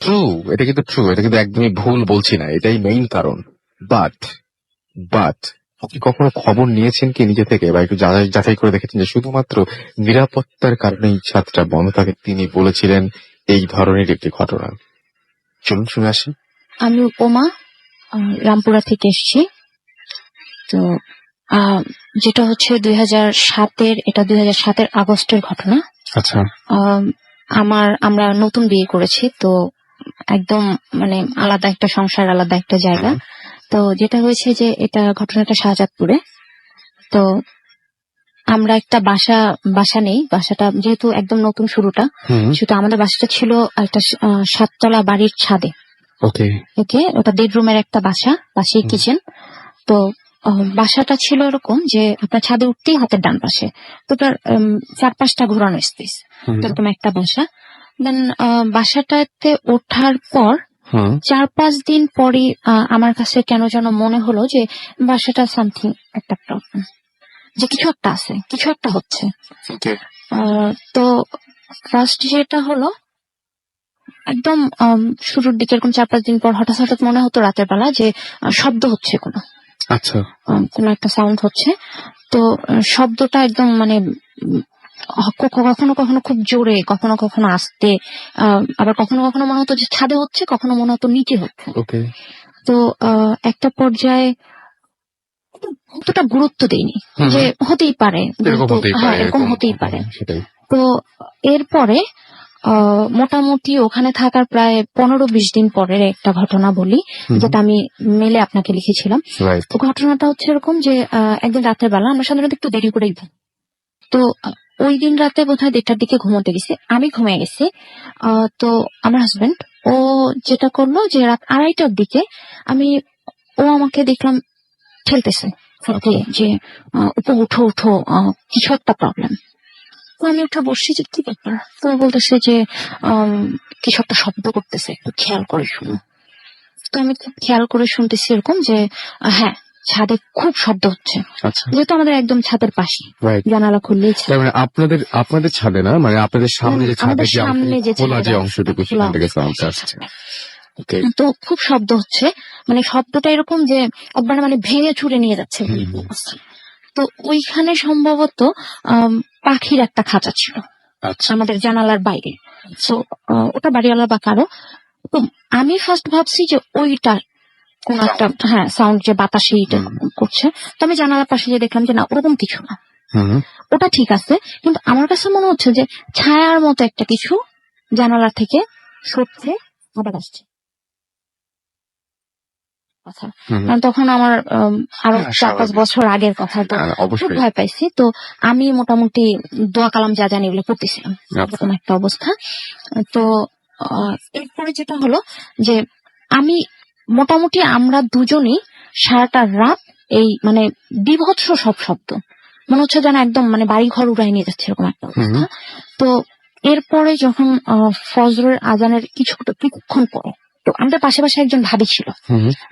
True, এটা কিন্তু true, এটা কিন্তু একদমই ভুল বলছি না, এটাই মেইন কারণ। বাট বাট আপনি কখনো খবর নিয়েছেন কি নিজে থেকে, বা একটু যাচাই করে দেখেছেন যে শুধুমাত্র নিরাপত্তার কারণে এই ছাদটা বন্ধ থাকে? তিনি বলেছিলেন এই ধরনের একটি ঘটনা। চলুন শুনে আসি। আমি উপমা, রামপুরা থেকে এসেছি। তো যেটা হচ্ছে 2007-এর, এটা 2007-এর আগস্টের ঘটনা। আচ্ছা। আমরা নতুন বিয়ে করেছি, তো একদম মানে আলাদা একটা সংসার, আলাদা একটা জায়গা। তো যেটা হয়েছে যে এটা ঘটনাটা শাহজাদপুরে। তো আমরা একটা বাসা নেই, বাসাটা যেহেতু একদম নতুন শুরুটা, সেটা আমাদের বাসাটা ছিল একটা 7তলা বাড়ির ছাদে। ওকে, ওটা বেডরুমের একটা বাসা, পাশেই কিচেন। তো বাসাটা ছিল এরকম যে আপনার ছাদে উঠতেই হাতের ডান পাশে, তো ওটার 4-5টা ঘোরানো স্পেস, এরকম একটা বাসা। দেন বাসাটাতে ওঠার পর 4-5 দিন পরে আমার কাছে কেন যেন মনে হলো যে বাসাটা সামথিং একটা প্রবলেম, যে কিছু একটা আছে, কিছু একটা হচ্ছে। তো ফার্স্ট যেটা হলো, একদম শুরুর দিকে এরকম 4-5 দিন পর হঠাৎ হঠাৎ মনে হতো রাতের বেলা যে শব্দ হচ্ছে, কোনো একটা সাউন্ড হচ্ছে। তো শব্দটা একদম মানে কখনো কখনো খুব জোরে, কখনো কখনো আস্তে, আবার কখনো কখনো মনে হতো যে ছাদে হচ্ছে, কখনো মনে হতো নিচে হচ্ছে। তো একটা পর্যায়ে অতটা গুরুত্ব দেইনি, যে হতেই পারে, এরকম হতেই পারে। তো এরপরে মোটামুটি ওখানে থাকার প্রায় 15-20 দিন পরের একটা ঘটনা বলি, যেটা আমি মেলে আপনাকে লিখেছিলাম। তো ঘটনাটা হচ্ছে এরকম যে একদিন রাতের বেলা আমরা সাধারণত একটু দেরি করেই ঘুম। তো ওই দিন রাতে বোধহয় 1টার দিকে ঘুমোতে গেছি, আমি ঘুমিয়ে গেছি। তো আমার হাজবেন্ড ও যেটা করলো যে রাত 2:30টার দিকে ও আমাকে দেখলাম ঠেলতেছে যে উঠো উঠো, কিছু একটা প্রবলেম। তো আমি উঠে বসছি যে কি ব্যাপার। তো বলতেছে যে কিছু একটা শব্দ করতেছে, একটু খেয়াল করে শুনো। তো আমি খুব খেয়াল করে শুনতেছি এরকম যে হ্যাঁ, ছাদে খুব শব্দ হচ্ছে, যেহেতু আমাদের একদম ছাদের পাশে, জানালা খুললেই ছাদ। আপনাদের ছাদে না, মানে আপনাদের সামনে যে খোলা যে অংশটুকু, সেখান থেকে সাউন্ড আসছে। তো খুব শব্দ হচ্ছে, মানে শব্দটা এরকম যে একবার মানে ভেঙে চুরে নিয়ে যাচ্ছে। তো ওইখানে সম্ভবত পাখির একটা খাঁচা ছিল আমাদের জানালার বাইরে। তো ওটা বাড়িওয়ালা বা কারো। তো আমি ফার্স্ট ভাবছি যে ওইটা কোন একটা সাউন্ড, যে বাতাসে এটা করছে। তো আমি জানালার পাশে যে দেখলাম যে না, ওরকম কিছু না, ওটা ঠিক আছে। কিন্তু আমার কাছে মনে হচ্ছে যে ছায়ার মতো একটা কিছু জানালা থেকে সরছে, আবার আসছে। তখন আমার আরো 4-5 বছর আগের কথা, তো খুব ভয় পাইছি। তো আমি মোটামুটি দোয়া কালাম যা জানি এগুলো পড়তেছিলাম, এরকম একটা অবস্থা। তো এরপরে যেটা হলো যে আমি মোটামুটি আমরা দুজনই সারাটা রাত এই মানে বিভৎস সব শব্দ, মনে হচ্ছে যেন একদম মানে বাড়ি ঘর উড়াই নিয়ে যাচ্ছে, এরকম একটা অবস্থা। তো এরপরে যখন ফজরের আজানের কিছুক্ষণ পরে, তো আমাদের পাশে পাশে একজন ভাবি ছিল।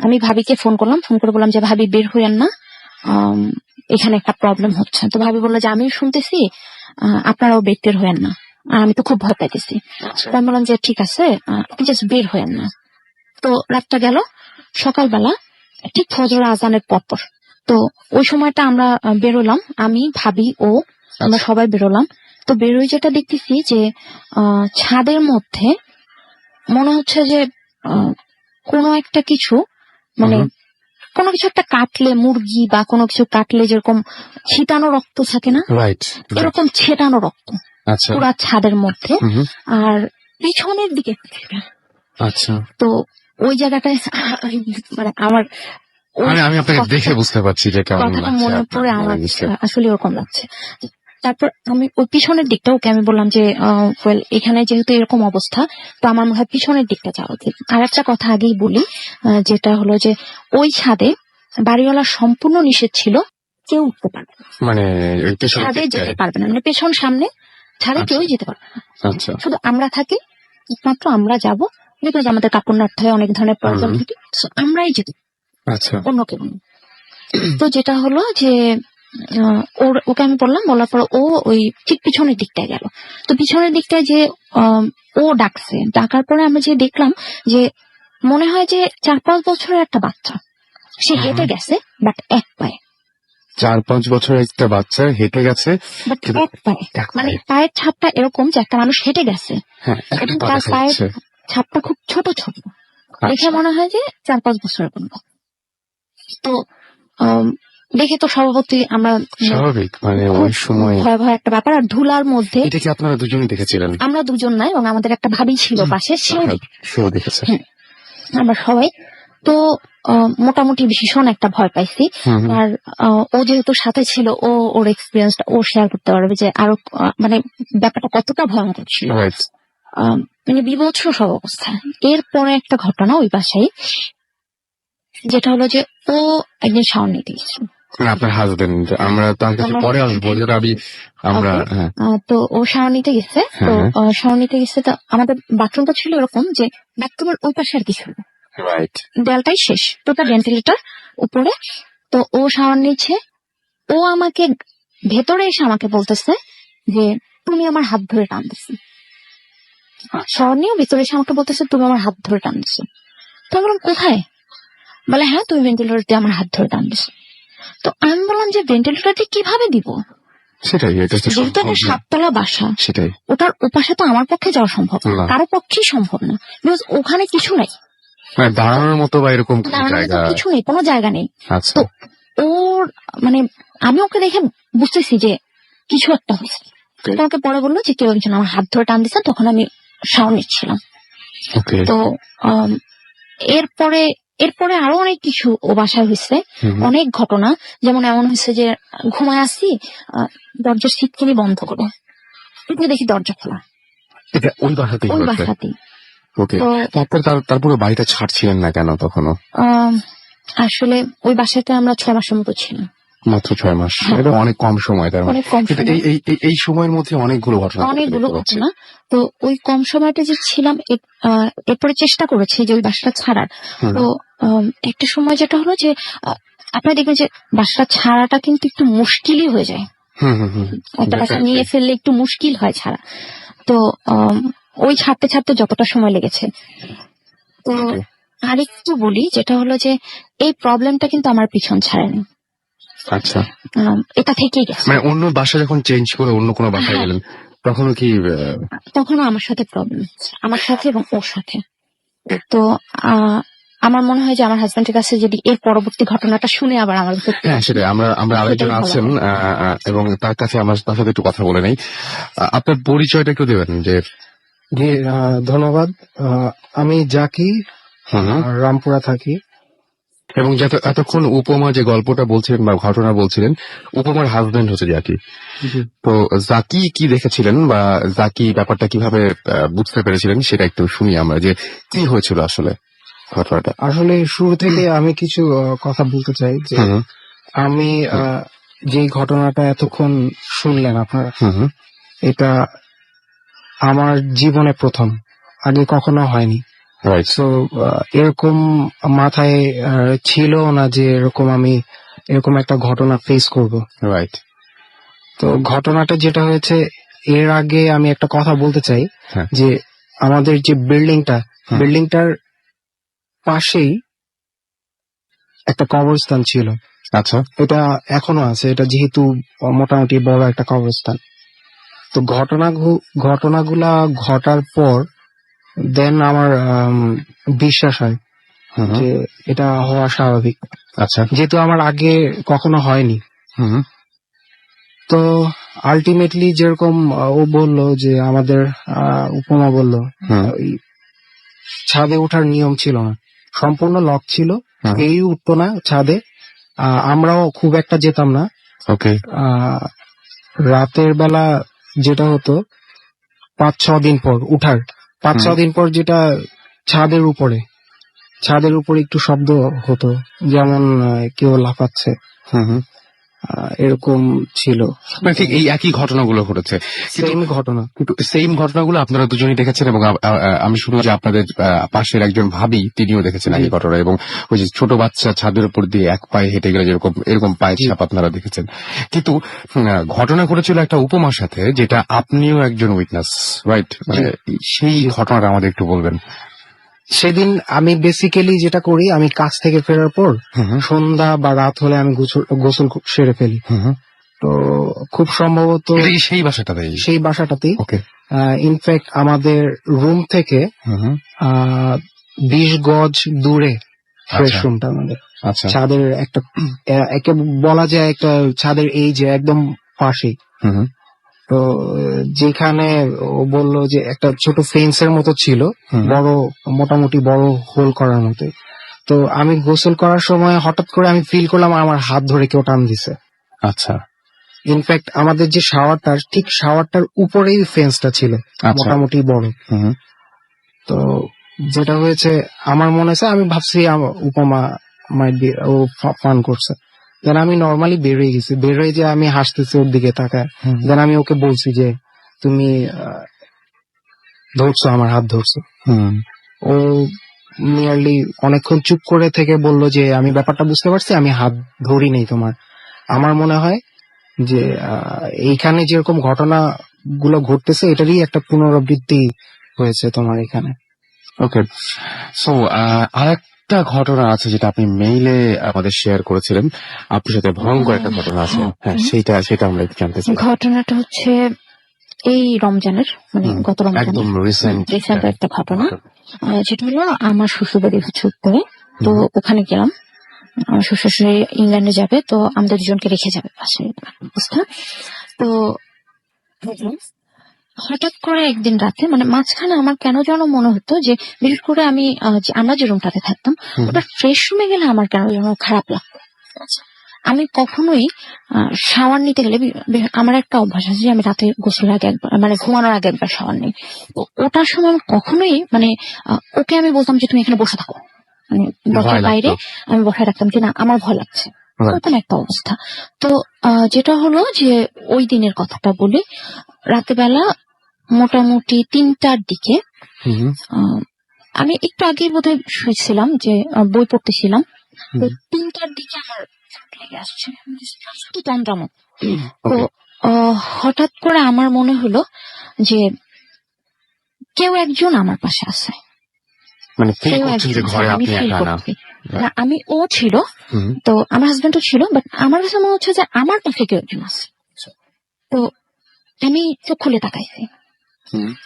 আমি ভাবিকে ফোন করে বললাম যে ভাবি বের হইয়েন না, এখানে একটা প্রবলেম হচ্ছে। তো ভাবি বললো যে আমিও শুনতেছি, আপনারাও বের হইয়েন না, আমি তো খুব ভয় পাইতেছি। তো আমি বললাম যে ঠিক আছে, আপনি জাস্ট বের হইয়েন না। তো রাতটা গেল, সকালবেলা ঠিক ফজর আজানের পর তো ওই সময়টা আমরা বেরোলাম, আমি ভাবি ও আমরা সবাই বেরোলাম। তো বেরোই যেটা দেখতেছি যে ছাদের মধ্যে মনে হচ্ছে যে কোনো একটা কিছু, মানে কোনো কিছু একটা কাটলে, মুরগি বা কোনো কিছু কাটলে যেরকম ছিটানো রক্ত থাকে না, এরকম ছেটানো রক্ত পুরা ছাদের মধ্যে, আর পিছনের দিকে। তো ওই জায়গাটায় মানে আমার আমি আপনাকে দেখে বুঝতে পারছি যে কেমন লাগছে, মনে পড়ে আমার আসলে ওরকম লাগছে। তারপর আমি ওই পিছনের দিকটা, ওকে আমি বললাম যে এখানে যেহেতু এরকম অবস্থা, তো আমার মনে হয় পিছনের দিকটা যাওয়া উচিত। আর একটা কথা আগেই বলি, যেটা হলো যে ওই ছাদে বাড়িওয়ালা সম্পূর্ণ নিষেধ ছিল, কেউ উঠতে পারবে না, মানে ছাদে যেতে পারবে না, মানে পেছন সামনে ছাদে কেউ যেতে পারবে না, শুধু আমরা থাকি, একমাত্র আমরা যাবো, বিকজ আমাদের কাপড় নাড়তে হয়, অনেক ধরনের প্রবলেম থাকে, আমরাই যেতে, অন্য কেউ। তো যেটা হলো যে ওকে আমি বলার পর ও ওই ঠিক পিছনের দিকটায় গেল। তো পিছনের দিকটায় যে ও ডাকার পরে আমি যে দেখলাম যে মনে হয় যে 4-5 বছরের একটা বাচ্চা, সে হেঁটে গেছে বাট এক পায়ে, 4-5 বছরের একটা বাচ্চা হেঁটে গেছে, বাট কিন্তু এক পায়ে, এক মানে পায়ে। পায়ের ছাপটা এরকম যে একটা মানুষ হেঁটে গেছে হ্যাঁ, একটা এবং পা তার দেখা পায়ের যাচ্ছে। ছাপটা খুব ছোট ছোট, দেখে আচ্ছা, মনে হয় যে 4-5 বছরের কোনো। তো আম, দেখে তো স্বভাবতই আমরা স্বাভাবিক, মানে খুব ওই সময় ভয়াবহ একটা ব্যাপার। আর ধুলার মধ্যে এটা কি আপনারা দুজনেই দেখেছিলেন? আমরা দুজন নাই, এবং আমাদের একটা ভাবি ছিল পাশে, সেও সেও দেখেছে। হ্যাঁ, আমরা সবাই। তো মোটামুটি ভীষণ একটা ভয় পাইছি। হুম, হুম। আর ও যেহেতু সাথে ছিল, ওর এক্সপিরিয়েন্সটা ও শেয়ার করতে পারবে যে আরো মানে ব্যাপারটা কতটা ভয়ঙ্কর ছিল। রাইট। মানে বিভৎস সব অবস্থা। এরপরে একটা ঘটনা ওই বাসায়, যেটা হলো যে ও একদিন শাওয়ার নিতে গেছিল। আপনার হাজবেন্ড, আমরা তার কাছে পরে আসবো, যেটা আমরা Okay. হ্যাঁ তো ও শাওয়ার নিতে গেছে। তো হ্যাঁ, শাওয়ার নিতে গেছে, তো আমাদের বাথরুমটা ছিল এরকম যে বাথরুমের ওই পাশে আর কিছু না, রাইট। দেয়ালটাই শেষ, তো তার ভেন্টিলেটর উপরে। তো ও শাওয়ার নিচ্ছে, ও আমাকে ভেতরে এসে আমাকে বলতেছে যে তুমি আমার হাত ধরে টান দিছো। শাওয়ার নিয়ে ভেতরে এসে আমাকে বলতেছে তুমি আমার হাত ধরে টান দিছো। তো আমি বললাম কোথায়? বলে হ্যাঁ তুমি ভেন্টিলেটর দিয়ে আমার হাত ধরে টান দিছো। তো আমি বললাম যে ভেন্টিলেটর দিয়ে কিভাবে দিব, সেটাই, এটা তো যেহেতু সম্ভব একটা না। 7 তলা বাসা, সেটাই ওটার ওপাশে তো আমার পক্ষে যাওয়া সম্ভব না, না। কারো পক্ষেই সম্ভব না, বিকজ ওখানে কিছু নাই, মানে দাঁড়ানোর মতো বা এরকম কোনো দাঁড়ানোর মতো জায়গা। কিছু নেই, কোনো জায়গা নেই। আচ্ছা, তো ওর মানে আমি ওকে দেখে বুঝতেছি যে কিছু একটা হয়েছে। তো ওকে পরে বললো যে কেউ একজন আমার হাত ধরে টান দিচ্ছে, তখন আমি শাওয়ার নিচ্ছিলাম। ওকে। তো আম, এরপরে এরপরে আরো অনেক কিছু ও বাসায় হয়েছে, হুম, অনেক ঘটনা। যেমন এমন হয়েছে যে ঘুমায় আসছি, দরজার ছিটকিনি বন্ধ করে উঠে দেখি দরজা খোলা, এটা ওই বাসাতেই ওই হয়েছে। বাসাতেই। ওকে। তো তারপরে বাড়িটা ছাড়ছিলেন না কেন তখনও? আম, আসলে ওই বাসাতে আমরা 6 মাসের মতো ছিলাম। মাত্র 6 মাস, হ্যাঁ। এটা অনেক কম সময়। তার মানে অনেক কম কিন্তু সময়, এই সময়ের মধ্যে অনেকগুলো ঘটনা ঘটেছে অনেকগুলো দেখতে পাচ্ছি। ঘটনা। তো ওই কম সময়টা যে ছিলাম, এরপরে চেষ্টা করেছি যে ওই বাসাটা ছাড়ার। হুম, তো একটা সময় যেটা হলো যে আপনারা দেখবেন যে বাসাটা ছাড়াটা কিন্তু একটু মুশকিলই হয়ে যায়, হুম, হুম, হুম। একটা বাসা Definitely. নিয়ে ফেললে একটু মুশকিল হয় ছাড়া। তো ওই ছাড়তে ছাড়তে যতটা সময় লেগেছে। তো Okay. আরেকটু বলি, যেটা হলো যে এই প্রবলেমটা কিন্তু আমার পিছন ছাড়েনি, আচ্ছা, এটা থেকেই গেছে। মানে অন্য বাসা যখন চেঞ্জ করে অন্য কোনো বাসায় হ্যাঁ। গেলেন, তখনও কি তখনও আমার সাথে প্রবলেম, আমার সাথে এবং ওর সাথে। তো আমার মনে হয় যে আমার হাজবেন্ডের কাছে যদি এর পরবর্তী ঘটনাটা শুনে আবার আমার সত্যি হ্যাঁ সেটাই, আমরা আরেকজন সেটাই ভালো আছেন, হয়। এবং তার কাছে আমার তার সাথে একটু কথা বলে নেই। আপনার পরিচয়টা একটু দেবেন যে। জি, ধন্যবাদ। আমি জাকি, হুম। রামপুরা থাকি। এবং এতক্ষণ উপমা যে গল্পটা বলছিলেন বা ঘটনা বলছিলেন, উপমার হাজবেন্ড হচ্ছে জাকি। জি। তো জাকি কি দেখেছিলেন বা জাকি ব্যাপারটা কিভাবে বুঝতে পেরেছিলেন, সেটা একটু শুনি আমরা, যে কি হয়েছিল আসলে ঘটনাটা। আসলে শুরু থেকে আমি কিছু কথা বলতে চাই যে হুম, আমি যে ঘটনাটা এতক্ষণ শুনলেন আপনারা, হুম, এটা আমার জীবনে প্রথম, আগে কখনো হয়নি। রাইট। সো এরকম মাথায় ছিল না যে আমি এরকম একটা ঘটনা ফেস করব। রাইট। তো ঘটনাটা যেটা হয়েছে, এর আগে আমি একটা কথা বলতে চাই হ্যাঁ। যে আমাদের যে বিল্ডিংটার পাশেই একটা কবরস্থান ছিল। আচ্ছা। এটা এখনো আছে, এটা যেহেতু মোটামুটি বড় একটা কবরস্থান। তো ঘটনাগুলা ঘটার পর দেন আমার বিশ্বাস হয় হুম, যে এটা হওয়া স্বাভাবিক, আচ্ছা। যেহেতু আমার আগে কখনো হয়নি। হুম, তো আলটিমেটলি যেরকম ও বলল যে আমাদের উপমা বলল, হুম, ওই ছাদে ওঠার নিয়ম ছিল না, সম্পূর্ণ লক ছিল, হুম। কেউ উঠতো না ছাদে। আমরাও খুব একটা যেতাম না। ওকে। রাতের বেলা যেটা হতো 5-6 দিন পর উঠার, 5-6 দিন পর যেটা ছাদের উপরে একটু শব্দ হতো, যেমন কেউ লাফাচ্ছে। হুম, হুম। এরকম ছিল। মানে ঠিক এই একই ঘটনাগুলো ঘটেছে, সেম ঘটনা। কিন্তু সেম ঘটনাগুলো আপনারা দুজনেই দেখেছেন এবং আমি শুনলাম যে আপনাদের পাশের একজন ভাবি তিনিও দেখেছেন একই ঘটনা, এবং ওই যে ছোট বাচ্চা ছাদের উপর দিয়ে এক পায়ে হেঁটে গেলে যেরকম এরকম পায়ের ছাপ আপনারা দেখেছেন। কিন্তু ঘটনা ঘটেছিল একটা উপমার সাথে, যেটা আপনিও একজন উইটনেস, রাইট? মানে সেই ঘটনাটা আমাদের একটু বলবেন। সেদিন আমি বেসিক্যালি যেটা করি, আমি কাজ থেকে ফেরার পর সন্ধ্যা বা রাত হলে আমি গোসল সেরে ফেলি। তো খুব সম্ভবত এটা কি সেই বাসাটাতেই? সেই বাসাটাতেই। ওকে। ইনফ্যাক্ট আমাদের রুম থেকে 20 গজ দূরে ফ্রেশ রুমটা আমাদের। আচ্ছা। ছাদের একটা একে বলা যায় একটা ছাদের এই যে একদম পাশেই। তো যেখানে ও বললো যে একটা ছোট ফেন্সের মতো ছিল, বড় মোটামুটি বড় হোল করার মতো। তো আমি গোসল করার সময় হঠাৎ করে আমি ফিল করলাম আমার হাত ধরে কেউ টান দিছে। আচ্ছা। ইনফ্যাক্ট আমাদের যে শাওয়ারটার ঠিক শাওয়ারটার উপরেই ফেন্সটা ছিল, মোটামুটি বড়। তো যেটা হয়েছে আমার মনে হয়েছে, আমি ভাবছি উপমা মাইট বি ও ফান করছে। দেন আমি নর্মালি বেরোয় গেছি, বেরোয় যে আমি হাসতেছি ওর দিকে তাকায়। দেন আমি ওকে বলছি যে তুমি ধরছো, আমার হাত ধরছো। ও নিয়ারলি অনেকক্ষণ চুপ করে থেকে বলল যে আমি ব্যাপারটা বুঝতে পারছি, আমি হাত ধরি নেই তোমার। আমার মনে হয় যে এইখানে যেরকম ঘটনা গুলো ঘটতেছে এটারই একটা পুনরাবৃত্তি হয়েছে তোমার এখানে। ওকে, সো আরেকটা ঘটনা আছে যেটা আপনি মেইলে আমাদের শেয়ার করেছিলেন, আপনার সাথে ভয়ঙ্কর একটা ঘটনা আছে। হ্যাঁ, সেটা আমরা একটু জানতে চাই। ঘটনাটা হচ্ছে এই রমজানের, মানে গত রমজানের একদম রিসেন্ট একটা ঘটনা, যেটা হলো আমার শ্বশুরবাড়ি হচ্ছে উত্তরে। তো ওখানে গেলাম, আমার শ্বশুর ইংল্যান্ডে যাবে, তো আমাদের দুজনকে রেখে যাবে পাশে অবস্থা। তো হঠাৎ করে একদিন রাতে, মানে মাঝখানে আমার কেন যেন মনে হতো যে, বিশেষ করে আমি আমরা যে রুমটাতে থাকতাম ওটা ফ্রেশ রুমে গেলে আমার কেন যেন খারাপ লাগতো। আমি কখনোই শাওয়ার নিতে গেলে, আমার একটা অভ্যাস আছে যে আমি রাতে গোসলের আগে একবার, মানে ঘুমানোর আগে একবার শাওয়ার নিই। তো ওটার সময় আমি কখনোই মানে ওকে আমি বলতাম যে তুমি এখানে বসে থাকো, মানে দরজার বাইরে আমি বসায় রাখতাম যে না আমার ভয় লাগছে, ওরকম একটা অবস্থা। তো যেটা হলো যে ওই দিনের কথাটা বলি, রাতে বেলা মোটামুটি 3টার দিকে আমি একটু আগে বোধহয় শুয়েছিলাম, যে বই পড়তেছিলাম। তো 3টার দিকে আমার চোখ লেগে আসছে তন্দ্রামত। তো হঠাৎ করে আমার মনে হলো যে কেউ একজন আমার পাশে আছে, মানে ফিল করছেন যে ঘরে আপনি একা না। আমি ও ছিল, তো আমার হাজবেন্ডও ছিল, বাট আমার কাছে মনে হচ্ছে যে আমার পাশে কেউ একজন আছে। তো আমি চোখ খুলে তাকাইছি,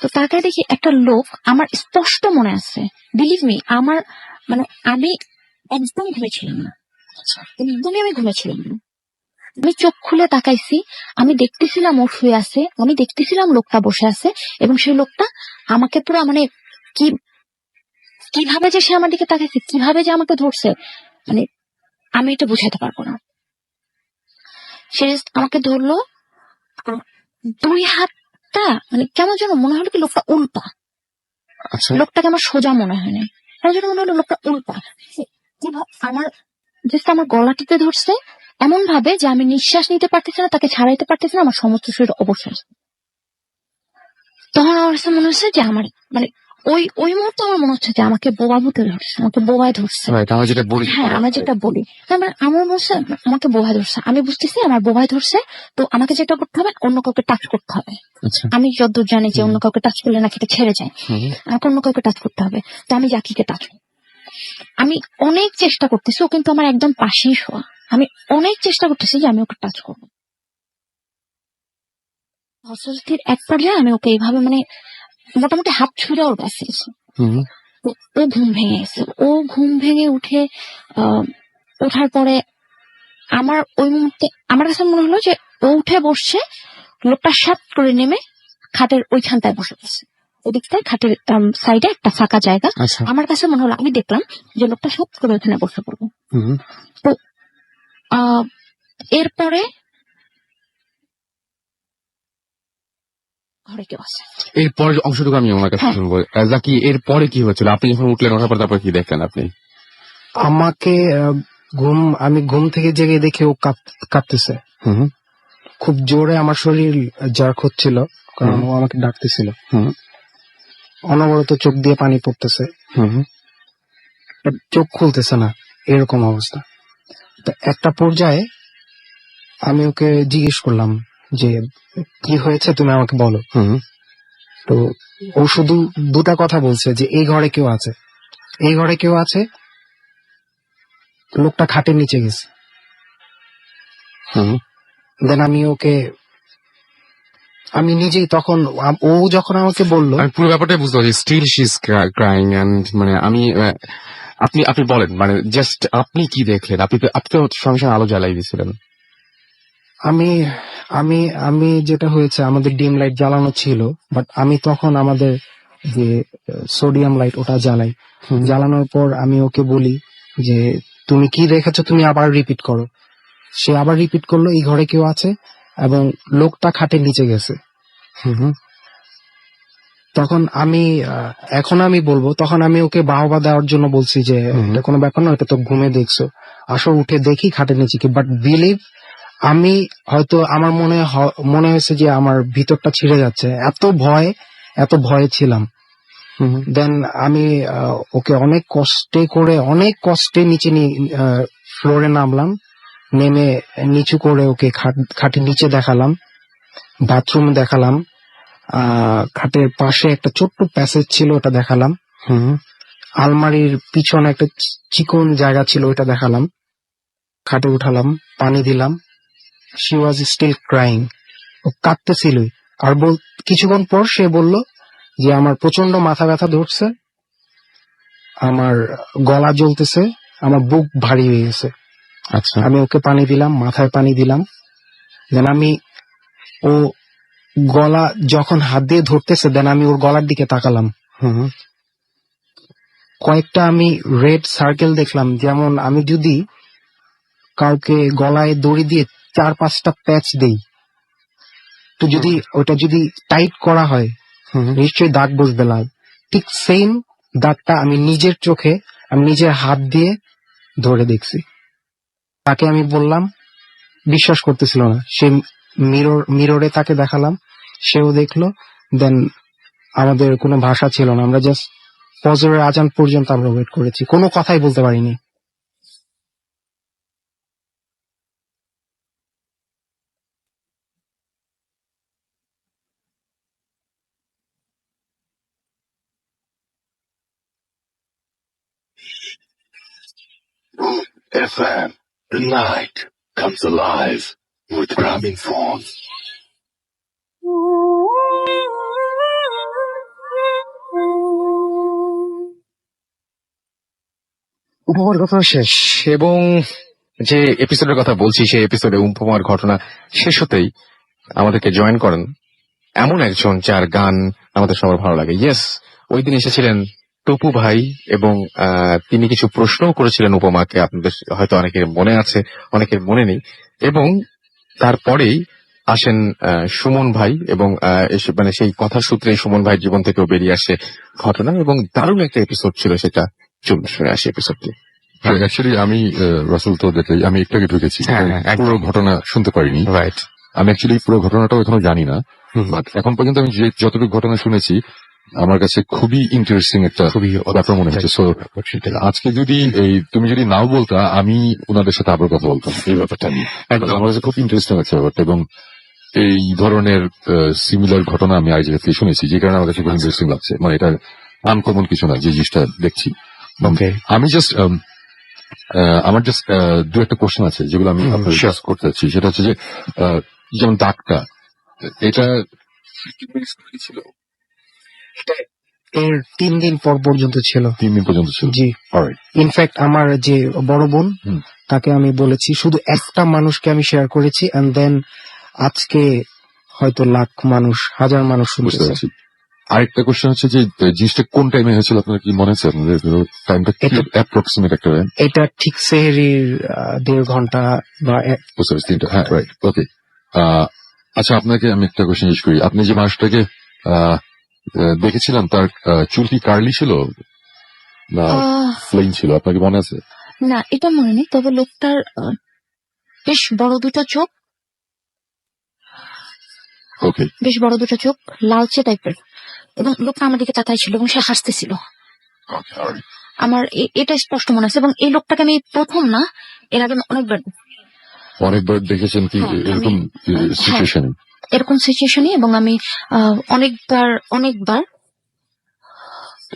তো তাকায় দেখি একটা লোক, আমার স্পষ্ট মনে আছে, বিলিভ মি, আমার মানে আমি একদম ঘুমেছিলাম না, একদমই আমি ঘুমেছিলাম না। আমি চোখ খুলে তাকাইছি, আমি দেখতেছিলাম ও শুয়ে আছে, আমি দেখতেছিলাম লোকটা বসে আছে, এবং সেই লোকটা আমাকে পুরো মানে কিভাবে যে সে আমার দিকে তাকাইছে, কিভাবে যে আমাকে ধরছে, মানে আমি এটা বুঝাতে পারবো না। সে আমাকে ধরলো, 2 হাতটা মানে কেমন যেন মনে হলো কি লোকটা উল্টা। লোকটাকে আমার সোজা মনে হয় না, কেমন যেন মনে হলো লোকটা উল্টা। আমার জাস্ট আমার গলাটিতে ধরছে এমন ভাবে যে আমি নিঃশ্বাস নিতে পারতেছি না, তাকে ছাড়াইতে পারতেছি না, আমার সমস্ত শরীর অবশ্যই। তখন আমার কাছে মনে হচ্ছে যে আমার মানে ওই মুহূর্তে আমার মনে হচ্ছে যে আমাকে বোবা ভূতে ধরছে, আমাকে বোবায় ধরছে। হ্যাঁ, আমরা যেটা বলি, আমার মনে হচ্ছে আমাকে বোবায় ধরছে। আমি বুঝতেছি আমার বোবায় ধরছে, তো আমাকে যেটা করতে হবে অন্য কাউকে টাচ করতে হবে। আমি যতদূর জানি যে অন্য কাউকে টাচ করলে নাকি এটা ছেড়ে যায়, আমাকে অন্য কাউকে টাচ করতে হবে। তো আমি জাকিকে টাচ করি, আমি অনেক চেষ্টা করতেছি, ও কিন্তু আমার একদম পাশেই শোয়া, আমি অনেক চেষ্টা করতেছি যে আমি ওকে টাচ করবো। অস্বস্তির এক পর্যায়ে আমি ওকে এইভাবে মানে মোটামুটি হাত ছুঁড়ে ওর কাছে এসে, ও ঘুম ভেঙে গেছে। ও ঘুম ভেঙে উঠে ওঠার পরে আমার ওই মুহূর্তে আমার কাছে মনে হলো যে ও উঠে বসছে, লোকটা সাত করে নেমে খাটের ওইখানটায় বসে গেছে, ওদিকটায় খাটের সাইডে একটা ফাঁকা জায়গা। আমার কাছে মনে হলো, আমি দেখলাম যে লোকটা সাত করে ওখানে বসে পড়বো। তো এরপরে ঘরে কেউ আছে। এরপরে অংশটুকু আমি আমার কাছে শুনবো। জাকি, এরপরে কি হয়েছিল? আপনি যখন উঠলেন, ওঠার পর তারপর কি দেখলেন আপনি? আমাকে আমি ঘুম থেকে জেগে দেখি ও কাঁপতেছে হুম খুব জোরে। আমার শরীর জার্ক হচ্ছিল কারণ হুম। ও আমাকে ডাকতেছিল। হুম অনবরত চোখ দিয়ে পানি পড়তেছে, হুম but চোখ খুলতেছে না, এরকম অবস্থা। তো একটা পর্যায়ে আমি ওকে জিজ্ঞেস করলাম যে কি হয়েছে, তুমি আমাকে বলো। হুম তো ও শুধু দুটা কথা বলছে যে এই ঘরে কেউ আছে, এই ঘরে কেউ আছে, লোকটা খাটের নিচে গেছে। হুম। দেন আমি নিজেই তখন ও যখন আমাকে বললো, আমি পুরো ব্যাপারটাই বুঝতে পারছি, still she is crying and মানে আমি আপনি আপনি বলেন মানে জাস্ট আপনি কি দেখলেন? আপনি তো সঙ্গে সঙ্গে আলো জ্বালাই দিয়েছিলেন। আমি আমি আমি যেটা হয়েছে, আমাদের ডিম লাইট জ্বালানো ছিল, বাট আমি তখন আমাদের যে সোডিয়াম লাইট ওটা জ্বালাই। জ্বালানোর পর আমি ওকে বলি যে তুমি কি দেখেছো, তুমি আবার রিপিট করো। সে আবার রিপিট করলো এই ঘরে কেউ আছে এবং লোকটা খাটের নিচে গেছে। তখন এখন আমি বলবো, তখন আমি ওকে বাহবা দেওয়ার জন্য বলছি যে এটা কোনো ব্যাপার না, এটা তো ঘুমে দেখছো, আসো উঠে দেখি খাটের নিচে কি। বাট বিলিভ আমি হয়তো আমার মনে হয়েছে যে আমার ভিতরটা ছিঁড়ে যাচ্ছে, এত ভয়ে ছিলাম। দেন আমি ওকে অনেক কষ্টে নিচে ফ্লোরে নামলাম, নেমে নিচু করে ওকে খাটের নিচে দেখালাম, বাথরুম দেখালাম, খাটের পাশে একটা ছোট্ট প্যাসেজ ছিল ওটা দেখালাম, আলমারির পিছনে একটা চিকন জায়গা ছিল ওটা দেখালাম, খাটে উঠালাম, পানি দিলাম। শি ওয়াজ স্টিল ক্রাইং, ও কাঁদতেছিলই। আর কিছুক্ষণ পর সে বলল যে আমার প্রচন্ড মাথা ব্যথা ধরছে, আমার গলা জ্বলতেছে, আমার বুক ভারী হয়ে গেছে। আচ্ছা। আমি ওকে পানি দিলাম, মাথায় পানি দিলাম। দেন ও গলা যখন হাত দিয়ে ধরতেছে, দেন আমি ওর গলার দিকে তাকালাম। কয়েকটা আমি রেড সার্কেল দেখলাম, যেমন আমি যদি কাউকে গলায় দড়ি দিয়ে 4-5টা প্যাচ দেই, তো ওটা যদি টাইট করা হয় নিশ্চয়ই দাগ বসবে লাল। ঠিক সেম দাগটা আমি নিজের চোখে, আমি নিজের হাত দিয়ে ধরে দেখছি। তাকে আমি বললাম, বিশ্বাস করতেছিল না। সে মিররে তাকে দেখালাম, সেও দেখলো। দেন আমাদের কোনো ভাষা ছিল না, আমরা জাস্ট ফজরের আজান পর্যন্ত আমরা ওয়েট করেছি, কোনো কথাই বলতে পারিনি। FM, the night comes alive with Ramin Fawn. উপমার ঘটনা শেষ, এবং যে এপিসোডের কথা বলছি সেই এপিসোডে উপমার ঘটনা শেষ হতেই আমাদেরকে জয়েন করেন এমন একজন যার গান আমাদের সবার ভালো লাগে। ইয়েস, ওই দিন এসেছিলেন টপু ভাই, এবং তিনি কিছু প্রশ্নও করেছিলেন উপমাকে, আপনাদের হয়তো অনেকের মনে আছে, অনেকের মনে নেই। এবং তারপরেই আসেন সুমন ভাই, এবং মানে সেই কথার সূত্রে সুমন ভাইয়ের জীবন থেকেও বেরিয়ে আসে ঘটনা, এবং দারুণ একটা এপিসোড ছিল সেটা। চলুন শুনে আসি এপিসোডটি। অ্যাকচুয়ালি আমি রাসেল তো দেখে আমি একটু আগে ঢুকেছি, পুরো ঘটনা শুনতে পারিনি। রাইট। আমি অ্যাকচুয়ালি পুরো ঘটনাটাও এখনো জানি না, বাট এখন পর্যন্ত আমি যতটুকু ঘটনা শুনেছি আমার কাছে খুবই ইন্টারেস্টিং একটা ব্যাপার মনে হচ্ছে। সো আজকে যদি তুমি যদি নাও বলতা, আমি ওনাদের সাথে আবার কথা বলতাম এই ব্যাপারটা নিয়ে। আমার কাছে খুব ইন্টারেস্টিং আছে ব্যাপারটা, এবং এই ধরনের সিমিলার ঘটনা আমি আগে থেকে শুনেছি, যে কারণে আমার কাছে খুব ইন্টারেস্টিং লাগছে। মানে এটা আনকমন কিছু না যে জিনিসটা দেখছি। আমি আমার জাস্ট দু একটা কোশ্চেন আছে যেগুলো আমি আপনার করতে চাচ্ছি। সেটা হচ্ছে যে যেমন দাগটা, এটা ছিল এর 3 দিন পর পর্যন্ত ছিল। 3 দিন পর্যন্ত ছিল? জি। ইনফ্যাক্ট আমার যে বড় বোন, তাকে আমি বলেছি, শুধু একটা মানুষকে আমি শেয়ার করেছি, এন্ড দেন আজকে হয়তো লাখ মানুষ, হাজার মানুষ শুনতেছে। আরেকটা কোশ্চেন হচ্ছে যে জিনিসটা কোন টাইমে হয়েছিল, আপনার কি মনে আছে? আপনাদের টাইমটা অ্যাপ্রক্সিমেট একটা? এটা ঠিক সেহরির 1.5 ঘন্টা বা 3টা। হ্যাঁ, রাইট, ওকে। আচ্ছা, আপনাকে আমি একটা কোশ্চেন জিজ্ঞেস করি। আপনি যে মানুষটাকে দেখেছিলেন, তার চুল কি কার্লি ছিল না প্লেন ছিল, আপনাকে মনে আছে? না এটা মনে নেই, তবে লোকটার বেশ বড় দুটো চোখ, ওকে, বেশ বড় দুটো চোখ, লালচে টাইপের, এবং লোকটা আমার দিকে তাকাই ছিল এবং সে হাসতেছিল। আমার এটা স্পষ্ট মনে আছে, এবং এই লোকটাকে আমি প্রথম না, এর আগে আমি অনেকবার দেখেছেন কি হ্যাঁ, এরকম সিচুয়েশন? এরকম সিচুয়েশনে, এবং আমি অনেকবার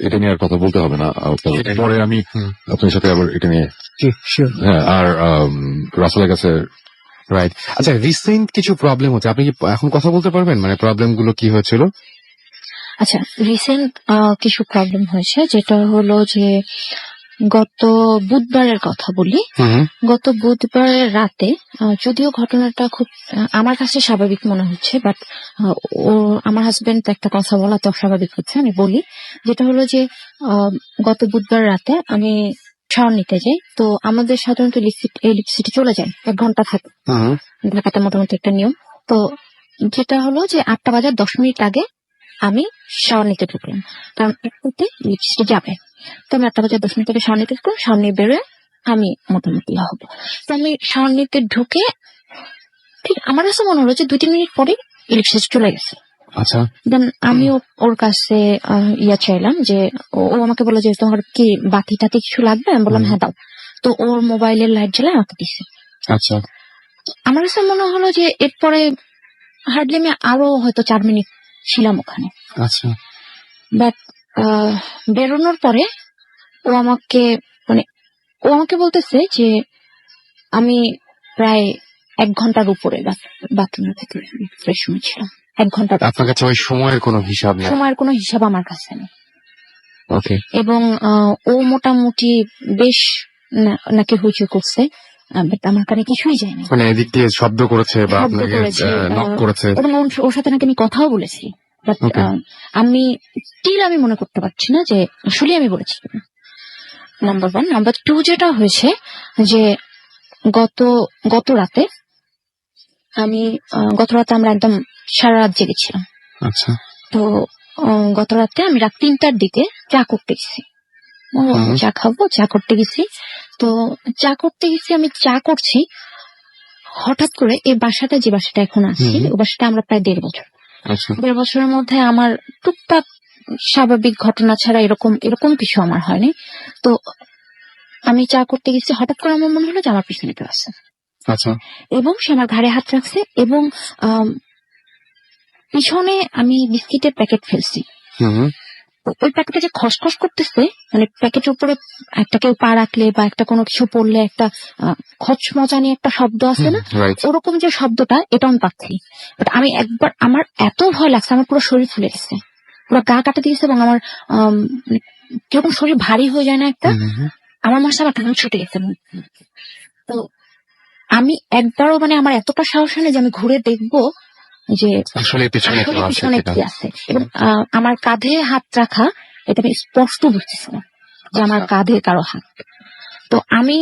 এটা নিয়ে আর কথা বলতে হবে না, পরে আমি আপনার সাথে আবার এটা নিয়ে। জি শিওর। হ্যাঁ, আর রাসেলের কাছে রাইট। আচ্ছা, রিসেন্ট কিছু প্রবলেম হচ্ছে, আপনি কি এখন কথা বলতে পারবেন, মানে প্রবলেম গুলো কি হয়েছিল? আচ্ছা, রিসেন্ট কিছু প্রবলেম হয়েছে, যেটা হলো যে গত বুধবারের কথা বলি। গত বুধবারের রাতে, যদিও ঘটনাটা খুব আমার কাছে স্বাভাবিক মনে হচ্ছে, বাট ও আমার হাজবেন্ড একটা কথা বলাতে অস্বাভাবিক হচ্ছে, আমি বলি। যেটা হলো যে গত বুধবার রাতে আমি শাওয়ার নিতে যাই, তো আমাদের সাধারণত ইলেকট্রিসিটি চলে যায়, 1 ঘন্টা থাকে ঢাকাতে, মোটামুটি একটা নিয়ম। তো যেটা হলো যে 8টা বাজার 10 মিনিট আগে আমি শাওয়ার নিতে ঢুকলাম, কারণ একটুতে ইলেকট্রিসিটি যাবে। তো আমি 8টা বাজার 10 মিনিট আগে শাওয়ার নিতে ঢুকলাম, শাওয়ার নিয়ে বেরোয় আমি মোটামুটি হবো। তো আমি শাওয়ার নিতে ঢুকে ঠিক আমার কাছে মনে হলো যে 2-3 মিনিট পরে ইলেকট্রিসিটি চলে গেছে। আচ্ছা, দেন আমিও ওর কাছে ইয়া চাইলাম, যে ও আমাকে বললো যে তোমার কি বাতি টাতি কিছু লাগবে, আমি বললাম হ্যাঁ দাও। তো ওর মোবাইলের লাইট জ্বালা আমাকে দিচ্ছে। আচ্ছা, আমার কাছে মনে হলো যে এরপরে হার্ডলি আমি আরো হয়তো 4 মিনিট ছিলাম ওখানে। আচ্ছা, বাট বেরোনোর পরে ও আমাকে বলতেছে যে আমি প্রায় 1 ঘন্টার উপরে বাথরুমের ভেতরে ফ্রেশ হয়েছিলাম। 1 ঘন্টা। আপনার কাছে ওই সময়ের কোনো হিসাব নেই? সময়ের কোনো হিসাব আমার কাছে নেই। ওকে। এবং ও মোটামুটি বেশ নাকি হইচই করছে, বাট আমার কানে কিছুই যায়নি। মানে এদিক দিয়ে শব্দ করেছে বা শব্দ আপনাকে করেছে, নক করেছে? এবং ওর সাথে নাকি আমি কথাও বলেছি, বাট আমি মনে করতে পারছি না যে আসলে আমি বলেছি। নাম্বার 1। নাম্বার 2, যেটা হয়েছে যে গত রাতে আমরা একদম সারা রাত জেগেছিলাম। আচ্ছা। তো গত রাতে আমি রাত 3টার দিকে চা করতে গেছি, চা খাবো, চা করতে গেছি। তো চা করতে গেছি, আমি চা করছি, হঠাৎ করে এই বাসাটা, যে বাসাটা এখন আছি, ওই বাসাটা আমরা প্রায় 1.5 বছর। আচ্ছা। 1.5 বছরের মধ্যে আমার টুকটাক স্বাভাবিক ঘটনা ছাড়া এরকম কিছু আমার হয়নি। তো আমি চা করতে গেছি, হঠাৎ করে আমার মনে হলো যে আমার পিছনে কেউ আছে। আচ্ছা। এবং সে আমার ঘাড়ে হাত রাখছে, এবং পিছনে আমি বিস্কিটের প্যাকেট ফেলছি। ওই প্যাকেটে যে খসখস করতেছে, মানে প্যাকেটের উপরে একটা কেউ পা রাখলে বা একটা কোনো কিছু পড়লে একটা খচমচানি একটা শব্দ আছে না, ওরকম যে শব্দটা, এটা আমি পাচ্ছি। বাট আমি একবার, আমার এত ভয় লাগছে, আমার পুরো শরীর ফুলে গেছে, পুরো গা কাটা দিয়েছে, এবং আমার কিরকম শরীর ভারী হয়ে যায় না একটা, আমার মাসে আমার ঘাম ছুটে গেছে। তো আমি একবারও, মানে আমার এতটা সাহস হয় না যে আমি ঘুরে দেখবো যে আসলে পিছনে কি আছে। এবং আমার কাঁধে হাত রাখা, এটা আমি স্পষ্ট বুঝতেছিলাম যে আমার কাঁধে কারো হাত। তো আমি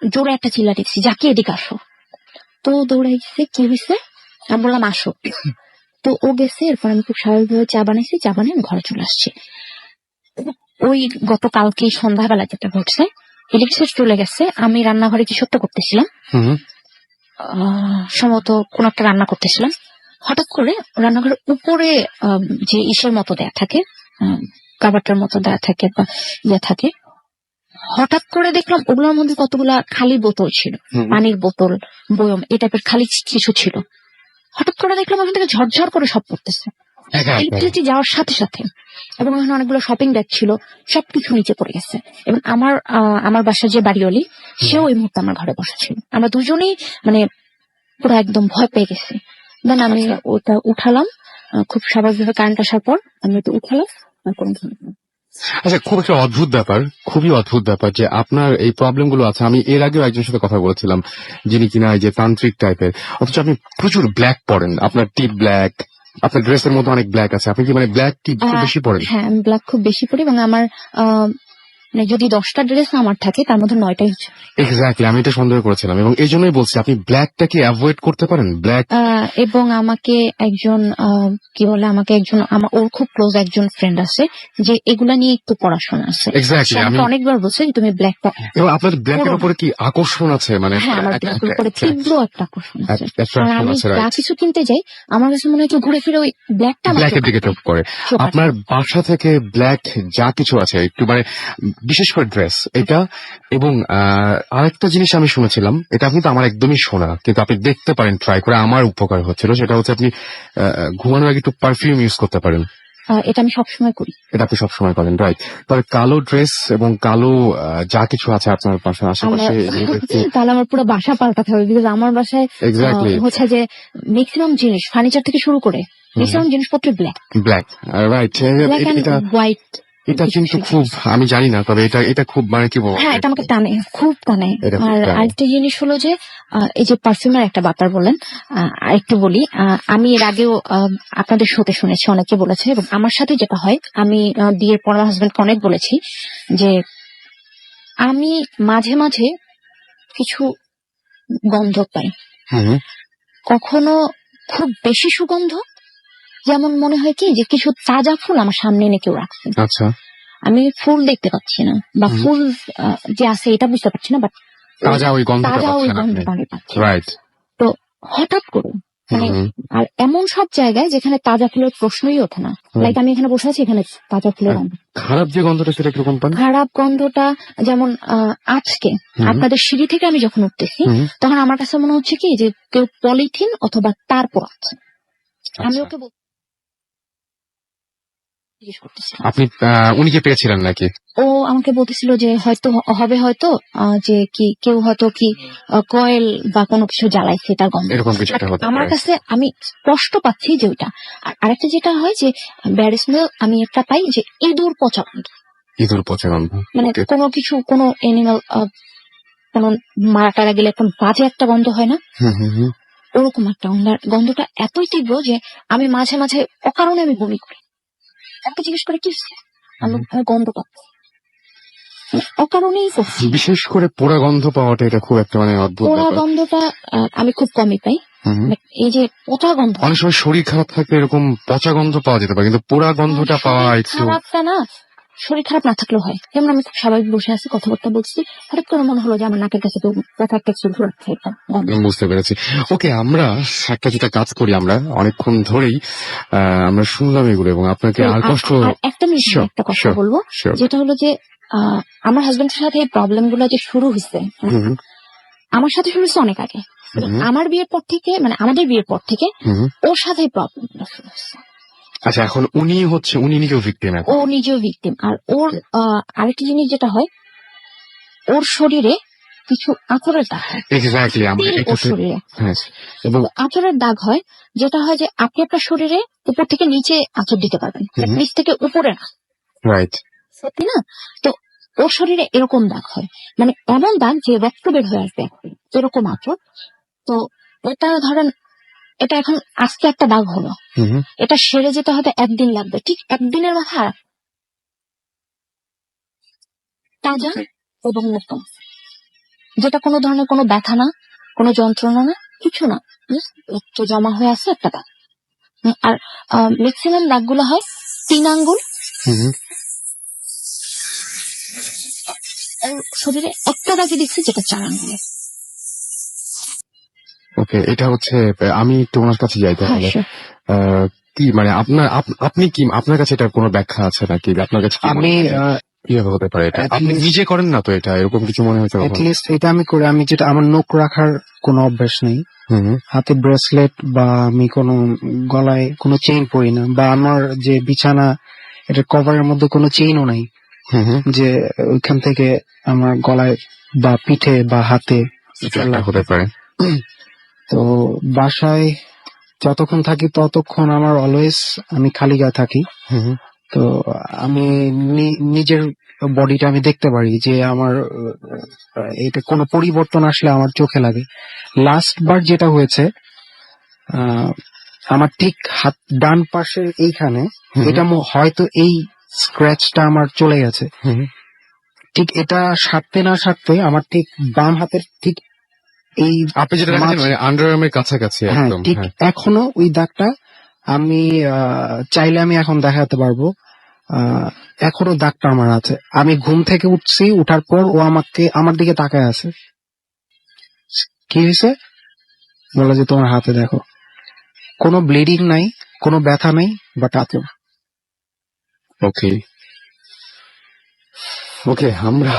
জোরে একটা চিল্লা দিচ্ছি, যাকে এদিকে আসো। তো দৌড়ে গেছে, কি হয়েছে, আমি বললাম আসো। তো ও গেছে, এরপর আমি খুব স্বাভাবিকভাবে চা বানিয়েছি, চা বানিয়ে আমি ঘরে চলে আসছি। ওই গতকালকে সন্ধ্যাবেলা যেটা ঘটছে, ইলেকট্রিসিটি চলে গেছে, আমি রান্নাঘরে কিছু একটা করতেছিলাম, সম্ভবত কোন একটা রান্না করতেছিলাম। হঠাৎ করে রান্নাঘরের উপরে যে ইসের মতো দেয়া থাকে, কাবাটার মতো দেয়া থাকে বা ইয়ে থাকে, হঠাৎ করে দেখলাম ওগুলোর মধ্যে কতগুলা খালি বোতল ছিল, পানির বোতল, বয়ম, এই টাইপের খালি কিছু ছিল। হঠাৎ করে দেখলাম ওখান থেকে ঝরঝর করে সব পড়তেছে ইলেকট্রিসিটি যাওয়ার সাথে সাথে, এবং ওখানে অনেকগুলো শপিং ব্যাগ ছিল, সবকিছু নিচে পড়ে গেছে। এবং আমার বাসার যে বাড়িওয়ালি, সেও এই মুহূর্তে আমার ঘরে বসা ছিল। আমরা দুজনেই মানে পুরো একদম ভয় পেয়ে গেছি। দেন আমি ওটা উঠালাম, খুব স্বাভাবিকভাবে কারেন্ট আসার পর আমি ওটা উঠালাম। আচ্ছা, খুব একটা অদ্ভুত ব্যাপার, খুবই অদ্ভুত ব্যাপার যে আপনার এই প্রবলেম গুলো আছে। আমি এর আগেও একজনের সাথে কথা বলেছিলাম, যিনি কিনা এই যে তান্ত্রিক টাইপের, অথচ আপনি প্রচুর ব্ল্যাক পরেন, আপনার টিপ ব্ল্যাক, আপনার ড্রেসের মধ্যে অনেক ব্ল্যাক আছে, আপনি কি মানে ব্ল্যাক টি খুব বেশি পরেন? হ্যাঁ, আমি ব্ল্যাক খুব বেশি পরি, এবং আমার মানে যদি 10টা ড্রেস আমার থাকে তার মধ্যে 9টাই হচ্ছে এক্স্যাক্টলি, আমি এটা সন্দেহ করেছিলাম এবং এই জন্যই বলছি আপনি ব্ল্যাকটা কি অ্যাভয়েড করতে পারেন? ব্ল্যাক এবং আমাকে একজন কি বলে আমাকে একজন আমার ওর খুব ক্লোজ একজন ফ্রেন্ড আছে যে এগুলা নিয়ে একটু পড়াশোনা আছে। এক্স্যাক্টলি, সে আমি আমাকে অনেকবার বলছে যে তুমি ব্ল্যাক এবং আপনার ব্ল্যাকের উপরে কি আকর্ষণ আছে? মানে হ্যাঁ আমার ব্ল্যাকের উপরে তীব্র একটা আকর্ষণ আছে। আর attraction আমি আছে, যা right? কিছু কিনতে যাই আমার কাছে মনে হয় যে ঘুরে ফিরে ওই ব্ল্যাকটা ব্ল্যাকের দিকে চোখ পড়ে। আপনার বাসা থেকে ব্ল্যাক যা কিছু আছে একটু মানে বিশেষ করে ড্রেস এটা এবং আরেকটা জিনিস আমি শুনেছিলাম, এটা আপনি তো আমার একদমই শোনা, কিন্তু আপনি দেখতে পারেন ট্রাই করে, আমার উপকার হচ্ছিল, সেটা হচ্ছে আপনি ঘুমানোর আগে একটু পারফিউম ইউজ করতে পারেন। এটা আমি সবসময় করি। এটা আপনি সবসময় করেন, রাইট? তবে কালো ড্রেস এবং কালো যা কিছু আছে আপনার বাসার আশেপাশে তাহলে আমার পুরো বাসা পাল্টাতে হবে, বিকজ আমার বাসায় এক্স্যাক্টলি হচ্ছে যে ম্যাক্সিমাম জিনিস ফার্নিচার থেকে শুরু করে ম্যাক্সিমাম জিনিসপত্র black black, right? Black and এটা হোয়াইট। এটা কিন্তু খুব, আমি জানি না, তবে এটা খুব মানে কি বলবো, হ্যাঁ এটা আমাকে টানে, খুব টানে। এটা খুব আর টানে। আরেকটা জিনিস হলো যে এই যে পারফিউমের একটা ব্যাপার বললেন, আরেকটু বলি। আমি এর আগেও আপনাদের শোতে শুনেছি, অনেকে বলেছে, এবং আমার সাথে যেটা হয়, আমি বিয়ের পর আমার হাজবেন্ডকে অনেক বলেছি যে আমি মাঝে মাঝে কিছু গন্ধ পাই, হুম, কখনো খুব বেশি সুগন্ধ, যেমন মনে হয় কি যে কিছু তাজা ফুল আমার সামনে এনে কেউ রাখছে, আচ্ছা, আমি ফুল দেখতে পাচ্ছি না বা ফুল যে আছে এটা বুঝতে পারছি না, বাট তাজা ওই গন্ধটা তাজা ওই পাচ্ছেন আপনি, গন্ধটা আমি পাচ্ছি। রাইট? তো হঠাৎ করে মানে আর এমন সব জায়গায় যেখানে তাজা ফুলের প্রশ্নই ওঠে না, লাইক আমি এখানে বসে আছি, এখানে তাজা ফুলের গন্ধ। খারাপ যে গন্ধটা সেটা কিরকম পান? খারাপ গন্ধটা যেমন আজকে আপনাদের সিঁড়ি থেকে আমি যখন উঠতেছি তখন আমার কাছে মনে হচ্ছে কি যে কেউ পলিথিন অথবা তার পোড়াচ্ছে। আমি ওকে জিজ্ঞেস করতেছিলাম, আপনি উনিকে পেয়েছিলেন নাকি? ও আমাকে বলতেছিল যে হয়তো হয়তো যে কি কেউ হয়তো কি কয়েল বা কোনো কিছু জ্বালাইছে তার গন্ধ, এরকম কিছু একটা হতে আমার পারে। কাছে আমি স্পষ্ট পাচ্ছি যে ওইটা। আর আরেকটা যেটা হয় যে ব্যাড স্মেল আমি একটা পাই যে ইঁদুর পচা গন্ধ, ইঁদুর পচা গন্ধ, মানে Okay. কোনো কিছু কোনো এনিমাল কোনো মারা টারা গেলে একটা বাজে একটা গন্ধ হয় না, হুম। ওরকম একটা গন্ধ। আর গন্ধটা এতই তীব্র যে আমি মাঝে মাঝে অকারণে আমি বমি করি। আমাকে জিজ্ঞেস করে কি হচ্ছে, আমি গন্ধ পাচ্ছি, অকারণেই করছি। বিশেষ করে পোড়া গন্ধ পাওয়াটা এটা খুব একটা মানে অদ্ভুত পোড়া ব্যাপার। গন্ধটা আমি খুব কমই পাই। But এই যে পচা গন্ধ, অনেক সময় শরীর খারাপ থাকলে এরকম পচা গন্ধ পাওয়া যেতে পারে, কিন্তু পোড়া গন্ধটা পাওয়া শরীর একটু খারাপটা না, শরীর খারাপ না থাকলেও হয়। যেমন আমি খুব স্বাভাবিক বসে আছি, কথাবার্তা বলছি, হঠাৎ করে মনে হলো যে আমার নাকের কাছে ব্যথা একটা কিছু ঘুরাচ্ছে, এটা গন্ধ। বুঝতে পেরেছি। ওকে, আমরা একটা যেটা কাজ করি, আমরা অনেকক্ষণ ধরেই আমরা শুনলাম এগুলো এবং আপনাকে আর কষ্ট। আর একটা মিনিট Sure, একটা কথা sure, বলবো, sure. যেটা হলো যে আমার হাজবেন্ডের সাথে এই প্রবলেম গুলো যে শুরু হয়েছে, আমার সাথে শুরু হয়েছে অনেক আগে। আমার বিয়ের পর থেকে, মানে আমাদের বিয়ের পর থেকে ওর সাথে প্রবলেম গুলো শুরু হয়েছে। আচ্ছা, এখন উনি নিজেও ভিকটিম। ও নিজেও ভিকটিম। আর ওর আরেকটি জিনিস যেটা হয়, ওর শরীরে কিছু আঁচড়ের দাগ হয়। এক্স্যাক্টলি, আমরা ওর শরীরে এবং আঁচড়ের দাগ হয়, যেটা হয় যে আপনি আপনার শরীরে উপর থেকে নিচে আঁচড় দিতে পারবেন, নিচ থেকে উপরে না, রাইট? সত্যি না? তো ওর শরীরে এরকম দাগ হয়, মানে এমন দাগ যে রক্ত বের হয়ে আসবে এখন, এরকম আঁচড়। তো এটা ধরেন, এটা এখন আজকে একটা দাগ হলো, এটা সেরে যেতে হয়তো একদিন লাগবে, ঠিক একদিনের মাথা তাজা এবং নতুন, যেটা কোনো ধরনের কোনো ব্যথা না, কোনো যন্ত্রণা না, কিছু না, রক্ত জমা হয়ে আছে একটা দাগ। আর ম্যাক্সিমাম দাগগুলো হয় 3 আঙ্গুল, শরীরে একটা দাগে দেখছি যেটা 4 আঙ্গুলের। ওকে, এটা হচ্ছে, আমি একটু ওনার কাছে যাই তাহলে। হ্যাঁ, কি মানে আপনি কি, আপনার কাছে এটা কোনো ব্যাখ্যা আছে নাকি? আপনার কাছে আমি কিভাবে হতে পারে এটা? at আপনি least- নিজে করেন না তো এটা, এরকম কিছু মনে হয়েছে কখনো? লিস্ট এটা আমি করি। আমি যেটা, আমার নখ রাখার কোনো অভ্যাস নেই, হুম, হাতে ব্রেসলেট বা আমি কোনো গলায় কোনো চেইন পরি না, বা আমার যে বিছানা এটা কভারের মধ্যে কোনো চেইনও নাই যে ওইখান থেকে আমার গলায় বা পিঠে বা হাতে এটা একটা হতে পারে। তো বাসায় যতক্ষণ থাকি ততক্ষণ আমার অলওয়েজ আমি খালি গায়ে থাকি। তো আমি নিজের বডিটা আমি দেখতে পারি যে আমার এটা কোনো পরিবর্তন আসলে আমার চোখে লাগে। লাস্ট বার যেটা হয়েছে, আমার ঠিক হাত ডান পাশে এইখানে, এটা হয়তো এই স্ক্র্যাচটা আমার চলে গেছে, ঠিক এটা সারতে না সারতে আমার ঠিক বাম হাতের ঠিক এই আপনি যেটা দেখাচ্ছেন মানে আন্ডারআর্মের কাছাকাছি হ্যাঁ একদম। ঠিক হ্যাঁ। এখনো ওই দাগটা আমি চাইলে আমি এখন দেখাতে পারবো। এখনো দাগটা আমার আছে। আমি ঘুম থেকে উঠছি, উঠার পর ও আমার দিকে তাকায় আছে। কি হয়েছে বলে যে তোমার হাতে দেখো, কোনো ব্লিডিং নাই, কোনো ব্যথা নাই, বাট আছে। ওকে ওকে, আমরা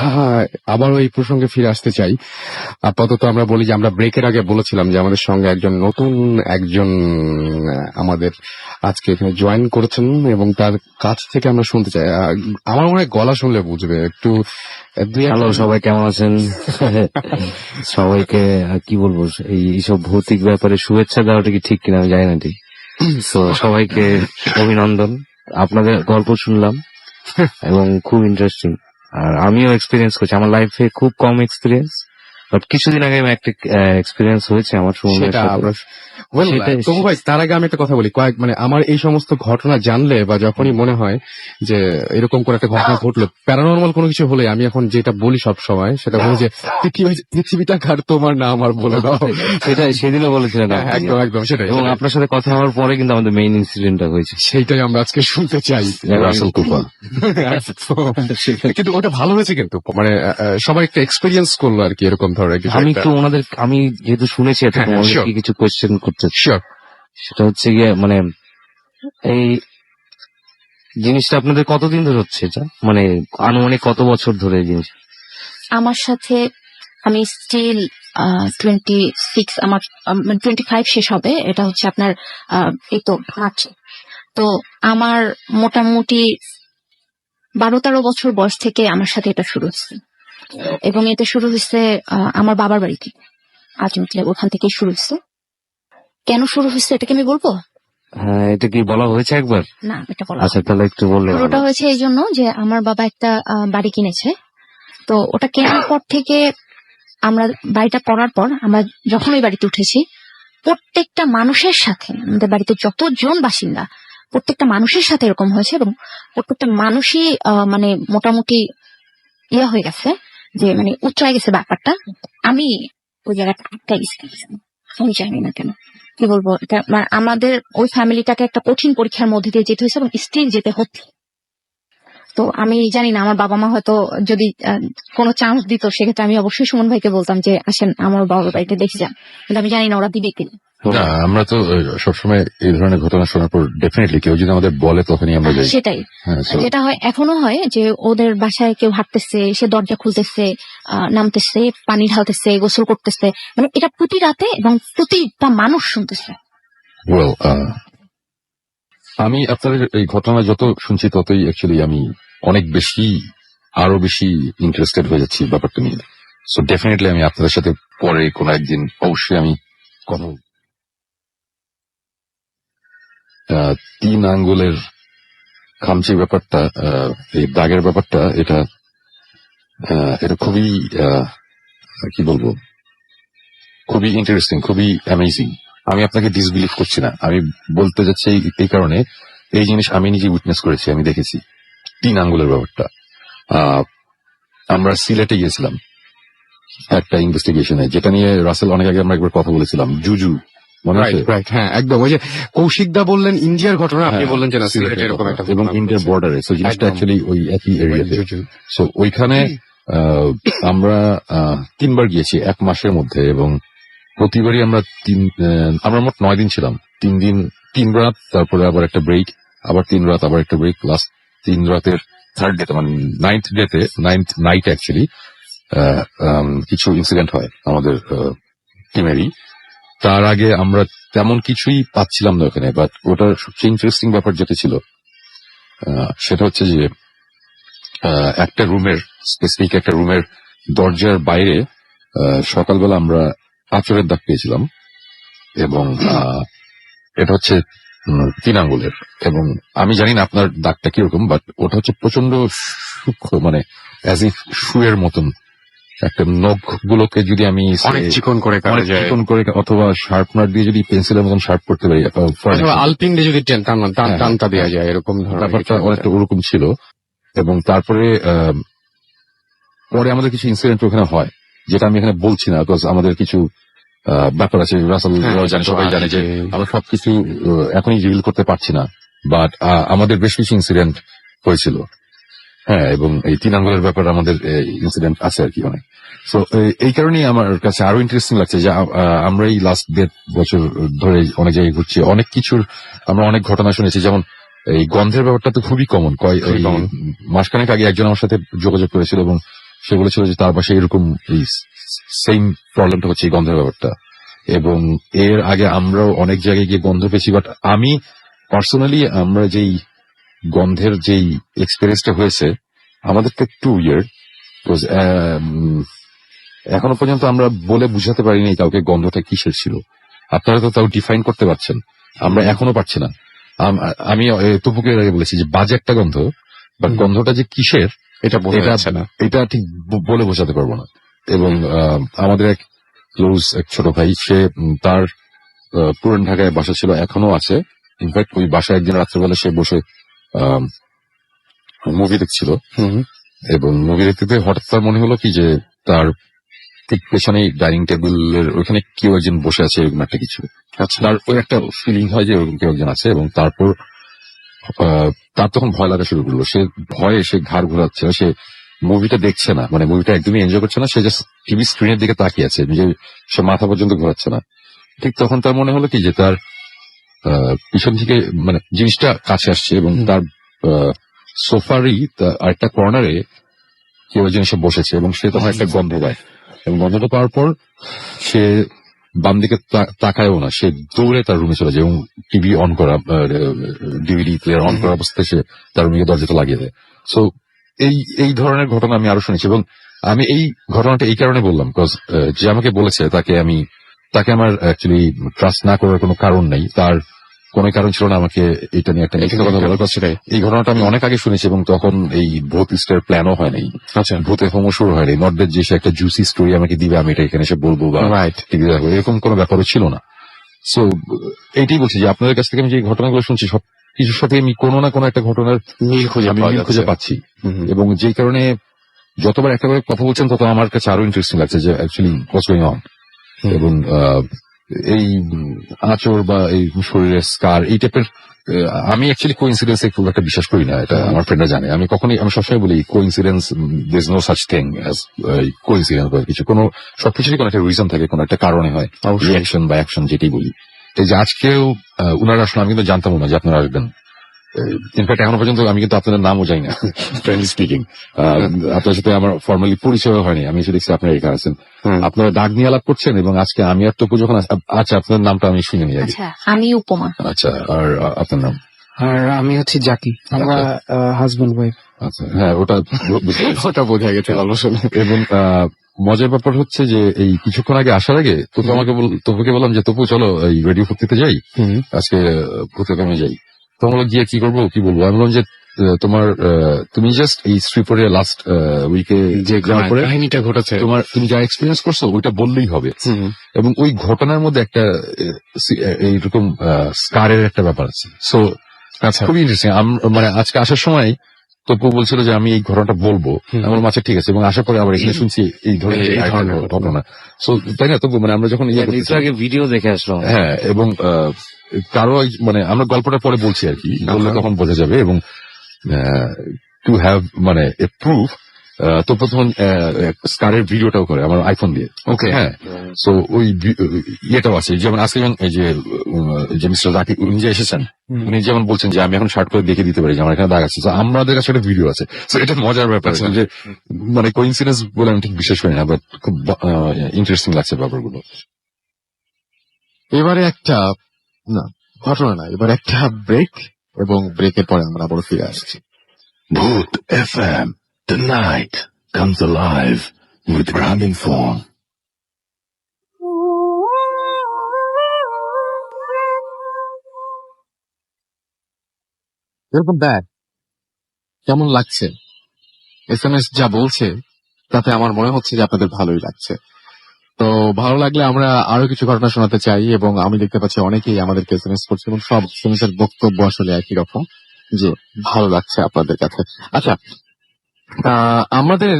আবারও এই প্রসঙ্গে ফিরে আসতে চাই। আপাতত আমরা বলি যে আমরা ব্রেকের আগে বলেছিলাম যে আমাদের সঙ্গে নতুন একজন আমাদের আজকে এখানে জয়েন করেছেন এবং তার কাছ থেকে আমরা শুনতে চাই। আমার মনে হয় গলা শুনলে বুঝবে একটু। হ্যালো, সবাই কেমন আছেন? সবাইকে কি বলবো, এইসব ভৌতিক ব্যাপারে শুভেচ্ছা দেওয়াটা কি ঠিক কিনা আমি জানি না ঠিক। তো সবাইকে অভিনন্দন। আপনাদের গল্প শুনলাম এবং খুব ইন্টারেস্টিং। আর আমিও এক্সপিরিয়েন্স করছি, আমার লাইফে খুব কম এক্সপিরিয়েন্স, বাট কিছুদিন আগে আমি একটা এক্সপিরিয়েন্স হয়েছে আমার সুমনের সেটা সাথে। আমরা তবু ভাই তার আগে আমি একটা কথা বলি, মানে আমার এই সমস্ত ঘটনা জানলে বা যখনই মনে হয় যে এরকম কোন একটা ঘটনা ঘটলো, প্যারানর্মাল কোনো কিছু হলে আমি এখন যেটা বলি সব সময় সেটা বলি যে পৃথিবীটা কার তোমার না আমার বলে দাও। সেটা সেদিনও বলেছিলেন হ্যাঁ, আপনি। একদম একদম সেটাই। এবং আপনার সাথে কথা হওয়ার পরে কিন্তু আমাদের মেইন ইনসিডেন্টটা হয়েছে। সেইটাই আমরা আজকে শুনতে চাই। রাসেল কুপার। কিন্তু ওটা ভালো হয়েছে, কিন্তু মানে সবাই একটা এক্সপিরিয়েন্স করলো আর কি এরকম ধরনের কিছু আমি একটা। একটু আমি যেহেতু শুনেছি এত, হ্যাঁ, তোমাদেরকে sure. কিছু কোয়েশ্চেন করতে চাই। Sure. সেটা হচ্ছে গিয়ে মানে এই জিনিসটা আপনাদের কতদিন ধরে হচ্ছে এটা, মানে আনুমানিক কত বছর ধরে এই জিনিস? আমার সাথে আমি স্টিল 26, আমার 25 শেষ হবে। এটা হচ্ছে আপনার এই তো মার্চে। তো আমার মোটামুটি 12-13 বছর বয়স থেকে আমার সাথে এটা শুরু হচ্ছে, এবং এটা শুরু হয়েছে আমার বাবার বাড়িতে। আলটিমেটলি ওখান থেকেই শুরু হয়েছে। কেন শুরু হয়েছে এটাকে আমি বলবো হ্যাঁ, এটা কি বলা হয়েছে একবার? না, এটা বলা আচ্ছা, তাহলে একটু বললে ভালো। শুরুটা হয়েছে এই জন্য যে আমার বাবা একটা বাড়ি কিনেছে। তো ওটা কেনার পর থেকে আমরা বাড়িটা করার পর আমরা যখন ওই বাড়িতে উঠেছি, প্রত্যেকটা মানুষের সাথে, আমাদের বাড়িতে যতজন বাসিন্দা প্রত্যেকটা মানুষের সাথে এরকম হয়েছে, এবং প্রত্যেকটা মানুষই মানে মোটামুটি ইয়ে হয়ে গেছে, যে মানে উচ্চায় গেছে ব্যাপারটা। আমি ওই জায়গাটা আটকাই গেছি, আমি জানি না কেন, কি বলবো, এটা আমাদের ওই ফ্যামিলিটাকে একটা কঠিন পরীক্ষার মধ্যে দিয়ে যেতে হয়েছে এবং স্টিল যেতে হচ্ছে। তো আমি জানি না, আমার বাবা মা হয়তো যদি কোনো চান্স দিত সেক্ষেত্রে আমি অবশ্যই সুমন ভাইকে বলতাম যে আসেন আমার বাবার বাড়িতে দেখে যান, কিন্তু আমি জানি না ওরা দিবে কিনা। না, আমরা তো সবসময় এই ধরনের ঘটনা শোনার পর ডেফিনেটলি কেউ যদি আমাদের বলে তখনই আমরা যাই। সেটাই হ্যাঁ, so যেটা হয়, এখনো হয় যে ওদের বাসায় কেউ হাঁটতেছে, সে দরজা খুলতেছে, নামতেছে, পানি ঢালতেছে, গোসল করতেছে, মানে এটা প্রতি রাতে এবং প্রতিটা মানুষ শুনতেছে। well, আমি আপনাদের এই ঘটনা যত শুনছি ততই অ্যাকচুয়ালি আমি অনেক আরো বেশি ইন্টারেস্টেড হয়ে যাচ্ছি ব্যাপারটা নিয়ে। সো ডেফিনেটলি আমি আপনাদের সাথে পরে কোনো একদিন অবশ্যই আমি কথা বলবো। 3 আঙ্গুলের খামচি ব্যাপারটা, এই দাগের ব্যাপারটা, এটা খুবই কি বলবো, খুবই ইন্টারেস্টিং, খুবই অ্যামেজিং। আমি আপনাকে ডিসবিলিভ করছি না, আমি বলতে যাচ্ছি এই কারণে, এই জিনিস আমি নিজে উইটনেস করেছি, আমি দেখেছি 3 আঙ্গুলের ব্যাপারটা। আমরা সিলেটে গিয়েছিলাম একটা ইনভেস্টিগেশনে, যেটা নিয়ে রাসেল অনেক আগে আমরা একবার কথা বলেছিলাম, জুজু মনে আছে? রাইট, হ্যাঁ একদম। ওই যে কৌশিক দা বললেন ইন্ডিয়ার ঘটনা, আপনি হ্যাঁ, বললেন যে না সিলেটের সিলেটে এরকম কথা, একটা এবং ঘটনা ইন্ডিয়ার ঘটেছে। বর্ডারে। সো জিনিসটা একদম। অ্যাকচুয়ালি ওই একই এরিয়াতে। জুজু। সো ওইখানে আমরা 3 বার গিয়েছি 1 মাসের মধ্যে, এবং প্রতিবারই আমরা মোট 9 দিন ছিলাম। 3 দিন 3 রাত, তারপরে আবার একটা ব্রেক, আবার 3 রাত, আবার একটা ব্রেক, লাস্ট 3 রাতের থার্ড ডেতে, মানে 9th নাইট অ্যাকচুয়ালি কিছু ইনসিডেন্ট হয় আমাদের টিমেরই। তার আগে আমরা তেমন কিছুই পাচ্ছিলাম না ওখানে, বাট ওটার সবচেয়ে ইন্টারেস্টিং ব্যাপার যেটা ছিল সেটা হচ্ছে যে একটা রুমের দরজার বাইরে সকালবেলা আমরা আঁচড়ের দাগ পেয়েছিলাম, এবং এটা হচ্ছে 3 আঙ্গুলের। এবং আমি জানি না আপনার দাগটা কিরকম, বাট ওটা হচ্ছে প্রচন্ড সূক্ষ্ম, মানে অ্যাজ ইফ শুয়ের মতন। একটা নখ গুলোকে যদি আমি অনেক চিকন করে কাটা অনেক যায়, চিকন করে, অথবা শার্পনার দিয়ে যদি পেন্সিলের মতন শার্প করতে পারি, অথবা আলপিন দিয়ে যদি টানটা দেওয়া যায়, এরকম ধরনের ব্যাপারটা কিছু। অনেকটা ওরকম ছিল। এবং তারপরে পরে আমাদের কিছু ইনসিডেন্ট ওখানে হয়, যেটা আমি এখানে বলছি না, বিকজ আমাদের কিছু ব্যাপার আছে, রাসেল জানে, সবাই জানে যে আমরা সবকিছু এখনই রিভিল করতে পারছি না, বাট আমাদের বেশ কিছু ইনসিডেন্ট হয়েছিল। হ্যাঁ, এবং এই 3 আঙ্গুলের ব্যাপারে আমাদের ইনসিডেন্ট আছে আর কি অনেক। সো এই কারণেই আমার কাছে আরো ইন্টারেস্টিং লাগছে যে আমরা এই লাস্ট 1.5 বছর ধরে অনেক জায়গায় ঘুরছি, অনেক কিছুর আমরা অনেক ঘটনা শুনেছি। যেমন এই গন্ধের ব্যাপারটা তো খুবই কমন। মাসখানেক আগে একজন আমার সাথে যোগাযোগ করেছিল এবং সে বলেছিল যে তার পাশে এরকম এই সেম প্রবলেমটা হচ্ছে, এই গন্ধের ব্যাপারটা। এবং এর আগে আমরাও অনেক জায়গায় গিয়ে গন্ধ পেয়েছি, বাট আমি পার্সোনালি আমরা যেই গন্ধের যেই এক্সপিরিয়েন্সটা হয়েছে আমাদেরটা একটু উইয়ার্ড। এখনো পর্যন্ত আমরা বলে বুঝাতে পারিনি কাউকে গন্ধটা কিসের ছিল। আপনারা তো তাও ডিফাইন করতে পারছেন, আমরা এখনো পারছি না। আমি তপুকে এর আগে বলেছি যে বাজে একটা গন্ধ, বাট গন্ধটা যে কিসের এটা বোঝা যাচ্ছে না। এটা ঠিক বলে বোঝাতে পারবো না। এবং আমাদের এক ক্লোজ এক ছোট ভাই, সে তার পুরান ঢাকায় বাসা ছিল, এখনো আছে। ইনফ্যাক্ট ওই বাসায় একদিন রাত্রেবেলা সে বসে মুভি দেখছিল, এবং মুভি দেখতে হঠাৎ তার মনে হলো কি যে তার ঠিক পেছনে ডাইনিং টেবিলের ওইখানে কেউ একজন বসে আছে, এরকম একটা কিছু। তার ওই একটা ফিলিং হয় যে ওরকম কেউ একজন আছে, এবং তারপর তার তখন ভয় লাগা শুরু করলো। সে ভয়ে সে ঘাড় ঘোরাচ্ছে, সে মুভিটা দেখছে না, মানে মুভিটা একদমই এনজয় করছে না, সে জাস্ট টিভি স্ক্রিনের দিকে তাকিয়ে আছে, সে মাথা পর্যন্ত ঘোরাচ্ছে না। ঠিক তখন তার মনে হলো কি যে তার পিছন থেকে মানে জিনিসটা কাছে আসছে, এবং তার সোফারই আরেকটা কর্নারে কেউ একজন এসে বসেছে, এবং সে তখন একটা গন্ধ পায়। এবং গন্ধটা পাওয়ার পর সে বাম দিকে তাকায়ও না, সে দৌড়ে তার রুমে চলে যায়, এবং টিভি অন করা, ডিভিডি প্লেয়ার অন করা অবস্থায় সে তার রুমে দরজাটা লাগিয়ে দেয়। সো এই ধরনের ঘটনা আমি আরো শুনেছি, এবং আমি এই ঘটনাটা এই কারণে বললাম, বিকজ যে আমাকে বলেছে তাকে আমার অ্যাকচুয়ালি ট্রাস্ট না করার কোনো কারণ নেই। তার কোনো কারণ ছিল না আমাকে এটা নিয়ে একটা মিথ্যা কথা বলার। এই ঘটনাটা আমি অনেক আগে শুনেছি, এবং তখন এই ভূত লিস্টের প্ল্যানও হয় নাই, ভূতের হোমো শুরু হয়নি, নট দ্যাট যে সে একটা জুসি স্টোরি আমাকে দিবে আমি এটা এখানে এসে বলবো বা এরকম কোনো ব্যাপারও ছিল না। সো এইটাই বলছি যে আপনাদের কাছ থেকে আমি যে ঘটনাগুলো শুনছি সব কিছুর সাথে আমি কোনো না কোনো একটা ঘটনার মিল খুঁজে পাচ্ছি, এবং যেই কারণে যতবার একটা করে কথা বলছেন তত আমার কাছে আরো ইন্টারেস্টিং লাগছে যে অ্যাকচুয়ালি হোয়াটস গোয়িং অন। এবং এই আঁচড় বা এই শরীরের স্কার এই টাইপের আমি অ্যাকচুয়ালি কোইন্সিডেন্সে খুব একটা বিশ্বাস করি না, এটা আমার ফ্রেন্ডরা জানে। আমি সবসময় বলি coincidence, there is no such thing as coincidence বা কিছু, কোনো সবকিছুরই কোনো একটা রিজন থাকে, কোনো একটা কারণে হয়, রিঅ্যাকশন বা অ্যাকশন যেটাই বলি। এই যে আজকেও উনারা আসলে আমি কিন্তু জানতাম না যে আপনারা আসবেন। ইনফ্যাক্ট এখনো পর্যন্ত আমি কিন্তু আপনাদের নামও জানি না, ফ্রেন্ডলি স্পিকিং। আপনার সাথে আমার ফর্মালি পরিচয় হয়নি, আমি এসে দেখছি আপনারা এখানে আছেন, আপনারা ডাক নিয়ে আলাপ করছেন, এবং আজকে আমি আর তপু যখন আচ্ছা আপনার নামটা আমি শুনে নিই আগে। আচ্ছা, আমি উপমা। আচ্ছা, আর আপনার নাম? আর আমি হচ্ছি জাকি, আমরা হাজবেন্ড ওয়াইফ। আচ্ছা, হ্যাঁ ওটা বোঝা গেছে আসলে। এবং মজার ব্যাপার হচ্ছে যে এই কিছুক্ষণ আগে আসার আগে তপুকে বললাম যে তপু চলো এই রেডিও করতে যাই, আজকে ভূতে কামে যাই। তো আমরা গিয়ে কি করবো কি বলবো, আমি বললাম যে তুমি জাস্ট এই শ্রীপুরের লাস্ট উইকে যে কাহিনীটা ঘটেছে তুমি যা এক্সপিরিয়েন্স করছো ওইটা বললেই হবে। এবং ওই ঘটনার মধ্যে একটা এইরকম স্কারের একটা ব্যাপার আছে। সো আচ্ছা, খুবই ইন্টারেস্টিং। মানে আজকে আসার সময় তপু বলছিল যে আমি এই ঘটনাটা বলবো, আমার মাঝে ঠিক আছে, এবং আসার পরে আবার এখানে শুনছি এই ধরনের ঘটনা। সো তাই না তবু, মানে আমরা যখন আগে ভিডিও দেখে আসলাম, হ্যাঁ, এবং কারো মানে আমরা গল্পটা পরে বলছি আর কি, বললে তখন বোঝা যাবে। এবং টু হ্যাভ মানে এ প্রুফ, তো প্রথম স্কারের ভিডিওটাও করে আমার আইফোন দিয়ে। ওকে, হ্যাঁ, সো ওই ইয়েটাও আছে। যেমন আজকে এই যে মিস্টার জাকি উনি যে এসেছেন, উনি যেমন বলছেন যে আমি এখন শার্ট করে দেখে দিতে পারি যে আমার এখানে দাগ আছে, আমাদের কাছে একটা ভিডিও আছে। এটা মজার ব্যাপার যে মানে কোইন্সিডেন্স বলে আমি ঠিক বিশ্বাস করি না, বাট খুব ইন্টারেস্টিং লাগছে ব্যাপারগুলো। এবারে একটা ঘটনা না, এবার একটা ব্রেক, এবং ব্রেকের পরে আমরা আবার ফিরে আসছি। Booth FM. The night comes alive with Gramin Form. এরকম ব্যাগ কেমন লাগছে? SMS যা বলছে তাতে আমার মনে হচ্ছে যে আপনাদের ভালোই লাগছে। তো ভালো লাগলে আমরা আরো কিছু ঘটনা শোনাতে চাই, এবং আমি দেখতে পাচ্ছি অনেকেই আমাদেরকে SMS করছে, এবং সব SMS এর বক্তব্য আসলে একই রকম, যে ভালো লাগছে আপনাদের কাছে। আচ্ছা, আমাদের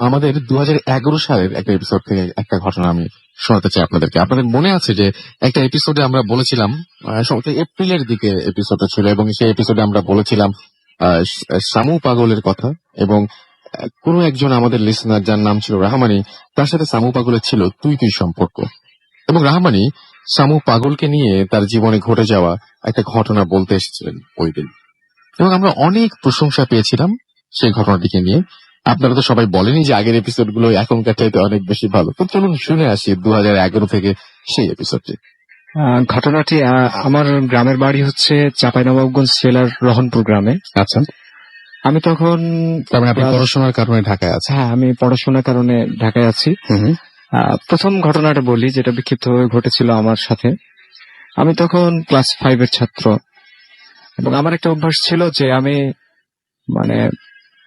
আমাদের 2011 সালের একটা এপিসোড থেকে একটা ঘটনা আমি শোনাতে চাই আপনাদেরকে। আপনাদের মনে আছে যে একটা এপিসোডে আমরা বলেছিলাম, সম্ভবত এপ্রিলের দিকে এপিসোডটা ছিল, এবং সেই এপিসোডে আমরা বলেছিলাম শামু পাগলের কথা, এবং কোনো একজন আমাদের লিসনার যার নাম ছিল রাহমানি, তার সাথে শামু পাগলের ছিল তুই তুই সম্পর্ক, এবং রাহমানি শামু পাগলকে নিয়ে তার জীবনে ঘটে যাওয়া একটা ঘটনা বলতে এসেছিলেন ওই দিন, এবং আমরা অনেক প্রশংসা পেয়েছিলাম সেই ঘটনাটিকে নিয়ে। আপনারা তো সবাই বলেনি যে আগের এপিসোড গুলো এখনকার চাইতে অনেক বেশি ভালো, তো চলুন শুনে আসি 2011 থেকে সেই এপিসোডটি। ঘটনাটি আমার গ্রামের বাড়ি হচ্ছে চাঁপাইনবাবগঞ্জ জেলার রহনপুর গ্রামে। আচ্ছা, আমি তখন তার মানে আপনি পড়াশোনার কারণে ঢাকায় আছেন? হ্যাঁ, আমি পড়াশোনার কারণে ঢাকায় আছি। প্রথম ঘটনাটা বলি, যেটা বিক্ষিপ্তভাবে ঘটেছিল আমার সাথে। আমি তখন ক্লাস 5-এর ছাত্র, এবং আমার একটা অভ্যাস ছিল যে আমি মানে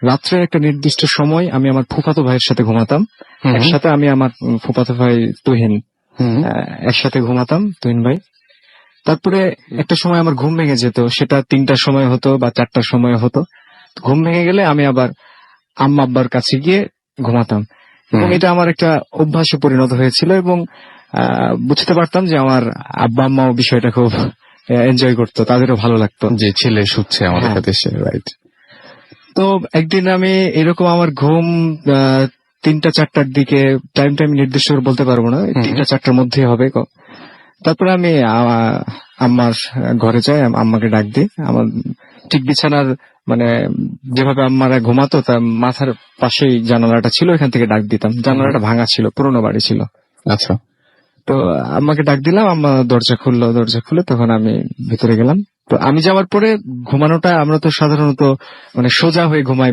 রাত্রে একটা নির্দিষ্ট সময় আমি আমার ফুফাতো ভাইয়ের সাথে ঘুমাতাম। একসাথে আমি আমার ফুফাতো ভাই তুহিন একসাথে ঘুমাতাম, তুহিন ভাই। তারপরে একটা সময় আমার ঘুম ভেঙে যেত, সেটা 3টার সময় হতো বা 4টার সময় হতো। ঘুম ভেঙে গেলে আমি আবার আম্মা আব্বার কাছে গিয়ে ঘুমাতাম, এবং এটা আমার একটা অভ্যাসে পরিণত হয়েছিল, এবং বুঝতে পারতাম যে আমার আব্বা আম্মাও বিষয়টা খুব এনজয় করতো, তাদেরও ভালো লাগতো যে ছেলে শুচ্ছে আমাদের সাথে এসে, রাইট? তো একদিন আমি এরকম আমার ঘুম 3টা-4টার দিকে, টাইম নির্দিষ্ট করে বলতে পারবো না, 3টা-4টার মধ্যে হবে। তারপরে আমি আম্মার ঘরে যাই, আম্মাকে ডাক দিই। আমার ঠিক বিছানার মানে যেভাবে আম্মারা ঘুমাতো তার মাথার পাশেই জানালাটা ছিল, এখান থেকে ডাক দিতাম। জানালাটা ভাঙা ছিল, পুরোনো বাড়ি ছিল। আচ্ছা, তো আম্মাকে ডাক দিলাম, আম্মা দরজা খুলে তখন আমি ভিতরে গেলাম। তো আমি যাওয়ার পরে ঘুমানোটা, আমরা তো সাধারণত মানে সোজা হয়ে ঘুমাই,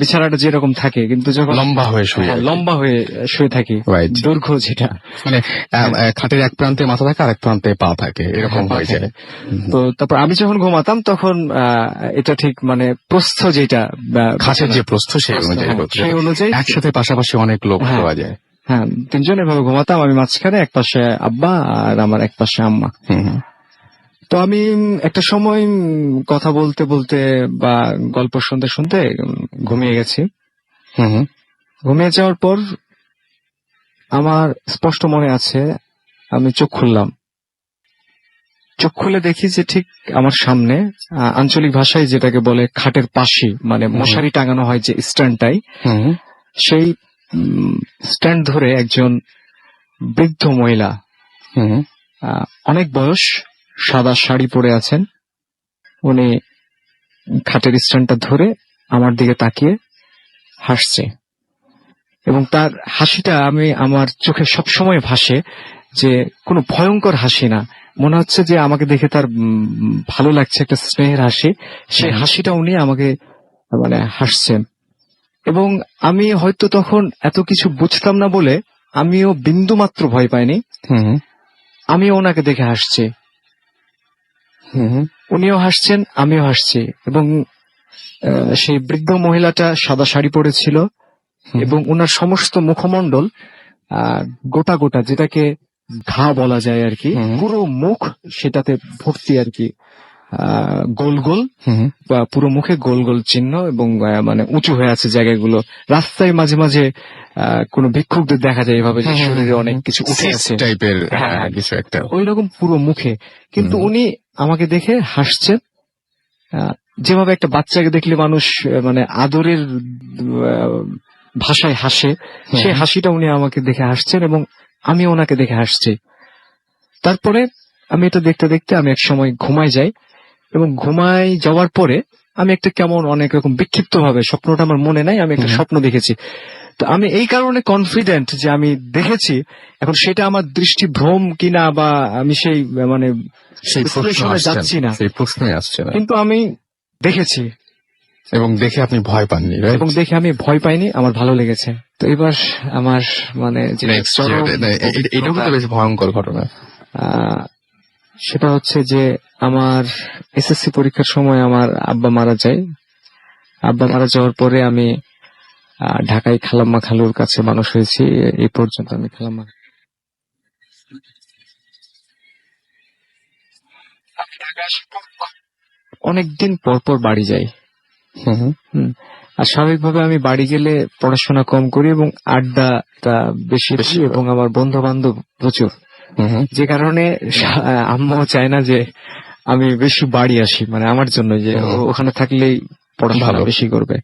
বিছানাটা যেরকম থাকে, কিন্তু যখন লম্বা হয়ে শুয়ে থাকি, রাইট, দৈর্ঘ্য যেটা মানে খাটের এক প্রান্তে মাথা থাকে আর এক প্রান্তে পা থাকে, এরকম হয়ে যায়। তো তারপর আমি যখন ঘুমাতাম তখন এটা ঠিক মানে প্রস্থ যেটা খাটের যে প্রস্থ সেই অনুযায়ী একসাথে পাশাপাশি অনেক লোক শোয়া যায়। হ্যাঁ, 3জন এভাবে ঘুমাতাম, আমি মাঝখানে, এক পাশে আব্বা আর আমার এক পাশে আম্মা। তো আমি একটা সময় কথা বলতে বলতে বা গল্প শুনতে শুনতে ঘুমিয়ে গেছি। ঘুমিয়ে যাওয়ার পর আমার স্পষ্ট মনে আছে, আমি চোখ খুললাম। চোখ খুলে দেখি যে ঠিক আমার সামনে, আঞ্চলিক ভাষায় যেটাকে বলে খাটের পাশে, মানে মশারি টাঙানো হয় যে স্ট্যান্ডটাই, সেই স্ট্যান্ড ধরে একজন বৃদ্ধ মহিলা, অনেক বয়স, সাদা শাড়ি পরে আছেন। উনি খাটের স্ট্যান্ডটা ধরে আমার দিকে তাকিয়ে হাসছে, এবং তার হাসিটা আমার চোখে সবসময় ভাসে, যে কোনো ভয়ঙ্কর হাসি না, মনে হচ্ছে যে আমাকে দেখে তার ভালো লাগছে, একটা স্নেহের হাসি। সেই হাসিটা উনি আমাকে মানে হাসছেন, এবং আমি হয়তো তখন এত কিছু বুঝতাম না বলে আমিও বিন্দু মাত্র ভয় পাইনি। আমিও ওনাকে দেখে হাসছি, উনিও হাসছেন, আমিও হাসছি, এবং সেই বৃদ্ধ মহিলাটা সাদা শাড়ি পরেছিল, এবং ওনার সমস্ত মুখমণ্ডল গোটা গোটা, যেটাকে ঘা বলা যায় আর কি, পুরো মুখ সেটাতে ভর্তি আর কি, গোল গোল, বা পুরো মুখে গোল গোল চিহ্ন, এবং মানে উঁচু হয়ে আছে জায়গাগুলো। রাস্তায় মাঝে মাঝে কোনো ভিক্ষুকদের দেখা যায় এভাবে, যে শরীরে অনেক কিছু উঠে আছে টাইপের কিছু একটা, ওই রকম পুরো মুখে। কিন্তু উনি আমাকে দেখে হাসছেন, যেভাবে একটা বাচ্চাকে দেখলে মানুষ মানে আদরের ভাষায় হাসে, সেই হাসিটা উনি আমাকে দেখে হাসছেন, এবং আমি ওনাকে দেখে হাসছি। তারপরে আমি এটা দেখতে দেখতে আমি এক সময় ঘুমাই যাই, এবং ঘুমাই যাওয়ার পরে আমি একটা কেমন অনেক রকম বিক্ষিপ্ত ভাবে, স্বপ্নটা আমার মনে নাই, আমি একটা স্বপ্ন দেখেছি। তো আমি এই কারণে কনফিডেন্ট যে আমি দেখেছি, এখন সেটা আমার দৃষ্টি ভ্রম কিনা বা আমি সেই মানে সেই প্রশ্নে যাচ্ছি না, সেই প্রশ্নই আসছে না, কিন্তু আমি দেখেছি, এবং দেখে আপনি ভয় পাননি, এবং দেখে আমি ভয় পাইনি, আমার ভালো লেগেছে। তো এবার আমার মানে এটাও কিন্তু বেশ ভয়ঙ্কর ঘটনা, সেটা হচ্ছে যে আমার এসএসসি পরীক্ষার সময় আমার আব্বা মারা যায়। আব্বা মারা যাওয়ার পরে আমি ঢাকায় খালাম্মা খালুর কাছে মানুষ হয়েছি। এই পর্যন্ত আমি খালাম্মা অনেকদিন পর পর বাড়ি যাই। আর স্বাভাবিকভাবে আমি বাড়ি গেলে পড়াশোনা কম করি এবং আড্ডাটা বেশি বেশি এবং আমার বন্ধু বান্ধব প্রচুর, যে কারণে আম্মু চায় না যে আমি বেশি বাড়ি আসি, মানে আমার জন্য যে ওখানে থাকলেই পড়াশোনা বেশি করবে।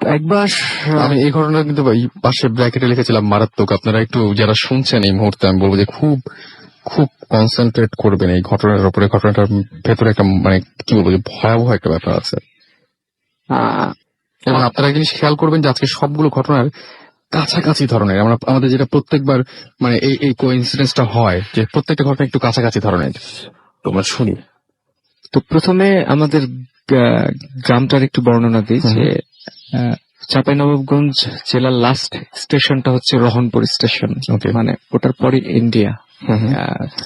তো একবার আমি এই ঘটনা কিন্তু এই পাশে ব্র্যাকেটে লিখেছিলাম মারাত্মক। আপনারা একটু যারা শুনছেন এই মুহূর্তে আমি বলবো যে খুব খুব কনসেন্ট্রেট করবেন এই ঘটনার উপরে। ঘটনাটার ভেতরে একটা মানে কি বলবো যে ভয়াবহ একটা ব্যাপার আছে। এবং আপনারা জিনিস খেয়াল করবেন যে আজকে সবগুলো ঘটনার কাছাকাছি ধরনের। আমরা আমাদের যেটা প্রত্যেকবার মানে এই কোইন্সিডেন্সটা হয় যে প্রত্যেকটা ঘটনা একটু কাছাকাছি ধরনের। তোমরা শুনি। তো প্রথমে আমাদের গ্রামটার একটু বর্ণনা দিই যে চাঁপাইনবাবগঞ্জ জেলার লাস্ট স্টেশনটা হচ্ছে রহনপুর স্টেশন, মানে ওটার পরে ইন্ডিয়া।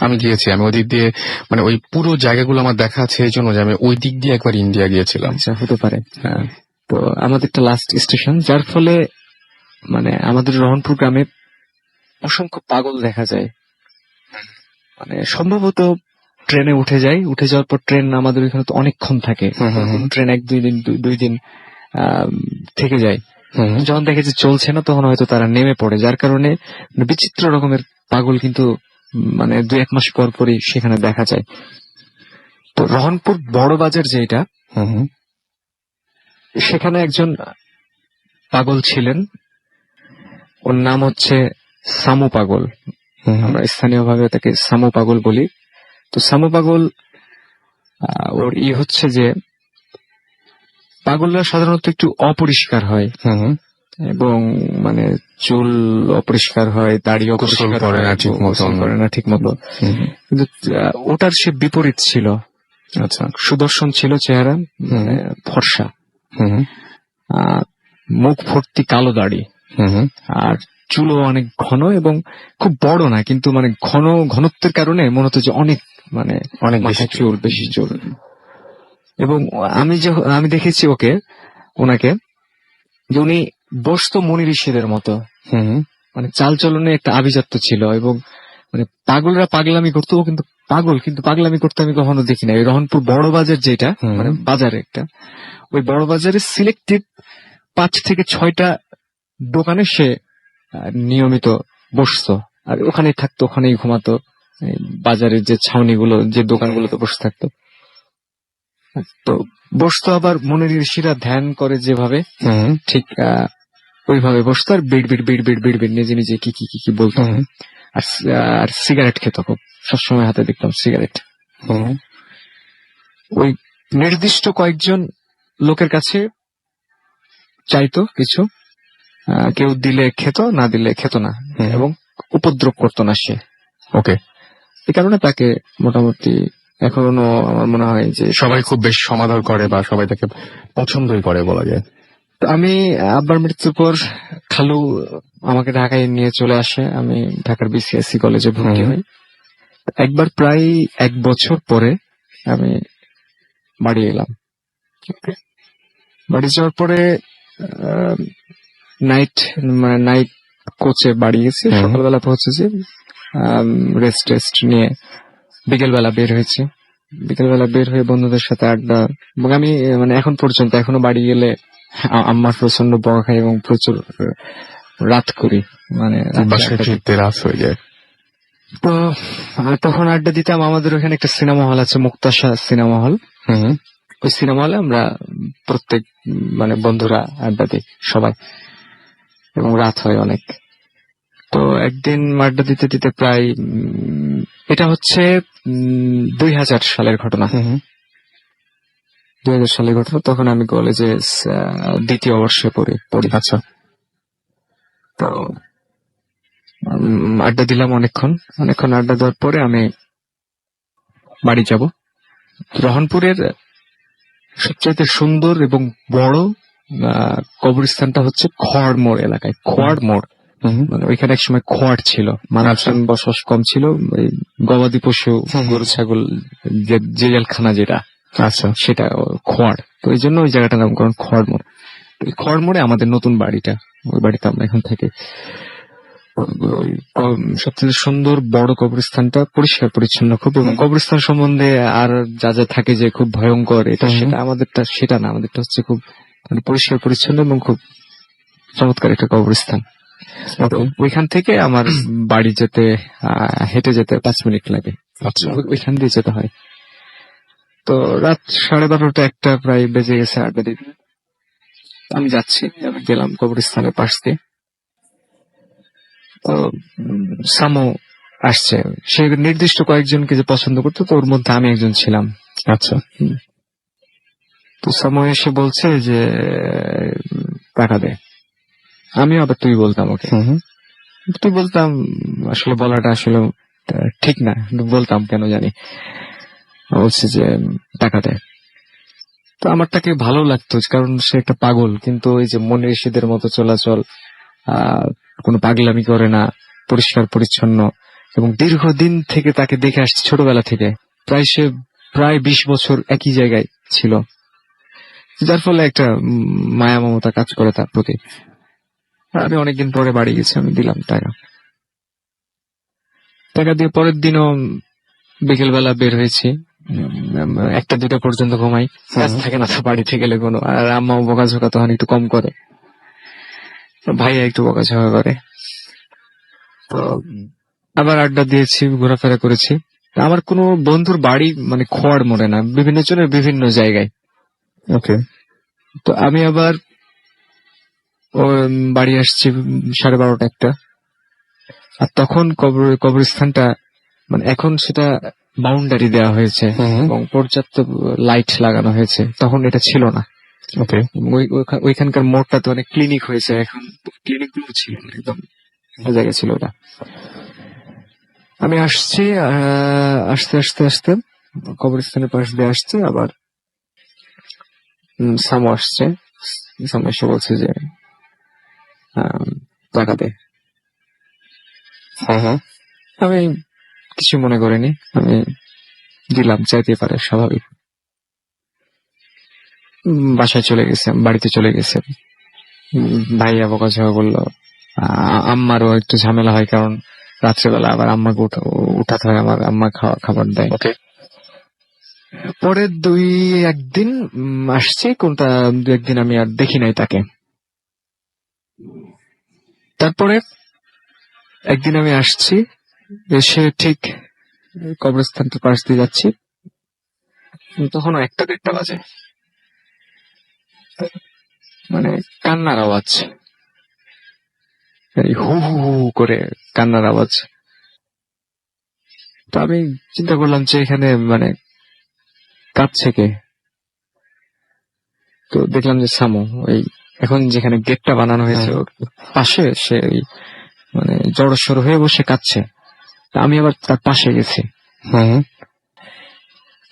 আমি গিয়েছি, আমি ওই দিক দিয়ে মানে ওই পুরো জায়গাগুলো আমার দেখা আছে এই জন্য যে আমি ওই দিক দিয়ে একবার ইন্ডিয়া গিয়েছিলাম। আচ্ছা, হতে পারে। তো আমাদেরটা লাস্ট স্টেশন, যার ফলে মানে আমাদের রহনপুর গ্রামে অসংখ্য পাগল দেখা যায়। মানে সম্ভবত ট্রেনে উঠে যাওয়ার পর ট্রেন আমাদের ওইখানে তো অনেকক্ষণ থাকে, ট্রেন 1-2 দিন থেকে যায়। যখন দেখে যে চলছে না তখন হয়তো তারা নেমে পড়ে, যার কারণে বিচিত্র রকমের পাগল কিন্তু মানে 2-1 মাস পর পরই সেখানে দেখা যায়। তো রহনপুর বড় বাজার যেটা, সেখানে একজন পাগল ছিলেন, ওর নাম হচ্ছে সামু পাগল। আমরা স্থানীয়ভাবে তাকে সামু পাগল বলি। তো সামু পাগল ওর হচ্ছে যে পাগলরা সাধারণত একটু অপরিষ্কার হয় এবং মানে চুল অপরিষ্কার হয়, দাড়ি অপরিষ্কার করে না ঠিক মতো। কিন্তু ওটার সে বিপরীত ছিল। আচ্ছা, সুদর্শন ছিল চেহারা, মানে ফর্সা, মুখ ভর্তি কালো দাড়ি, আর চুলও অনেক ঘন এবং খুব বড় না, কিন্তু মানে ঘনত্বের কারণে মনে হতো যে অনেক মানে অনেক বেশি চুল। এবং আমি দেখেছি ওনাকে যে উনি বসতো মুনি ঋষিদের মতো, মানে চাল চলনে একটা আভিজাত্য ছিল। এবং মানে পাগলরা পাগলামি করতো, ও কিন্তু পাগল, কিন্তু পাগলামি করতে আমি কখনো দেখি না। এই রহনপুর বড় বাজার যেটা, মানে বাজারে একটা, ওই বড় বাজারে সিলেক্টিভ 5 থেকে 6টা দোকানে সে নিয়মিত বসতো, আর ওখানেই থাকতো, ওখানেই ঘুমাতো। বাজারের যে ছাউনিগুলো, যে দোকানগুলোতে বসে থাকতো, তো বসতো। আবার মনের ঋষিরা ধ্যান করে যেভাবে, ঠিক ওইভাবে বসতো, আর বিড় বিড় নিজে নিজে কি বলতো। আর সিগারেট খেত খুব, সবসময় হাতে দেখতাম সিগারেট। ওই নির্দিষ্ট কয়েকজন লোকের কাছে চাইতো কিছু, কেউ দিলে খেত, না দিলে খেত না, এবং উপদ্রব করতো না সে। এই কারণে তাকে মোটামুটি এখনো আমার মনে হয় যে সবাই খুব বেশ সমাদর করে বা সবাই তাকে পছন্দই করে বলা যায়। আমি আব্বার মৃত্যুর পর খালু আমাকে ঢাকায় নিয়ে চলে আসে, আমি ঢাকার বিসিএসসি কলেজে ভর্তি হই। একবার প্রায় 1 বছর পরে আমি বাড়ি এলাম। বাড়ি যাওয়ার পরে নাইট কোচে বাড়ি গেছি, সকালবেলা পৌঁছেছি, রেস্ট নিয়ে বিকেলবেলা বের হয়েছি। বিকেলবেলা বের হয়ে বন্ধুদের সাথে আড্ডা, এবং আমি মানে এখন পর্যন্ত এখনো বাড়ি গেলে আম্মার প্রচন্ড বড় খাই এবং প্রচুর রাত করি, মানে রাত হয়ে যায়। তো তখন আড্ডা দিতাম। আমাদের ওখানে একটা সিনেমা হল আছে, মুক্তাশা সিনেমা হল। ওই সিনেমা হলে আমরা প্রত্যেক মানে বন্ধুরা আড্ডা দিই সবাই, এবং রাত হয় অনেক। তো একদিন আড্ডা দিতে দিতে প্রায়, এটা হচ্ছে 2000 সালের ঘটনা। 2000 সালের ঘটনা। তখন আমি কলেজে 2য় বর্ষে পড়ি। আচ্ছা। তো আড্ডা দিলাম অনেকক্ষণ আড্ডা দেওয়ার পরে আমি বাড়ি যাব। রহনপুরের সবচাইতে সুন্দর এবং বড় কবরস্থানটা হচ্ছে খোয়াড় এলাকায়। খোয়াড়, মানে ওইখানে এক সময় খোয়াড় ছিল, মানুষজন বসবাস কম ছিল, গবাদি পশু, গরু ছাগল, যে জেলখানা যেটা, আচ্ছা, সেটা খোয়াড়। তো এই জন্য ওই জায়গাটার নামকরণ খোয়াড়। খোয়াড় মোড়ে আমাদের নতুন বাড়িটা, ওই বাড়িতে আমরা এখন থাকি। সবচেয়ে সুন্দর বড় কবরস্থানটা, পরিষ্কার পরিচ্ছন্ন খুব। এবং কবরস্থান সম্বন্ধে আর যা যা থাকে যে খুব ভয়ঙ্কর এটা সেটা, আমাদেরটা সেটা না, আমাদেরটা হচ্ছে খুব মানে পরিষ্কার পরিচ্ছন্ন এবং খুব চমৎকার একটা কবরস্থান। তো ওইখান থেকে আমার বাড়ি যেতে হেঁটে যেতে 5 মিনিট লাগে। আচ্ছা। ওইখান দিয়ে যেতে হয়। তো রাত 12:30 একটা প্রায় বেজে গেছে আড্ডা দিতে। আমি যাচ্ছি, আমি গেলাম কবরস্থানের পাশ দিয়ে। তো সামো আসছে, সে নির্দিষ্ট কয়েকজনকে যে পছন্দ করতো, তো ওর মধ্যে আমি একজন ছিলাম। আচ্ছা। তো সামো এসে বলছে যে টাকা দে। আমিও আবার তুই বলতাম ওকে। তুই বলতাম, আসলে বলাটা আসলে ঠিক না, বলতাম কেন জানি। বলছে যে টাকা দে। তো আমার তাকে ভালো লাগতো, কারণ সে একটা পাগল, কিন্তু ওই যে মনের ঋষিদের মতো চলাচল, কোনো পাগলামি করে না, পরিষ্কার পরিচ্ছন্ন, এবং দীর্ঘদিন থেকে তাকে দেখে আসছে ছোটবেলা থেকে। সে প্রায় 20 বছর একই জায়গায় ছিল, যার ফলে একটা মায়া মমতা কাজ করে তার প্রতি। আমি অনেকদিন পরে বাড়ি গেছি, আমি দিলাম টাকা দিয়ে পরের দিনও বিকেল বেলা বের হয়েছি। 1টা-2টা পর্যন্ত ঘুমাই, কাজ থাকে না তো বাড়িতে গেলে কোনো। আর আম্মাও বকাঝকা তখন একটু কম করে, ভাইয়া একটু বকাঝকা করে। তো আবার আড্ডা দিয়েছি, ঘোরাফেরা করেছি। আমার কোনো বন্ধুর বাড়ি মানে খোয়ার মোড়ে না, বিভিন্ন জনের বিভিন্ন জায়গায়। ওকে। তো আমি আবার বাড়ি আসছি 12:30 একটা। আর তখন কবরস্থানটা মানে এখন সেটা বাউন্ডারি দেওয়া হয়েছে এবং পর্যাপ্ত লাইট লাগানো হয়েছে, তখন এটা ছিল না। ওকে। ওইখানকার মোড়টা তো অনেক ক্লিনিক হয়েছে, এখন ক্লিনিক গুলো ছিল না, একদম জায়গা ছিল ওটা। আমি আসছি, আস্তে আস্তে আস্তে কবরস্থানের পাশ দিয়ে আসছে, আবার সামো আসছে। সামো এসে বলছে যে টাকা দে। আমি কিছু মনে করিনি, আমি দিলাম, চাইতে পারে, স্বাভাবিক। বাসায় চলে গেছে, বাড়িতে চলে গেছে। ভাইয়া বকাঝকা করলো, আম্মারও একটু ঝামেলা হয়, কারণ রাত্রেবেলা আবার আম্মাকে উঠাতে হয়, আমার আম্মা খাবার দেয়। পরে 2-1 দিন আসছি, কোনটা 2-1 দিন আমি আর দেখি নাই তাকে। তারপরে একদিন আমি আসছি, এসে ঠিক কবরস্থানটার পাশ দিয়ে যাচ্ছি, তখন 1টা-1:30 বাজে। মানে কান্নার আওয়াজ, হু হু হু করে কান্নার আওয়াজ। তো আমি চিন্তা করলাম যে এখানে মানে কাঁদছে কে। তো দেখলাম যে সামো ওই এখন যেখানে গেটটা বানানো হয়েছে ওর পাশে সে মানে জড়সড় হয়ে বসে কাঁদছে। আমি আবার তার পাশে গেছি।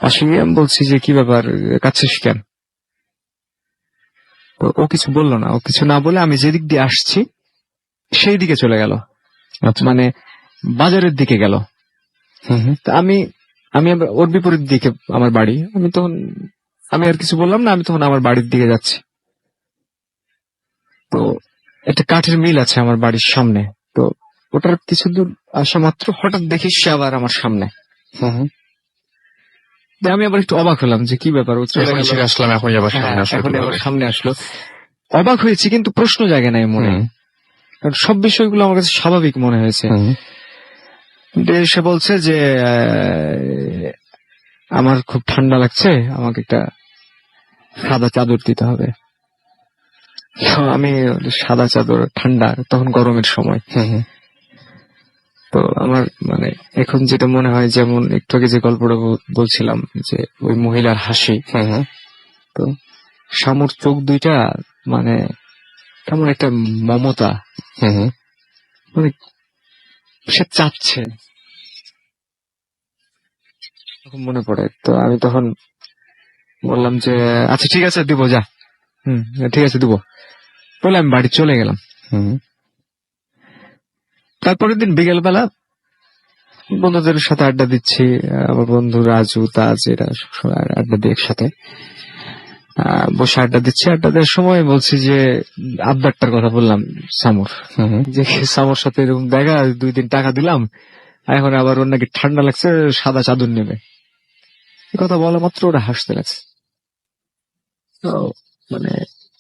পাশে গিয়ে আমি বলছি যে কি ব্যাপার, কাঁদছিস কেন? তো ও কিছু বললো না, ও কিছু না বলে আমি যেদিক দিয়ে আসছি সেই দিকে চলে গেল, মানে বাজারের দিকে গেল। আমি আবার ওর বিপরীত দিকে আমার বাড়ি। আমি আর কিছু বললাম না, আমি তখন আমার বাড়ির দিকে যাচ্ছি। তো একটা কাঠের মিল আছে আমার বাড়ির সামনে, তো ওটার কিছু দূর আসা মাত্র হঠাৎ দেখি সে আবার আমার সামনে। আমি আবার একটু অবাক হলাম যে কি ব্যাপার, ও চলে গেল, আসলাম, এখনই আবার সামনে আসলো। অবাক হয়েছি, কিন্তু প্রশ্ন জাগে নাই মনে, কারণ সব বিষয়গুলো আমার কাছে স্বাভাবিক মনে হয়েছে। সে বলছে যে আমার খুব ঠান্ডা লাগছে, আমাকে একটা সাদা চাদর দিতে হবে। আমি সাদা চাদর, ঠান্ডা, তখন গরমের সময়। তো আমার মানে এখন যেটা মনে হয়, যেমন একটু আগে যে গল্পটা বলছিলাম যে ওই মহিলার হাসি, তো শামুর চোখ দুইটা মানে কেমন একটা মমতা, মানে সে চাচ্ছে, মনে পড়ে। তো আমি তখন বললাম যে আচ্ছা ঠিক আছে, দিব, যা, ঠিক আছে দিব বলে আমি বাড়ি চলে গেলাম। তারপরের দিন বিকেল বেলা বন্ধুদের সাথে আড্ডা দিচ্ছি, আমার বন্ধু রাজু, তাজ, এরা সবসময় আড্ডা দিই একসাথে। বসে আড্ডা দিচ্ছি, আড্ডা দেওয়ার সময় বলছি যে আবদারটার কথা বললাম সামুর, যে সামুর সাথে এরকম দেখা, 2 দিন টাকা দিলাম, এখন আবার ওর নাকি ঠান্ডা লাগছে, সাদা চাদর নেবে। কথা বলা মাত্র ওরা হাসতে লাগছে। তো মানে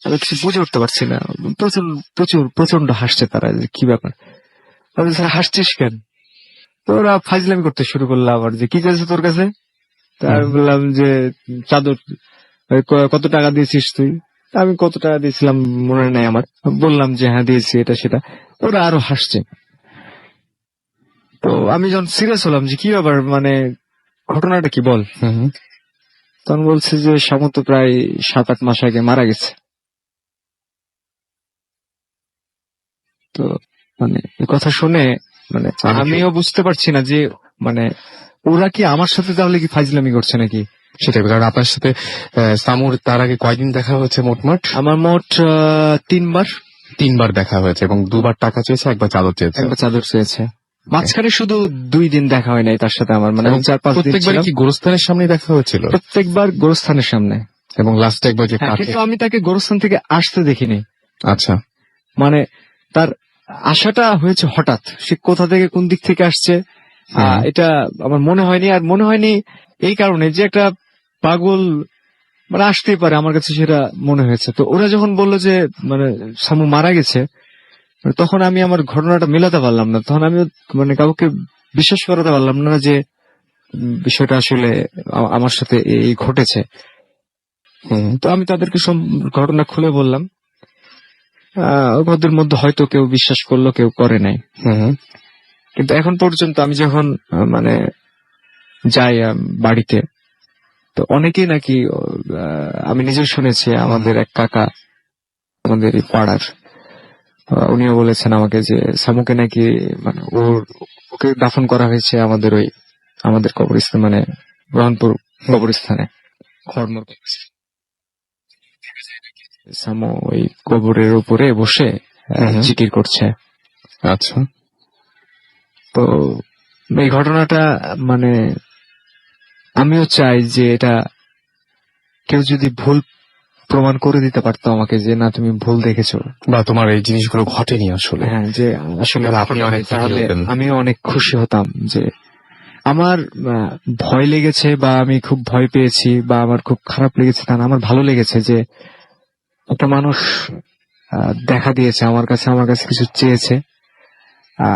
আমি কিছু বুঝে উঠতে পারছি না। প্রচন্ড হাসছে তারা, যে কি ব্যাপার, আমি বলছি, "স্যার, হাসছিস কেন?" তো ওরা ফাজলামি করতে শুরু করলো আবার, যে কি চাইছে তোর কাছে। তা আমি বললাম যে চাদর, কত টাকা দিয়েছিস তুই? তা আমি কত টাকা দিয়েছিলাম মনে নেই আমার, বললাম যে হ্যাঁ দিয়েছি এটা সেটা। ওরা আরো হাসছে। তো আমি যখন সিরিয়াস হলাম যে কি ব্যাপার, মানে ঘটনাটা কি বল, তখন বলছে যে শামু তো প্রায় 7-8 মাস আগে মারা গেছে। তো মানে এই কথা শুনে মানে আমিও বুঝতে পারছি না যে মানে ওরা কি আমার সাথে তাহলে কি ফাজলামি করছে নাকি। সেটাই, কারণ আপনার সাথে সামুর তার আগে কয়দিন দেখা হয়েছে মোটমাট? আমার মোট 3বার। 3বার দেখা হয়েছে এবং 2বার টাকা চেয়েছে, একবার চাদর চেয়েছে। একবার চাদর চেয়েছে। মাঝখানে শুধু 2 দিন দেখা হয় নাই তার সাথে আমার, মানে এবং 4-5 দিন প্রত্যেকবার ছিলাম। কি গোরস্থানের সামনে দেখা হয়েছিল? প্রত্যেকবার গোরস্থানের সামনে। এবং লাস্টে একবার যে হ্যাঁ, কাঠে। কিন্তু আমি তাকে গোরস্থান থেকে আসতে দেখিনি। আচ্ছা, মানে তার আশাটা হয়েছে হঠাৎ, সে কোথা থেকে কোন দিক থেকে আসছে এটা আমার মনে হয়নি। আর মনে হয়নি এই কারণে যে একটা পাগল মানে আসতেই পারে, আমার কাছে সেটা মনে হয়েছে। তো ওরা যখন বললো যে মানে সামু মারা গেছে, তখন আমি আমার ঘটনাটা মেলাতে পারলাম না। তখন আমি মানে কাউকে বিশ্বাস করাতে পারলাম না যে বিষয়টা আসলে আমার সাথে এই ঘটেছে। তো আমি তাদেরকে সব ঘটনা খুলে বললাম। ওদের মধ্যে হয়তো কেউ বিশ্বাস করলো, কেউ করে নাই। কিন্তু এখন পর্যন্ত আমি যখন মানে যাই বাড়িতে, তো অনেকেই নাকি আমি নিজে শুনেছি, আমাদের এক কাকা আমাদের এই পাড়ার, উনিও বলেছেন আমাকে যে সামুকে নাকি মানে ওকে দাফন করা হয়েছে আমাদের কবরস্থানে, মানে রহনপুর কবরস্থানে, খড়মোড় কবরস্থানে। সামু ওই কবরের উপরে বসে জিকির করছে। আচ্ছা। তো এই ঘটনাটা মানে আমিও চাই যে এটা কেউ যদি ভুল প্রমাণ করে দিতে পারতো আমাকে, যে না তুমি ভুল দেখেছো, বা তোমার এই জিনিসগুলো ঘটেনি আসলে। হ্যাঁ, যে আসলে আপনি অনেক তাহলে খুশি হতেন। আমিও অনেক খুশি হতাম। যে আমার ভয় লেগেছে বা আমি খুব ভয় পেয়েছি বা আমার খুব খারাপ লেগেছে তা না, আমার ভালো লেগেছে যে একটা মানুষ দেখা দিয়েছে আমার কাছে কিছু চেয়েছে,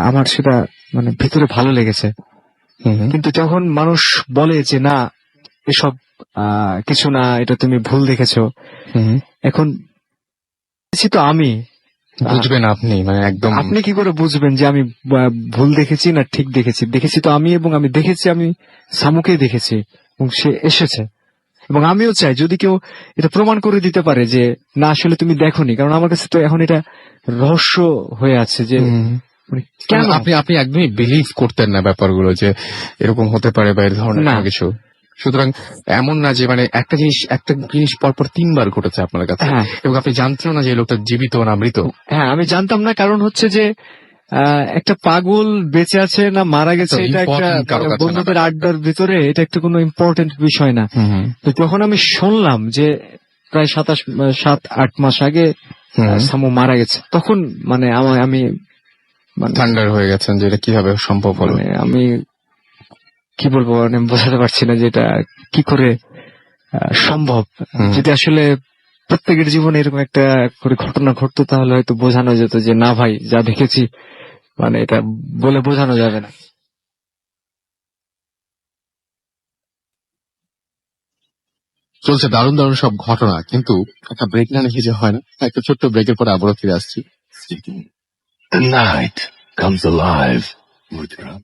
আমার সেটা মানে ভিতরে ভালো লেগেছে। কিন্তু যখন মানুষ বলে যে না এসব কিছু না, এটা তুমি ভুল দেখেছো, এখন তো আমি বুঝবেন আপনি, মানে একদম আপনি কি করে বুঝবেন যে আমি ভুল দেখেছি না ঠিক দেখেছি? দেখেছি তো আমি, এবং আমি দেখেছি, আমি সামুকেই দেখেছি এবং সে এসেছে। এবং আমিও চাই যদি কেউ এটা প্রমাণ করে দিতে পারে যে না আসলে তুমি দেখোনি, কারণ আমার কাছে তো এখন এটা রহস্য হয়ে আছে যে মানে কেন আপনি একদমই বিলিভ করতেন না ব্যাপারগুলো যে এরকম হতে পারে বা এর ধরনের না। কোনো কিছু। সুতরাং এমন না যে মানে একটা জিনিস পরপর 3বার ঘটেছে আপনার কাছে, হ্যাঁ। এবং আপনি জানতেন না যে এই লোকটা জীবিত না মৃত। হ্যাঁ, আমি জানতাম না, কারণ হচ্ছে যে একটা পাগল বেঁচে আছে না মারা গেছে, তো এটা একটা important কারো কাছে না। বন্ধুদের আড্ডার ভিতরে এটা একটা কোনো ইম্পর্টেন্ট বিষয় না। তো যখন আমি শুনলাম যে প্রায় 7-8 মাস আগে সামু মারা গেছে, তখন মানে আমি মানে থান্ডার হয়ে গেছেন যে এটা কিভাবে সম্ভব হলো। মানে আমি কি বলবো, মানে বোঝাতে পারছি না যে এটা কি করে সম্ভব। যদি আসলে প্রত্যেকের জীবনে এরকম একটা করে ঘটনা ঘটতো, তাহলে হয়তো বোঝানো যেত যে না ভাই যা দেখেছি, মানে এটা বলে বোঝানো যাবে না। চলছে দারুণ দারুণ সব ঘটনা, কিন্তু একটা ব্রেক না নিয়ে যে হয় না। একটা ছোট্ট ব্রেকের পরে আবারও ফিরে আসছি। The night comes alive with Ram.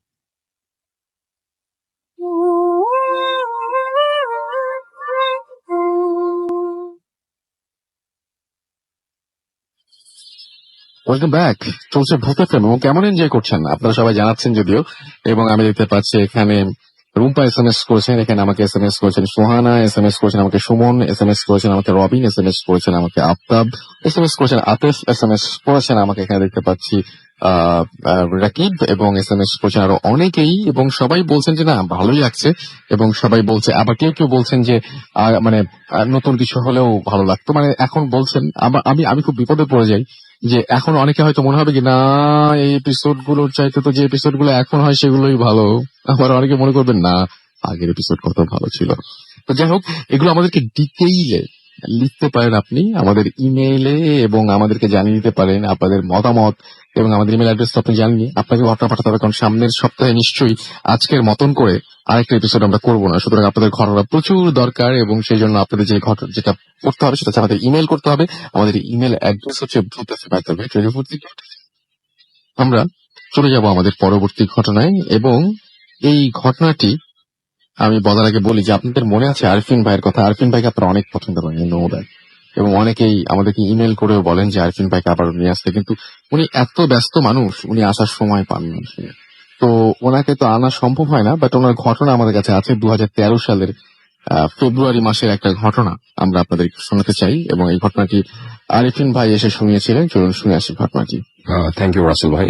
Welcome back. চলছে ভূত এফএম এবং কেমন এনজয় করছেন আপনারা সবাই জানাচ্ছেন যদিও, এবং আমি দেখতে পাচ্ছি এখানে রুম্পা SMS করেছেন, এখানে আমাকে SMS করেছেন সোহানা, SMS করেছেন আমাকে সুমন, SMS করেছেন আমাকে রবিন, SMS করেছেন আমাকে আফতাব, SMS করেছেন আতিফ, SMS করেছেন আমাকে এখানে দেখতে পাচ্ছি রাকিব, এবং SMS করেছেন আরো অনেকেই, এবং সবাই বলছেন যে না ভালোই লাগছে, এবং সবাই বলছে, আবার কেউ কেউ বলছেন যে মানে নতুন কিছু হলেও ভালো লাগতো। মানে এখন বলছেন আমি খুব বিপদে পড়ে যাই যে এখন অনেকে হয়তো মনে হবে কি না এই এপিসোড গুলোর চাইতে তো যে এপিসোড গুলো এখন হয় সেগুলোই ভালো। আবার অনেকে মনে করবেন না আগের এপিসোড কত ভালো ছিল। তো যাই হোক, এগুলো আমাদেরকে ডিটেইলে লিখতে পারেন আপনি আমাদের ইমেইলে, এবং আমাদেরকে জানিয়ে দিতে পারেন আপনাদের মতামত, এবং আমাদের ইমেল অ্যাড্রেস তো আপনি জানেনই, আপনাকে ঘটনা পাঠাতে হবে, কারণ সামনের সপ্তাহে নিশ্চয়ই আজকের মতন করে আরেকটা এপিসোড আমরা করবো না। সুতরাং আপনাদের ঘটনা প্রচুর দরকার, এবং সেই জন্য আপনাদের যে ঘটনা যেটা করতে হবে সেটা হচ্ছে আমাদের ইমেল করতে হবে। আমাদের ইমেল অ্যাড্রেস হচ্ছে ভূত@radio40.com। আমরা চলে যাব আমাদের পরবর্তী ঘটনায়, এবং এই ঘটনাটি আমি বলার আগে বলি যে আপনাদের মনে আছে আরফিন ভাইয়ের কথা। আরফিন ভাইকে আপনারা অনেক পছন্দ করেন, নো দ্যাট, এবং অনেকেই আমাদেরকে ইমেল করেও বলেন যে আরফিন ভাইকে আবার নিয়ে আসতে, কিন্তু উনি এত ব্যস্ত মানুষ, উনি আসার সময় পান না। তো ওনাকে তো আনা সম্ভব হয় না, বাট ওনার ঘটনা আমাদের কাছে আছে 2013 সালের ফেব্রুয়ারি মাসের একটা ঘটনা আমরা আপনাদের শোনাতে চাই, এবং এই ঘটনাটি আরিফিন ভাই এসে শুনিয়েছিলেন। চলুন শুনে আসি ঘটনাটি। থ্যাংক ইউ রাসেল ভাই।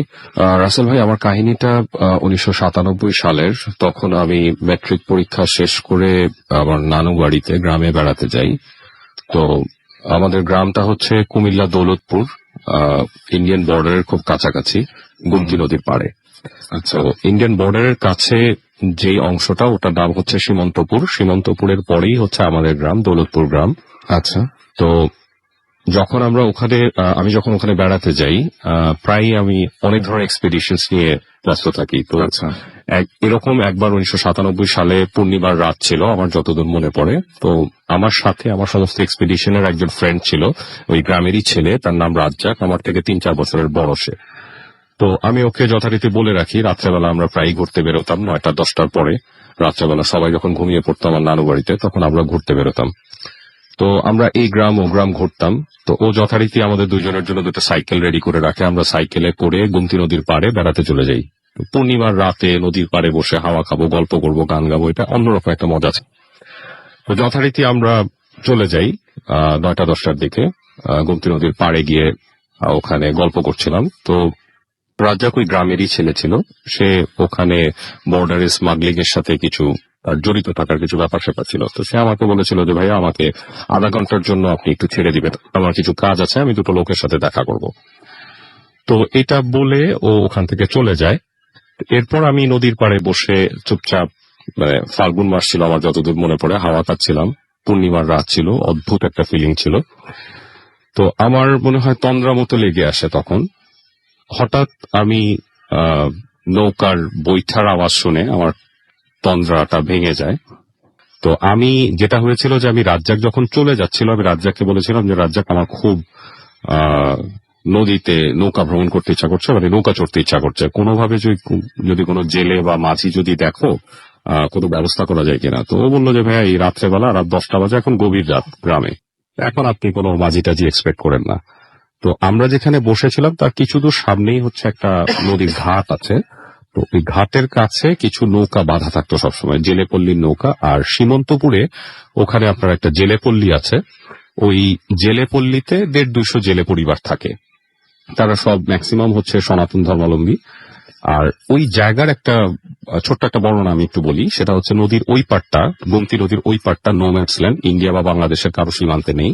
রাসেল ভাই, আমার কাহিনীটা 1997 সালের। তখন আমি ম্যাট্রিক পরীক্ষা শেষ করে আমার নানু বাড়িতে গ্রামে বেড়াতে যাই। তো আমাদের গ্রামটা হচ্ছে কুমিল্লা দৌলতপুর, ইন্ডিয়ান বর্ডারের খুব কাছাকাছি, গুমতি নদীর পাড়ে। আচ্ছা, ইন্ডিয়ান বর্ডারের কাছে যেই অংশটা, ওটার নাম হচ্ছে সীমন্তপুর। সীমন্তপুরের পরেই হচ্ছে আমাদের গ্রাম, দৌলতপুর গ্রাম। আচ্ছা, তো যখন আমরা ওখানে আমি যখন ওখানে বেড়াতে যাই, প্রায় আমি অনেক ধরনের এক্সপেডিশনস নিয়ে ব্যস্ত থাকি। তো আচ্ছা, এরকম একবার 1997 সালে পূর্ণিমার রাত ছিল, আমার যতদূর মনে পড়ে। তো আমার সাথে আমার সমস্ত এক্সপেডিশনের একজন ফ্রেন্ড ছিল, ওই গ্রামেরই ছেলে, তার নাম রাজ্জাক, আমার থেকে 3-4 বছরের বড় সে। তো আমি ওকে যথারীতি বলে রাখি, রাত্রেবেলা আমরা প্রায় ঘুরতে বেরোতাম 9টা-10টার পরে। রাত্রেবেলা সবাই যখন ঘুমিয়ে পড়তাম আমার নানু বাড়িতে, তখন আমরা ঘুরতে বেরোতাম। তো আমরা এই গ্রাম ও গ্রাম ঘুরতাম। তো ও যথারীতি আমাদের দুজনের জন্য 2টা সাইকেল রেডি করে রাখে। আমরা সাইকেলে করে গুমতি নদীর পাড়ে বেড়াতে চলে যাই। পূর্ণিমার রাতে নদীর পাড়ে বসে হাওয়া খাবো, গল্প করবো, গান গাবো, এটা অন্যরকম একটা মজা আছে। তো যথারীতি আমরা চলে যাই 9টা-10টার দিকে গুমতি নদীর পাড়ে গিয়ে ওখানে গল্প করছিলাম। তো রাজ্জাক ওই গ্রামেরই ছেলে ছিল, সে ওখানে বর্ডারে স্মাগলিং এর সাথে কিছু জড়িত থাকার কিছু ব্যাপার স্যাপার ছিল। তো সে আমাকে বলেছিল যে ভাইয়া, আমাকে আধা ঘন্টার জন্য আপনি একটু ছেড়ে দিবেন, আমার কিছু কাজ আছে, আমি 2টো লোকের সাথে দেখা করব। তো এটা বলে ও ওখান থেকে চলে যায়। এরপর আমি নদীর পাড়ে বসে চুপচাপ, মানে ফাল্গুন মাস ছিল আমার যতদূর মনে পড়ে, হাওয়া খাচ্ছিলাম, পূর্ণিমার রাত ছিল, অদ্ভুত একটা ফিলিং ছিল। তো আমার মনে হয় তন্দ্রা মতো লেগে আসে তখন। হঠাৎ আমি নৌকার বৈঠার আওয়াজ শুনে আমার তন্দ্রাটা ভেঙে যায়। তো আমি, যেটা হয়েছিল যে আমি রাজ্জাক যখন চলে যাচ্ছিল, আমি রাজ্জাককে বলেছিলাম যে রাজ্জাক, আমার খুব নদীতে নৌকা ভ্রমণ করতে ইচ্ছা করছে, মানে নৌকা চড়তে ইচ্ছা করছে, কোনোভাবে যদি কোনো জেলে বা মাঝি যদি দেখো, কোনো ব্যবস্থা করা যায় কিনা। তো ও বললো যে ভাইয়া, এই রাত্রেবেলা, রাত 10টা বাজে, এখন গভীর রাত গ্রামে, এখন আপনি কোনো মাঝি টাঝি এক্সপেক্ট করেন না। তো আমরা যেখানে বসেছিলাম তার কিছু দূর সামনেই হচ্ছে একটা নদীর ঘাট আছে। তো ওই ঘাটের কাছে কিছু নৌকা বাঁধা থাকতো সবসময়, জেলেপল্লীর নৌকা। আর সীমন্তপুরে ওখানে আপনার একটা জেলেপল্লী আছে, ওই জেলেপল্লীতে 150-200 জেলে পরিবার থাকে। তারা সব ম্যাক্সিমাম হচ্ছে সনাতন ধর্মাবলম্বী। আর ওই জায়গার একটা ছোট্ট একটা বর্ণনা আমি একটু বলি, সেটা হচ্ছে নদীর ওই পাড়টা, গোমতী নদীর ওই পাড়টা নো ম্যানস ল্যান্ড, ইন্ডিয়া বা বাংলাদেশের কারো সীমান্তে নেই।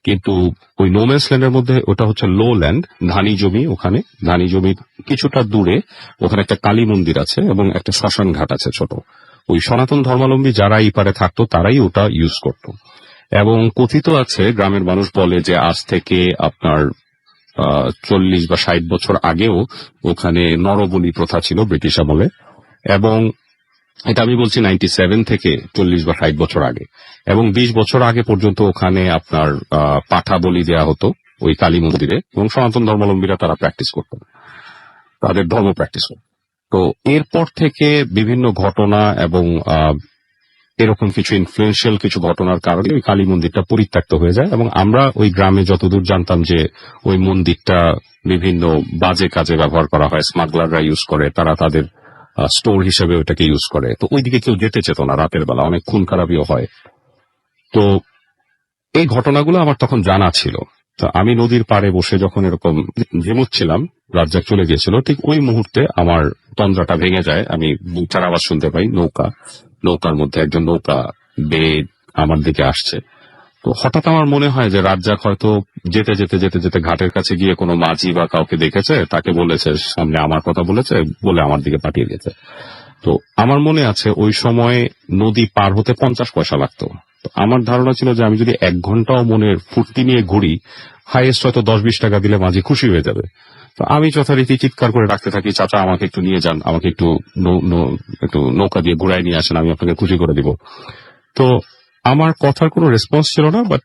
কিন্তু ওই নো ম্যানস ল্যান্ডের মধ্যে ওটা হচ্ছে লো ল্যান্ড, ধানি জমি। ওখানে ধানি জমির কিছুটা দূরে ওখানে একটা কালী মন্দির আছে এবং একটা শ্মশান ঘাট আছে ছোট। ওই সনাতন ধর্মাবলম্বী যারা এই পারে থাকতো তারাই ওটা ইউজ করত। এবং কথিত আছে, গ্রামের মানুষ বলে যে আজ থেকে আপনার 40 বা 60 বছর আগেও ওখানে নরবলি প্রথা ছিল ব্রিটিশ আমলে। এবং এটা আমি বলছি 97 থেকে 40 বা 60 বছর আগে। এবং 20 বছর আগে পর্যন্ত ওখানে আপনার পাঠা বলি দেওয়া হতো ওই কালী মন্দিরে, এবং সনাতন ধর্মাবলম্বীরা তারা প্র্যাকটিস করতেন, তাদের ধর্ম প্র্যাকটিস করত। তো এরপর থেকে বিভিন্ন ঘটনা এবং এরকম কিছু ইনফ্লুয়েন্সিয়াল কিছু ঘটনার কারণে ওই কালী মন্দিরটা পরিত্যক্ত হয়ে যায়। এবং আমরা ওই গ্রামে যতদূর জানতাম যে ওই মন্দিরটা বিভিন্ন বাজে কাজে ব্যবহার করা হয়, স্মাগলাররা ইউজ করে, তারা তাদের স্টোর হিসেবে ওটাকে ইউজ করে। তো ওইদিকে কেউ যেতে চেত না রাতের বেলা, অনেক খুন খারাপিও হয়। তো এই ঘটনাগুলো আমার তখন জানা ছিল। তো আমি নদীর পাড়ে বসে যখন এরকম ঝিমুচ্ছিলাম, রাজ্জাক চলে গিয়েছিল, ঠিক ওই মুহূর্তে আমার তন্দ্রাটা ভেঙে যায়। আমি বুটার আওয়াজ শুনতে পাই, নৌকার মধ্যে একজন নৌকা বেয়ে আমার দিকে আসছে। তো হঠাৎ আমার মনে হয় যে রাজ্জাক হয়তো যেতে যেতে যেতে যেতে ঘাটের কাছে গিয়ে কোনো মাঝি বা কাউকে দেখেছে, তাকে বলেছে, সামনে আমার কথা বলেছে বলে আমার দিকে পাঠিয়ে দিয়েছে। তো আমার মনে আছে ওই সময় নদী পার হতে 50 পয়সা লাগতো। তো আমার ধারণা ছিল যে আমি যদি 1 ঘন্টাও মনের ফুর্তি নিয়ে ঘুরি, হাইয়েস্ট হয়তো 10-20 টাকা দিলে মাঝি খুশি হয়ে যাবে। তো আমি যথারীতি চিৎকার করে ডাকতে থাকি, চাচা আমাকে একটু নিয়ে যান, আমাকে একটু একটু নৌকা দিয়ে ঘুরায় নিয়ে আসেন, আমি আপনাকে খুশি করে দিব। তো আমার কথার কোনো রেসপন্স ছিল না, বাট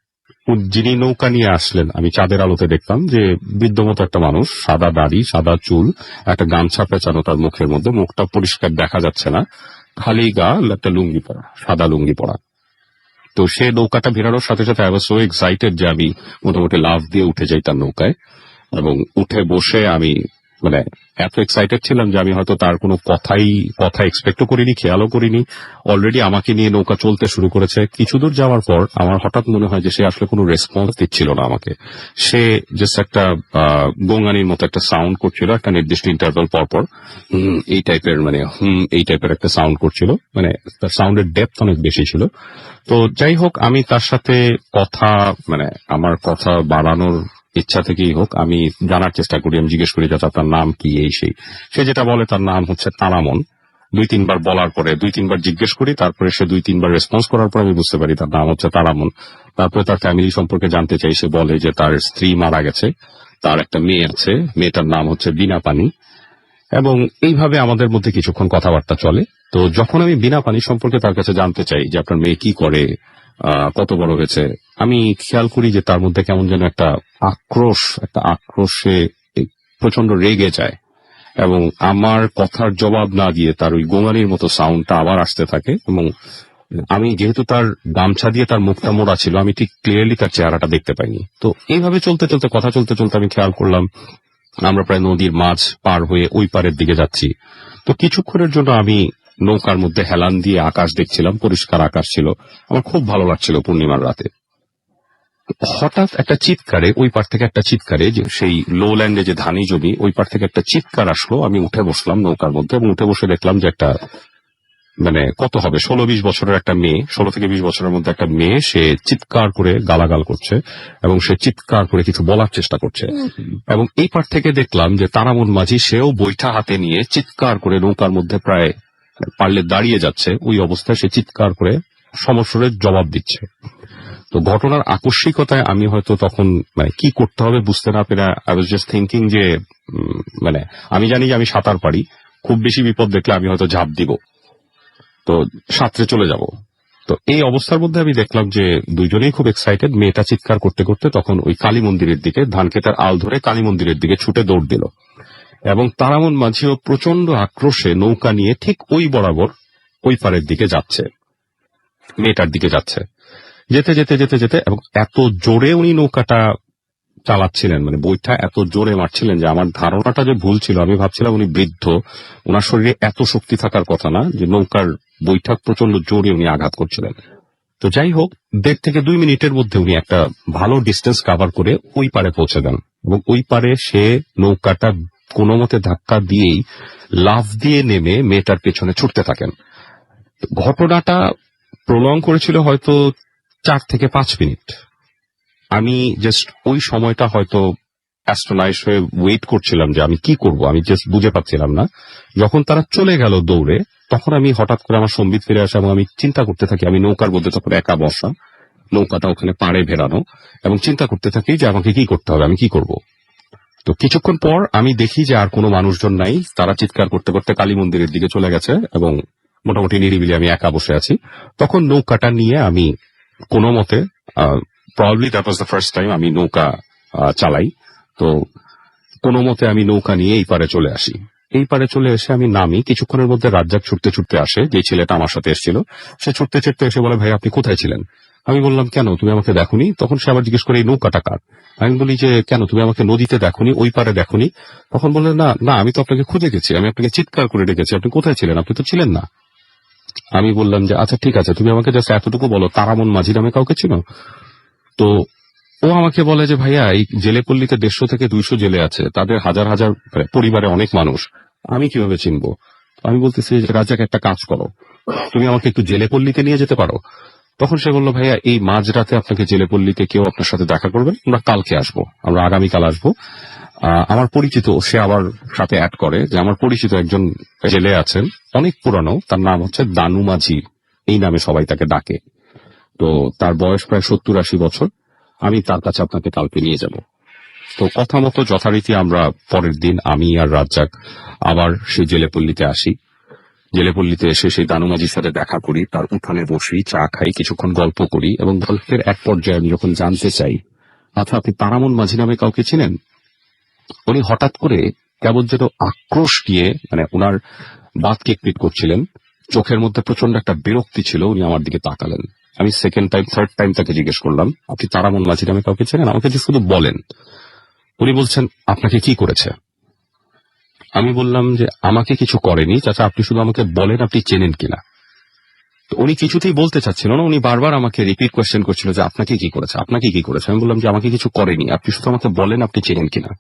যিনি নৌকা নিয়ে আসলেন আমি চাঁদের আলোতে দেখতাম যে বৃদ্ধমতো একটা মানুষ, সাদা দাড়ি, সাদা চুল, একটা গামছা পেঁচানো তার মুখের মধ্যে, মুখটা পরিষ্কার দেখা যাচ্ছে না, খালি গা, একটা লুঙ্গি পরা, সাদা লুঙ্গি পরা। তো সে নৌকাটা ভেড়ানোর সাথে সাথে আই ওয়াজ সো এক্সাইটেড যে আমি মোটামুটি লাফ দিয়ে উঠে যাই তার নৌকায়, এবং উঠে বসে আমি মানে এত এক্সাইটেড ছিলাম যে আমি হয়তো তার কোনো কথা এক্সপেক্টও করিনি, খেয়ালও করিনি। অলরেডি আমাকে নিয়ে নৌকা চলতে শুরু করেছে। কিছু দূর যাওয়ার পর আমার হঠাৎ মনে হয় যে সে আসলে কোনো রেসপন্স দিচ্ছিল না আমাকে। সে জাস্ট একটা গোঙানির মতো একটা সাউন্ড করছিল, একটা নির্দিষ্ট ইন্টারভ্যাল পর পর এই টাইপের, মানে এই টাইপের একটা সাউন্ড করছিল, মানে তার সাউন্ডের ডেপথ অনেক বেশি ছিল। তো যাই হোক, আমি তার সাথে মানে আমার কথা বাড়ানোর ইচ্ছা থেকেই হোক আমি জানার চেষ্টা করি, আমি জিজ্ঞেস করি চাচা তার নাম কি, এই সেই। সে যেটা বলে তার নাম হচ্ছে তারামন। 2-3 বার বলার পরে 2-3 বার জিজ্ঞেস করি, তারপরে সে 2-3 বার রেসপন্স করার পর আমি বুঝতে পারি তার নাম হচ্ছে তারামন। তারপরে তার ফ্যামিলি সম্পর্কে জানতে চাই। সে বলে যে তার স্ত্রী মারা গেছে, তার একটা মেয়ে আছে, মেয়েটার নাম হচ্ছে বিনা পানি, এবং এইভাবে আমাদের মধ্যে কিছুক্ষণ কথাবার্তা চলে। তো যখন আমি বিনা পানি সম্পর্কে তার কাছে জানতে চাই যে আপনার মেয়ে কি করে, কত বড় হয়েছে, আমি খেয়াল করি যে তার মধ্যে কেমন যেন একটা আক্রোশে প্রচন্ড রেগে যায়, এবং আমার কথার জবাব না দিয়ে তার ওই গোঙানির মতো সাউন্ডটা আবার আসতে থাকে। এবং আমি যেহেতু তার গামছা দিয়ে তার মুখটা মোড়া ছিল, আমি ঠিক ক্লিয়ারলি তার চেহারাটা দেখতে পাইনি। তো এইভাবে চলতে চলতে, কথা চলতে চলতে আমি খেয়াল করলাম আমরা প্রায় নদীর মাঝ পার হয়ে ওই পারের দিকে যাচ্ছি। তো কিছুক্ষণের জন্য আমি নৌকার মধ্যে হেলান দিয়ে আকাশ দেখছিলাম, পরিষ্কার আকাশ ছিল, আমার খুব ভালো লাগছিল পূর্ণিমার রাতে। হঠাৎ একটা চিৎকারে, ওই পার থেকে একটা চিৎকারে, যে সেই লোল্যান্ডে যে ধানি জমি, ওই পার থেকে একটা চিৎকার আসলো। আমি উঠে বসলাম নৌকার মধ্যে, এবং উঠে বসে দেখলাম যে একটা, মানে কত হবে, 16-20 বছরের একটা মেয়ে, 16 থেকে 20 বছরের মধ্যে একটা মেয়ে, সে চিৎকার করে গালাগাল করছে, এবং সে চিৎকার করে কিছু বলার চেষ্টা করছে। এবং এই পার থেকে দেখলাম যে তারামন মাঝি, সেও বৈঠা হাতে নিয়ে চিৎকার করে নৌকার মধ্যে প্রায় পারলে দাঁড়িয়ে যাচ্ছে। ওই অবস্থায় সে চিৎকার করে সমস্বরে জবাব দিচ্ছে। তো ঘটনার আকস্মিকতায় আমি হয়তো তখন মানে কি করতে হবে বুঝতে না পেরে আই ওয়াজ জাস্ট থিংকিং যে মানে আমি জানি যে আমি সাঁতার পারি, খুব বেশি বিপদ দেখলে আমি হয়তো ঝাঁপ দিব, তো সাঁতরে চলে যাব। তো এই অবস্থার মধ্যে আমি দেখলাম যে দুইজনেই খুব এক্সাইটেড। মেয়েটা চিৎকার করতে করতে তখন ওই কালী মন্দিরের দিকে, ধান খেতের আল ধরে কালী মন্দিরের দিকে ছুটে দৌড় দিল, এবং তারামন মাঝিও প্রচন্ড আক্রোশে নৌকা নিয়ে ঠিক ওই বরাবর ওই পারের দিকে যাচ্ছে, মেয়েটার দিকে যাচ্ছে। যেতে যেতে যেতে যেতে, এবং এত জোরে উনি নৌকাটা চালাচ্ছিলেন, মানে বইটা এত জোরে মারছিলেন যে আমার ধারণাটা যে ভুল ছিল। আমি ভাবছিলাম উনি বৃদ্ধ, ওনার শরীরে এত শক্তি থাকার কথা না, যে নৌকার বৈঠক প্রচন্ড জোরে উনি আঘাত করছিলেন। তো যাই হোক, 1.5 থেকে 2 মিনিটের মধ্যে উনি একটা ভালো ডিস্টেন্স কাভার করে ওই পারে পৌঁছে দেন, এবং ওই পারে সে নৌকাটা কোনো মতে ধাক্কা দিয়েই লাফ দিয়ে নেমে মেয়েটার পেছনে ছুটতে থাকেন। ঘটনাটা প্রলং করেছিল হয়তো 4 থেকে 5 মিনিট। আমি জাস্ট ওই সময়টা হয়তো অ্যাস্ট্রোনাইজ হয়ে ওয়েট করছিলাম যে আমি কি করব, আমি জাস্ট বুঝে পাচ্ছিলাম না। যখন তারা চলে গেল দৌড়ে, তখন আমি হঠাৎ করে আমার সম্বিত ফিরে আসে, এবং আমি চিন্তা করতে থাকি, আমি নৌকার মধ্যে তখন একা বসা, নৌকাটা ওখানে পাড়ে ভেড়ানো, এবং চিন্তা করতে থাকি যে আমাকে কি করতে হবে, আমি কি করব। তো কিছুক্ষণ পর আমি দেখি যে আর কোনো মানুষজন নাই, তারা চিৎকার করতে করতে কালী মন্দিরের দিকে চলে গেছে, এবং মোটামুটি নিরিবিলি আমি একা বসে আছি। তখন নৌকাটা নিয়ে আমি কোনো মতে, probably that was the first time আমি নৌকা চালাই, তো কোনো মতে আমি নৌকা নিয়ে এই পারে চলে আসি। এই পারে চলে এসে আমি নামি, কিছুক্ষণের মধ্যে রাজ্জাক ছুটতে ছুটতে আসে, যে ছেলেটা আমার সাথে এসেছিল, সে ছুটতে ছুটতে এসে বলে, ভাই আপনি কোথায় ছিলেন? আমি বললাম, কেন, তুমি আমাকে দেখোনি? তখন সে আবার জিজ্ঞেস করে, এই নৌকাটা কার? আমি বলি যে, কেন, তুমি আমাকে নদীতে দেখোনি, ওই পারে দেখোনি? তখন বললেন, না না, আমি তো আপনাকে খুঁজে গেছি, আমি আপনাকে চিৎকার করে ডেকেছি, আপনি কোথায় ছিলেন? আপনি তো ছিলেন না। আমি বললাম যে, আচ্ছা ঠিক আছে, তুমি আমাকে জাস্ট এতটুকু বলো, তারামন মাঝি নামে কাউকে চিনো? তো ও আমাকে বলে যে, ভাইয়া এই জেলেপল্লীতে 150 থেকে 200 জেলে আছে, তাদের হাজার হাজার পরিবারে অনেক মানুষ, আমি কিভাবে চিনবো? আমি বলতেছি যে, রাজ্জাক একটা কাজ করো, তুমি আমাকে একটু জেলেপল্লীতে নিয়ে যেতে পারো? তখন সে বললো, ভাইয়া এই মাঝরাতে আপনাকে জেলেপল্লীতে কেউ আপনার সাথে দেখা করবেন, আমরা কালকে আসবো, আমরা আগামীকাল আসবো। আমার পরিচিত, সে আবার সাথে অ্যাড করে যে আমার পরিচিত একজন জেলে আছেন, অনেক পুরানো, তার নাম হচ্ছে দানু মাঝি, এই নামে সবাই তাকে ডাকে। তো তার বয়স প্রায় 70-80 বছর। আমি তার কাছে আপনাকে কালকে নিয়ে যাব। তো কথা মতো যথারীতি আমরা পরের দিন আমি আর রাজ্জাক আবার সেই জেলেপল্লীতে আসি। জেলেপল্লীতে এসে সেই দানুমাজির সাথে দেখা করি, তার উঠানে বসি, চা খাই, কিছুক্ষণ গল্প করি এবং গল্পের এক পর্যায়ে আমি যখন জানতে চাই, আচ্ছা আপনি তারামন মাঝি নামে কাউকে চিনেন, উনি হঠাৎ করে কেবল যেন আক্রোশ নিয়ে মানে ওনার বাত কেকপিট করছিলেন, চোখের মধ্যে প্রচন্ড একটা বিরক্তি ছিল। উনি আমার দিকে তাকালেন। আমি সেকেন্ড টাইম থার্ড টাইম তাকে জিজ্ঞেস করলাম, আপনি তারামন মাঝি নামে কাউকে চেনেন? আমাকে যে শুধু বলেন। উনি বলছেন, আপনাকে কি করেছে? আমি বললাম যে আমাকে কিছু করেনি চাচা, আপনি শুধু আমাকে বলেন আপনি চেনেন কিনা। তো উনি কিছুতেই বলতে চাচ্ছিল না, উনি বারবার আমাকে রিপিট কোয়েশ্চেন করছিল যে আপনাকে কি করেছে, আপনাকে কি করেছে। আমি বললাম যে আমাকে কিছু করেনি, আপনি শুধু আমাকে বলেন আপনি চেনেন কিনা।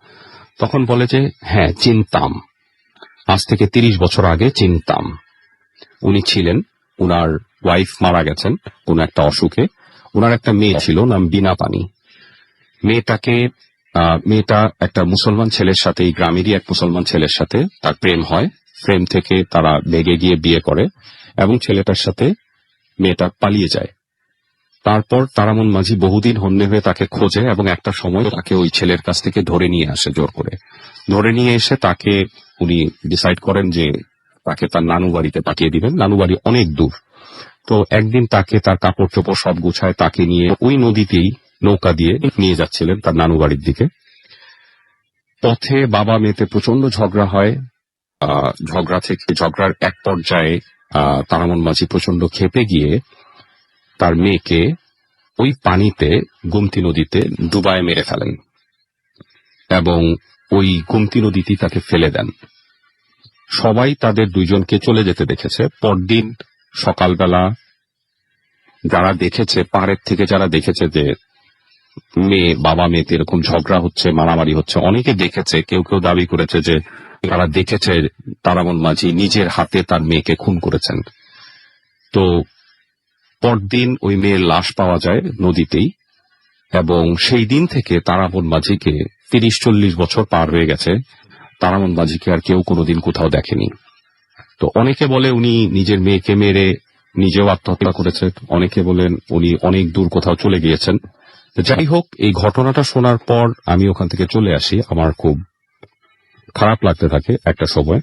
তখন বলে যে হ্যাঁ চিনতাম, আজ থেকে 30 বছর আগে চিনতাম। উনি ছিলেন, উনার ওয়াইফ মারা গেছেন কোন একটা অসুখে, উনার একটা মেয়ে ছিল নাম বিনা পানি। মেয়েটা একটা মুসলমান ছেলের সাথে, এই গ্রামেরই এক মুসলমান ছেলের সাথে তার প্রেম হয়। প্রেম থেকে তারা বেগে গিয়ে বিয়ে করে এবং ছেলেটার সাথে মেয়েটা পালিয়ে যায়। তারপর তারামন মাঝি বহুদিন হন্যে হয়ে তাকে খোঁজে এবং একটা সময় তাকে ওই ছেলের কাছ থেকে ধরে নিয়ে আসে, জোর করে ধরে নিয়ে এসে তাকে উনি ডিসাইড করেন যে তাকে তার নানু বাড়িতে পাঠিয়ে দিবেন। নানু বাড়ি অনেক দূর। তো একদিন তাকে তার কাপড় চোপড় সব গুছায় তাকে নিয়ে ওই নদীতেই নৌকা দিয়ে নিয়ে যাচ্ছিলেন তার নানু বাড়ির দিকে। পথে বাবা মেয়েতে প্রচন্ড ঝগড়া হয়। ঝগড়ার এক পর্যায়ে তারামন মাঝি প্রচন্ড ক্ষেপে গিয়ে তার মেয়েকে ওই পানিতে, গোমতী নদীতে ডুবায় মেরে ফেলেন এবং ওই গোমতী নদীতেই তাকে ফেলে দেন। সবাই তাদের দুইজনকে চলে যেতে দেখেছে। পরদিন সকালবেলা যারা দেখেছে, পাহাড়ের থেকে যারা দেখেছে যে বাবা মেয়েতে এরকম ঝগড়া হচ্ছে, মারামারি হচ্ছে, অনেকে দেখেছে। কেউ কেউ দাবি করেছে যে তারা দেখেছে তারামন মাঝি নিজের হাতে তার মেয়েকে খুন করেছেন। তো পরদিন ওই মেয়ের লাশ পাওয়া যায় নদীতেই এবং সেই দিন থেকে তারামন মাঝিকে 30-40 বছর পার হয়ে গেছে, তারামন মাঝিকে আর কেউ কোনোদিন কোথাও দেখেনি। তো অনেকে বলে উনি নিজের মেয়েকে মেরে নিজেও আত্মহত্যা করেছে, অনেকে বলেন উনি অনেক দূর কোথাও চলে গিয়েছেন। যাই হোক, এই ঘটনাটা শোনার পর আমি ওখান থেকে চলে আসি। আমার খুব খারাপ লাগতে থাকে একটা সময়।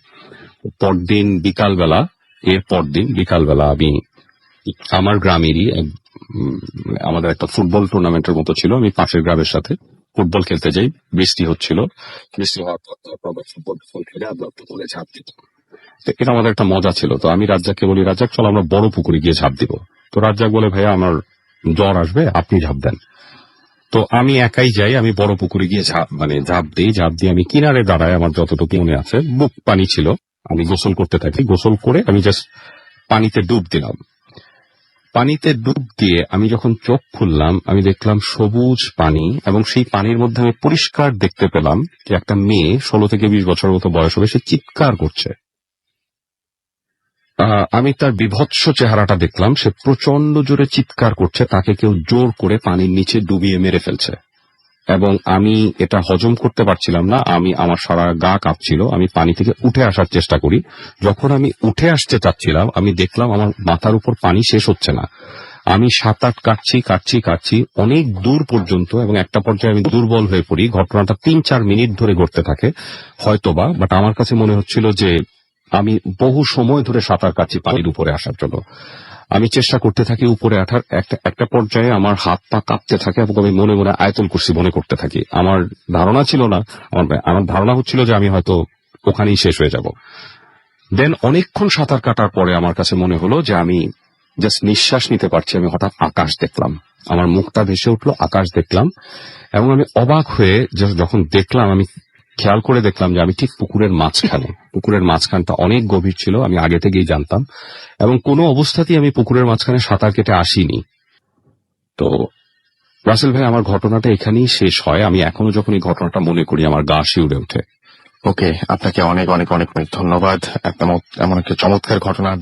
এর পরদিন বিকালবেলা আমি আমার গ্রামেরই আমাদের একটা ফুটবল টুর্নামেন্টের মতো ছিল, আমি পাশের গ্রামের সাথে ফুটবল খেলতে যাই। বৃষ্টি হচ্ছিল, বৃষ্টি হওয়ার পর তারপর ফুটবল খেলে আমরা পুকুরে ঝাঁপ দিতাম। এটা আমাদের একটা মজা ছিল। তো আমি রাজ্জাককে বলি, রাজ্জাক চল আমরা বড় পুকুরে গিয়ে ঝাঁপ দিব। তো রাজ্জাক বলে, ভাইয়া আমার জ্বর আসবে, আপনি ঝাঁপ দেন। তো আমি একাই যাই, আমি বড় পুকুরে গিয়ে ঝাঁপ দিই। ঝাঁপ দিয়ে আমি কিনারে দাঁড়াই, আমার যতটুকু মনে আছে বুক পানি ছিল। আমি গোসল করতে থাকি, গোসল করে আমি জাস্ট পানিতে ডুব দিলাম। পানিতে ডুব দিয়ে আমি যখন চোখ খুললাম, আমি দেখলাম সবুজ পানি এবং সেই পানির মধ্যে আমি পরিষ্কার দেখতে পেলাম যে একটা মেয়ে 16 থেকে 20 বছর মতো বয়স হবে, সে চিৎকার করছে। আমি তার বিভৎস চেহারাটা দেখলাম, সে প্রচন্ড জোরে চিৎকার করছে, তাকে কেউ জোর করে পানির নিচে ডুবিয়ে মেরে ফেলছে এবং আমি এটা হজম করতে পারছিলাম না। আমার সারা গা কাঁপছিল। আমি পানি থেকে উঠে আসার চেষ্টা করি। যখন আমি উঠে আসতে চাচ্ছিলাম, আমি দেখলাম আমার মাথার উপর পানি শেষ হচ্ছে না। আমি 7-8 কাটছি অনেক দূর পর্যন্ত এবং একটা পর্যায়ে আমি দুর্বল হয়ে পড়ি। ঘটনাটা 3-4 মিনিট ধরে ঘটতে থাকে হয়তোবা, বাট আমার কাছে মনে হচ্ছিল যে আমি বহু সময় ধরে সাঁতার কাটছি পানির উপরে আসার জন্য। আমি চেষ্টা করতে থাকি উপরে ওঠার। একটা পর্যায়ে আমার হাত পা কাঁপতে থাকে এবং আমি মনে মনে আয়াতুল কুরসি মনে করতে থাকি। আমার ধারণা ছিল না, আমার ধারণা হচ্ছিল যে আমি হয়তো ওখানেই শেষ হয়ে যাব। দেন অনেকক্ষণ সাঁতার কাটার পরে আমার কাছে মনে হলো যে আমি জাস্ট নিঃশ্বাস নিতে পারছি। আমি হঠাৎ আকাশ দেখলাম, আমার মুখটা ভেসে উঠলো, আকাশ দেখলাম এবং আমি অবাক হয়ে যখন দেখলাম, আমি খেয়াল করে দেখলাম যে আমি ঠিক পুকুরের মাঝখানে। পুকুরের মাঝখানটা অনেক গভীর ছিল, আমি আগে থেকেই জানতাম এবং কোনো অবস্থাতেই আমি পুকুরের মাঝখানে সাঁতার কেটে আসিনি। তো রাসেল ভাই, আমার ঘটনাটা এখানেই শেষ হয়। আমি এখনো যখন এই ঘটনাটা মনে করি আমার গা শিউরে ওঠে। ওকে, আপনাকে অনেক অনেক অনেক অনেক ধন্যবাদ এমন একটা চমৎকার ঘটনা।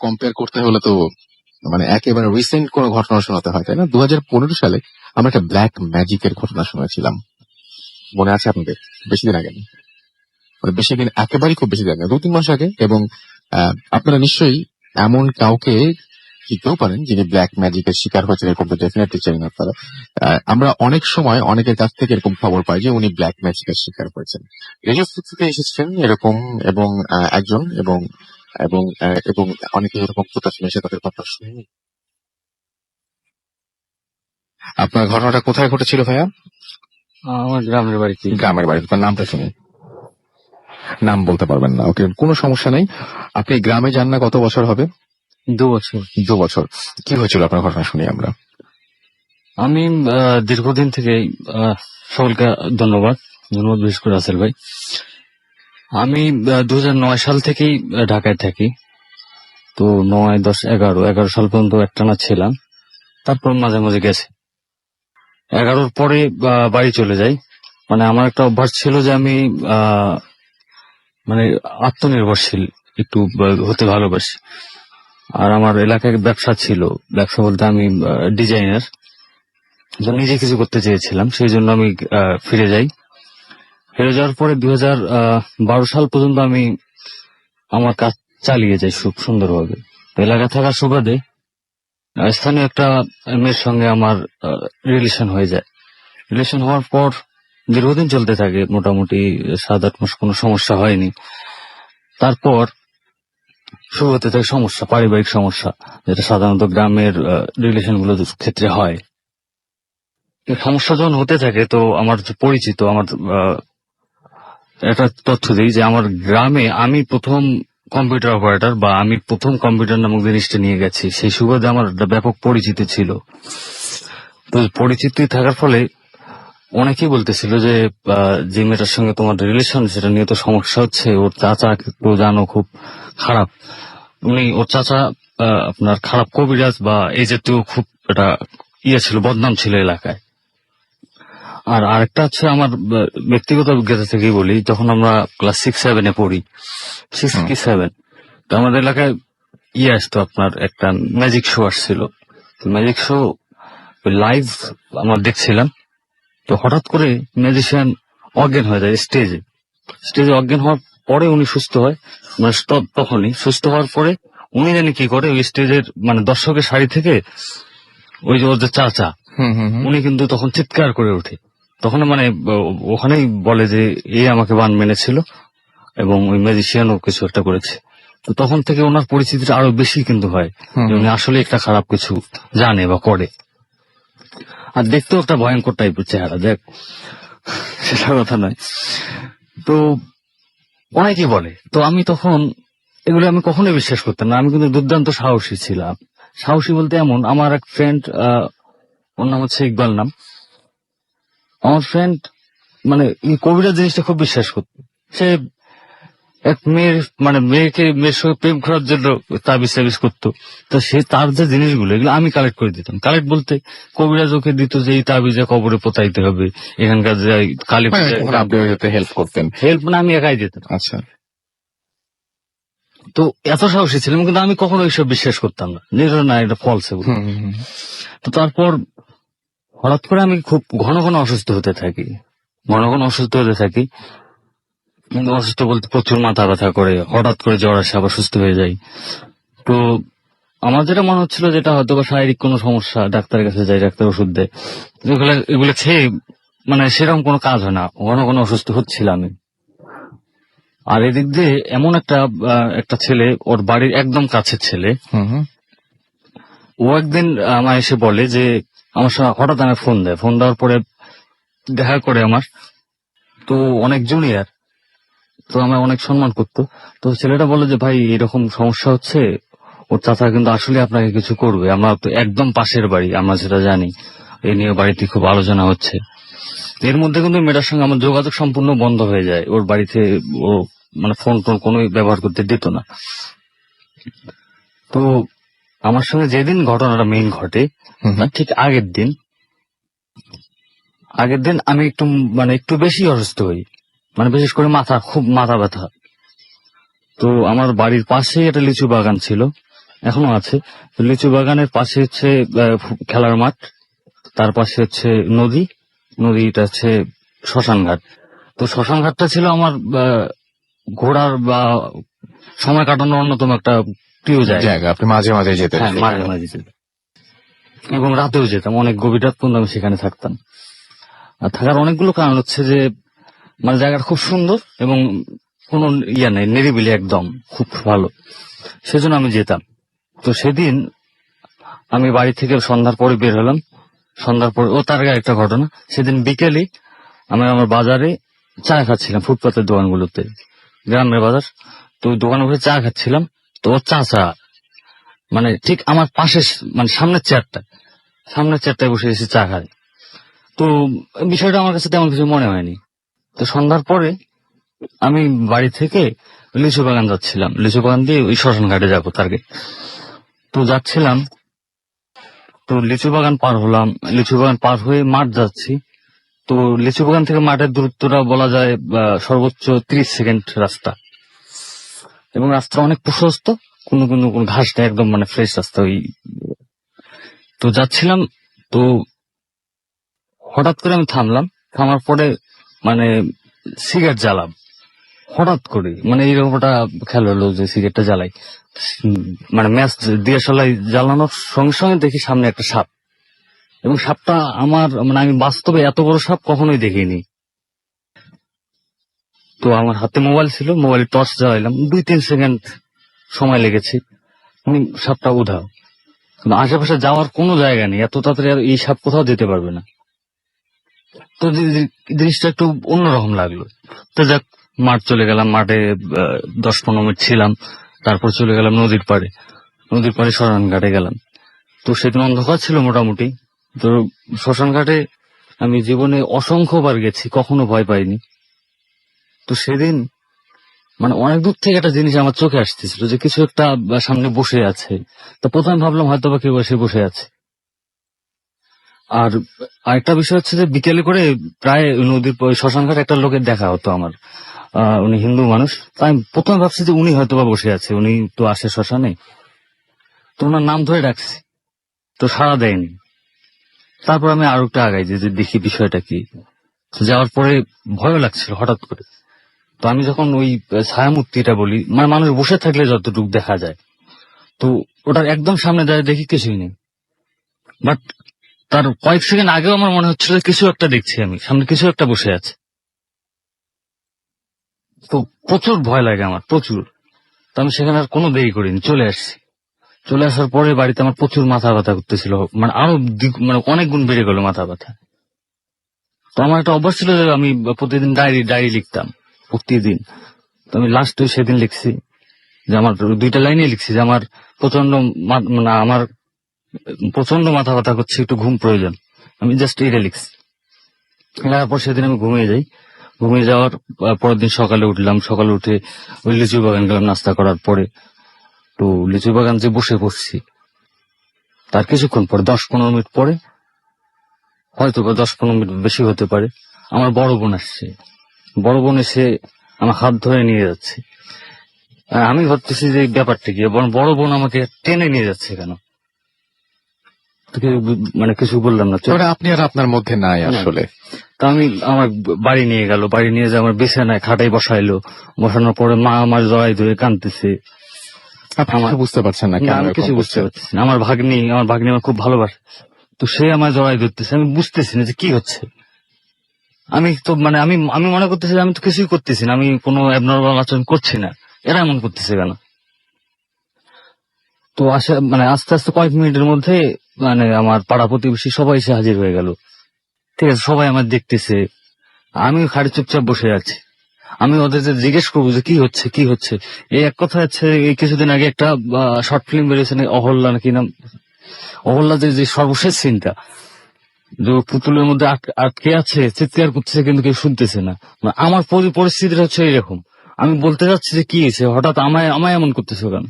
কম্পেয়ার করতে হলে তো মানে একেবারে রিসেন্ট কোনো ঘটনা শোনাতে হয়, তাই না? 2015 সালে আমরা একটা ব্ল্যাক ম্যাজিকের ঘটনা শুনেছিলাম, মনে আছে আপনাদের? বেশি দিন আগে না, মানে বেশি দিন, একেবারেই খুব বেশি দিন আগে, 2-3 মাস আগে। এবং আপনারা নিশ্চয়ই এমন কাউকে শিখতেও পারেন যিনি ব্ল্যাক ম্যাজিকের শিকার হয়েছেন, এরকম তো ডেফিনেটলি চাই না আপনারা। আমরা অনেক সময় অনেকের কাছ থেকে এরকম খবর পাই যে উনি ব্ল্যাক ম্যাজিকের শিকার হয়েছেন। রেডিও থেকে এসেছেন এরকম, এবং একজন, এবং এবং এবং অনেকে এরকম প্রকাশ এসে তাদের কথা শুনি। আপনার ঘটনাটা কোথায় ঘটেছিল ভাইয়া? আমার গ্রামের বাড়িতে। গ্রামের বাড়ি, আপনার নামটা শুনি। নাম বলতে পারবেন না, ওকে, কোনো সমস্যা নেই। আপনি গ্রামে যান না কত বছর হবে? 2 বছর। 2 বছর। কি হয়েছিল আপনার ঘটনা শুনি আমরা। আমি দীর্ঘদিন থেকে সকলকে ধন্যবাদ বিশেষ করে রাসেল ভাই। আমি 2009 সাল থেকেই ঢাকায় থাকি। তো 9, 10, 11 সাল পর্যন্ত একটানা ছিলাম, তারপর মাঝে মাঝে গেছে। 11-র পরে বাড়ি চলে যাই। মানে আমার একটা অভ্যাস ছিল যে আমি মানে আত্মনির্ভরশীল একটু হতে ভালোবাসি। আর আমার এলাকায় ব্যবসা ছিল, ব্যবসা বলতে আমি ডিজাইনার, নিজে কিছু করতে চেয়েছিলাম, সেই জন্য আমি ফিরে যাই। ফিরে যাওয়ার পরে 2012 সাল পর্যন্ত আমি আমার কাজ চালিয়ে যাই খুব সুন্দরভাবে। এলাকা থাকার সুবাদে স্থানীয় একটা মেয়ের সঙ্গে আমার রিলেশন হয়ে যায়। রিলেশন হওয়ার পর দীর্ঘদিন চলতে থাকে, মোটামুটি 7-8 মাস কোনো সমস্যা হয়নি। তারপর শুরু হতে থাকে সমস্যা, পারিবারিক সমস্যা, যেটা সাধারণত গ্রামের রিলেশন গুলোর ক্ষেত্রে হয়। সমস্যা যখন হতে থাকে, তো আমার পরিচিত, আমার একটা তথ্য দিই যে আমার গ্রামে আমি প্রথম কম্পিউটার অপারেটর, বা আমি প্রথম কম্পিউটার নামক জিনিসটা নিয়ে গেছি। সেই সুবাদে আমার একটা ব্যাপক পরিচিতি ছিল। তো পরিচিতি থাকার ফলে অনেকেই বলতেছিল যে যে মেয়েটার সঙ্গে তোমার রিলেশন, সেটা নিয়ে তো সমস্যা হচ্ছে, ওর চাচা তো জানো খুব খারাপ, ওর চাচা আপনার খারাপ কবিরাজ বা এই জাতীয় খুব একটা ছিল, বদনাম ছিল এলাকায়। আর আরেকটা হচ্ছে আমার ব্যক্তিগত অভিজ্ঞতা থেকেই বলি, যখন আমরা ক্লাস 6-7 পড়ি, 6 কি 7, তো আমাদের এলাকায় আসতো আপনার একটা ম্যাজিক শো আসছিল। ম্যাজিক শো লাইভ আমরা দেখছিলাম। তো হঠাৎ করে ম্যাজিশিয়ান অজ্ঞান হয়ে যায় স্টেজে অজ্ঞান হওয়ার পরে উনি সুস্থ হয়। মানে তখনই সুস্থ হওয়ার পরে উনি জানি কি করে, ওই স্টেজের মানে দর্শকের সারি থেকে ওই যে ওর যে চাচা, উনি কিন্তু তখন চিৎকার করে ওঠে। তখন মানে ওখানেই বলে যে এই আমাকে বান মেনেছিল এবং ওই ম্যাজিশিয়ানও কিছু একটা করেছে। তো তখন থেকে ওনার পরিচিতিটা আরো বেশি কিন্তু হয়, উনি আসলে একটা খারাপ কিছু জানে বা করে। আর দেখতেও একটা ভয়ঙ্কর টাইপের চেহারা, দেখ সেটা কথা নয়। তো অনেকেই বলে, তো আমি তখন এগুলো আমি কখনোই বিশ্বাস করতাম না। আমি কিন্তু দুর্দান্ত সাহসী ছিলাম। সাহসী বলতে এমন, আমার এক ফ্রেন্ড, ওর নাম হচ্ছে ইকবাল নাম, আমার ফ্রেন্ড মানে এই কবিরা জিনিসটা খুব বিশ্বাস করত। সে এক মেয়ের মানে মেয়ের সঙ্গে প্রেম করার জন্য তাবিজ করতো। তো সে তার যে জিনিসগুলো, এগুলো আমি কালেক্ট করে দিতাম। কালেক্ট বলতে কবিরাজ ওকে দিত যে এই তাবিজে কবরে পোতাইতে হবে, এখানকার যে কালী হেল্প করতেন? হেল্প মানে আমি একাই দিতাম। আচ্ছা। তো এত সাহসী ছিলাম, কিন্তু আমি কখনো এইসব বিশ্বাস করতাম না, না এটা ফলস। তো তারপর হঠাৎ করে আমি খুব ঘন ঘন অসুস্থ হতে থাকি। কিন্তু অসুস্থ বলতে প্রচুর মাথা ব্যথা করে, হঠাৎ করে জ্বর আসে, আবার সুস্থ হয়ে যায়। তো আমার যেটা মনে হচ্ছিল যেটা হয়তো বা শারীরিক কোনো সমস্যা, ডাক্তারের কাছে যাই, ডাক্তার ওষুধ দেয়, এগুলো খেয়ে মানে সেরকম কোনো কাজ হয় না, ঘন ঘন অসুস্থ হচ্ছিলাম আমি। আর এদিক দিয়ে এমন একটা ছেলে, ওর বাড়ির একদম কাছের ছেলে, ও একদিন আমায় এসে বলে যে আমার সঙ্গে হঠাৎ আমায় ফোন দেওয়ার পরে দেখা করে আমার, তো অনেক জুনিয়র, তো আমায় অনেক সম্মান করতো। তো ছেলেটা বলে যে ভাই এরকম সমস্যা হচ্ছে, ওর চাচা কিন্তু আসলে আপনাকে কিছু করবে, আমরা তো একদম পাশের বাড়ি, আমরা সেটা জানি, এই নিয়ে বাড়িতে খুব আলোচনা হচ্ছে। এর মধ্যে কিন্তু মেয়েটার সঙ্গে আমার যোগাযোগ সম্পূর্ণ বন্ধ হয়ে যায়। ওর বাড়িতে ও মানে ফোন টোন কোনো ব্যবহার করতে দিত না। তো আমার সঙ্গে যেদিন ঘটনাটা মেইন ঘটে, ঠিক আগের দিন আমি একটু বেশি অসুস্থ হই, মানে বিশেষ করে খুব মাথা ব্যথা। তো আমার বাড়ির পাশে একটা লিচু বাগান ছিল, এখনো আছে। তো লিচু বাগানের পাশে হচ্ছে খেলার মাঠ, তার পাশে হচ্ছে নদী, নদীটা হচ্ছে শ্মশান ঘাট। তো শ্মশান ঘাটটা ছিল আমার ঘোরার বা সময় কাটানোর অন্যতম একটা প্রিয় জায়গা। জায়গা আপনি মাঝে মাঝে যেতেন? হ্যাঁ, মাঝে মাঝে যেতাম এবং রাতেও যেতাম, অনেক গভীর রাত পর্যন্ত আমি সেখানে থাকতাম। আর থাকার অনেকগুলো কারণ হচ্ছে যে মানে জায়গাটা খুব সুন্দর এবং কোনো ইয়া নেই, নিরিবিলি একদম, খুব ভালো, সেজন্য আমি যেতাম। তো সেদিন আমি বাড়ি থেকে সন্ধ্যার পরে বের হলাম, সন্ধ্যার পরে তার আগে একটা ঘটনা, সেদিন বিকেলে আমি আমার বাজারে চা খাচ্ছিলাম, ফুটপাতের দোকানগুলোতে, গ্রামের বাজার। তো ওই দোকানে বসে চা খাচ্ছিলাম। তো ওর চাচা মানে ঠিক আমার পাশে, মানে সামনের চেয়ারটায় বসে এসে চা খায়। তো বিষয়টা আমার কাছে তেমন কিছু মনে হয়নি। তো সন্ধ্যার পরে আমি বাড়ি থেকে লিচু বাগান যাচ্ছিলাম, লিচু বাগান দিয়ে ওই শ্মশান ঘাটে যাবো টার্গেট। তো যাচ্ছিলাম, তো লিচু বাগান পার হলাম, লিচু বাগান পার হয়ে মাঠ যাচ্ছি। তো লিচু বাগান থেকে মাঠের দূরত্বটা বলা যায় সর্বোচ্চ 30 সেকেন্ড রাস্তা, এবং রাস্তা অনেক প্রশস্ত, কোনো ঘাস নেই, একদম মানে ফ্রেশ রাস্তা। ওই তো যাচ্ছিলাম, তো হঠাৎ করে আমি থামলাম, থামার পরে মানে সিগারেট জ্বালাম হঠাৎ করে, মানে এইরকম একটা খেয়াল হলো যে সিগারেটটা জ্বালাই, মানে ম্যাচ দিয়াশালাই জ্বালানোর সঙ্গে সঙ্গে দেখি সামনে একটা সাপ, এবং সাপটা আমার মানে আমি বাস্তবে এত বড় সাপ কখনোই দেখিনি। তো আমার হাতে মোবাইল ছিল, মোবাইলে টর্চ জ্বালাইলাম, 2-3 সেকেন্ড সময় লেগেছে, সাপটা উধাও। কিন্তু আশেপাশে যাওয়ার কোনো জায়গা নেই, এত তাড়াতাড়ি আর এই সাপ কোথাও যেতে পারবে না। তো জিনিসটা একটু অন্যরকম লাগলো। তো যাক, মাঠ চলে গেলাম, মাঠে 10-15 মিনিট ছিলাম, তারপর চলে গেলাম নদীর পাড়ে শ্মশান ঘাটে গেলাম। তো সেদিন অন্ধকার ছিল মোটামুটি। তো শ্মশান ঘাটে আমি জীবনে অসংখ্যবার গেছি, কখনো ভয় পাইনি। তো সেদিন মানে অনেক দূর থেকে একটা জিনিস আমার চোখে আসতেছিল, যে কিছু একটা সামনে বসে আছে। তো প্রথমে ভাবলাম হয়তো বা কেউ এসে বসে আছে। আর আরেকটা বিষয় হচ্ছে যে বিকেলে করে প্রায় নদীর শ্মশান ঘাটে একটা লোকের দেখা হতো আমার, উনি হিন্দু মানুষ। তাই আমি প্রথমে ভাবছি যে উনি হয়তো বা বসে আছে, উনি তো আসে শ্মশানে। তো ওনার নাম ধরে ডাকছি, তো সাড়া দেয়নি। তারপর আমি আরো একটু আগাই যে দেখি বিষয়টা কি। তো যাওয়ার পরে ভয় লাগছিল হঠাৎ করে। তো আমি যখন ওই ছায়ামূর্তিটা বলি, মানে মানুষ বসে থাকলে যতটুকু দেখা যায়, তো ওটার একদম সামনে দাঁড়িয়ে দেখি কিছুই নেই। বাট তার কয়েক সেকেন্ড আগেও আমার মনে হচ্ছিল কিছু একটা দেখছি, আমি সামনে কিছু একটা বসে আছে। তো প্রচুর ভয় লাগে আমার, প্রচুর। তো আমি সেখানে আর কোনো দেরি করিনি, চলে আসছি। চলে আসার পরে বাড়িতে আমার প্রচুর মাথা ব্যথা করতেছিল, মানে আরো মানে অনেক গুণ বেড়ে গেল মাথা ব্যথা। তো আমার একটা অভ্যাস ছিল যে আমি প্রতিদিন ডায়েরি লিখতাম, প্রতিদিন। তো আমি লাস্ট সেদিন লিখছি যে আমার 2টা লাইনে লিখছি যে আমার প্রচন্ড মাথা ব্যথা করছে, একটু ঘুম প্রয়োজন। আমি জাস্ট এটা লিখছি। তারপর সেদিন আমি ঘুমিয়ে যাই। ঘুমিয়ে যাওয়ার পরের দিন সকালে উঠলাম, সকালে উঠে ওই লিচু বাগান গেলাম নাস্তা করার পরে। তো লিচু বাগান যে বসে পড়ছি, তার কিছুক্ষণ পরে 10-15 মিনিট পরে, হয়তো বা 10-15 মিনিট বেশি হতে পারে, আমার বড় বোন আসছে। বড় বোন এসে আমার হাত ধরে নিয়ে যাচ্ছে। আমি ভাবতেছি যে ব্যাপারটা কি, বড় বোন আমাকে টেনে নিয়ে যাচ্ছে কেন, মানে কিছু বললাম না। আপনি আর আপনার মধ্যে নাই আসলে। তা আমি আমার বাড়ি নিয়ে গেল, বাড়ি নিয়ে যে আমার বিছানায় খাটাই বসাইলো, বসানোর পরে মা আমার জড়াই ধরে কাঁদতেছে। বুঝতে পারছেন না? আমি কিছু বুঝতে পারছি না। আমার ভাগ্নি আমার খুব ভালোবাসে, তো সে আমার জড়াই ধরতেছে। আমি বুঝতেছি না যে কি হচ্ছে। আমি তো মানে আমি মনে করতেছি আমি তো কিছুই করতেছি না, আমি কোনো অ্যাবনর্মাল আচরণ করছি না, এরা এমন করতেছে কেন। তো আস্তে আস্তে কয়েক মিনিটের মধ্যে মানে আমার পাড়া প্রতিবেশী সবাই এসে হাজির হয়ে গেল। ঠিক আছে, সবাই আমার দেখতেছে, আমি খাড়ি চুপচাপ বসে আছি। আমি ওদের জিজ্ঞেস করবো যে কি হচ্ছে। এই এক কথা হচ্ছে, এই কিছুদিন আগে একটা শর্ট ফিল্ম বেরিয়েছে অহল্যা নাকি নাম, অহল্যা যে সর্বশেষ সিনটা, যে পুতুলের মধ্যে আটকে আছে, চিৎকার করতেছে কিন্তু কেউ শুনতেছে না। আমার পরিস্থিতিটা হচ্ছে এরকম। আমি বলতে যাচ্ছি যে কি হয়েছে, হঠাৎ আমায় এমন করতেছে কেন।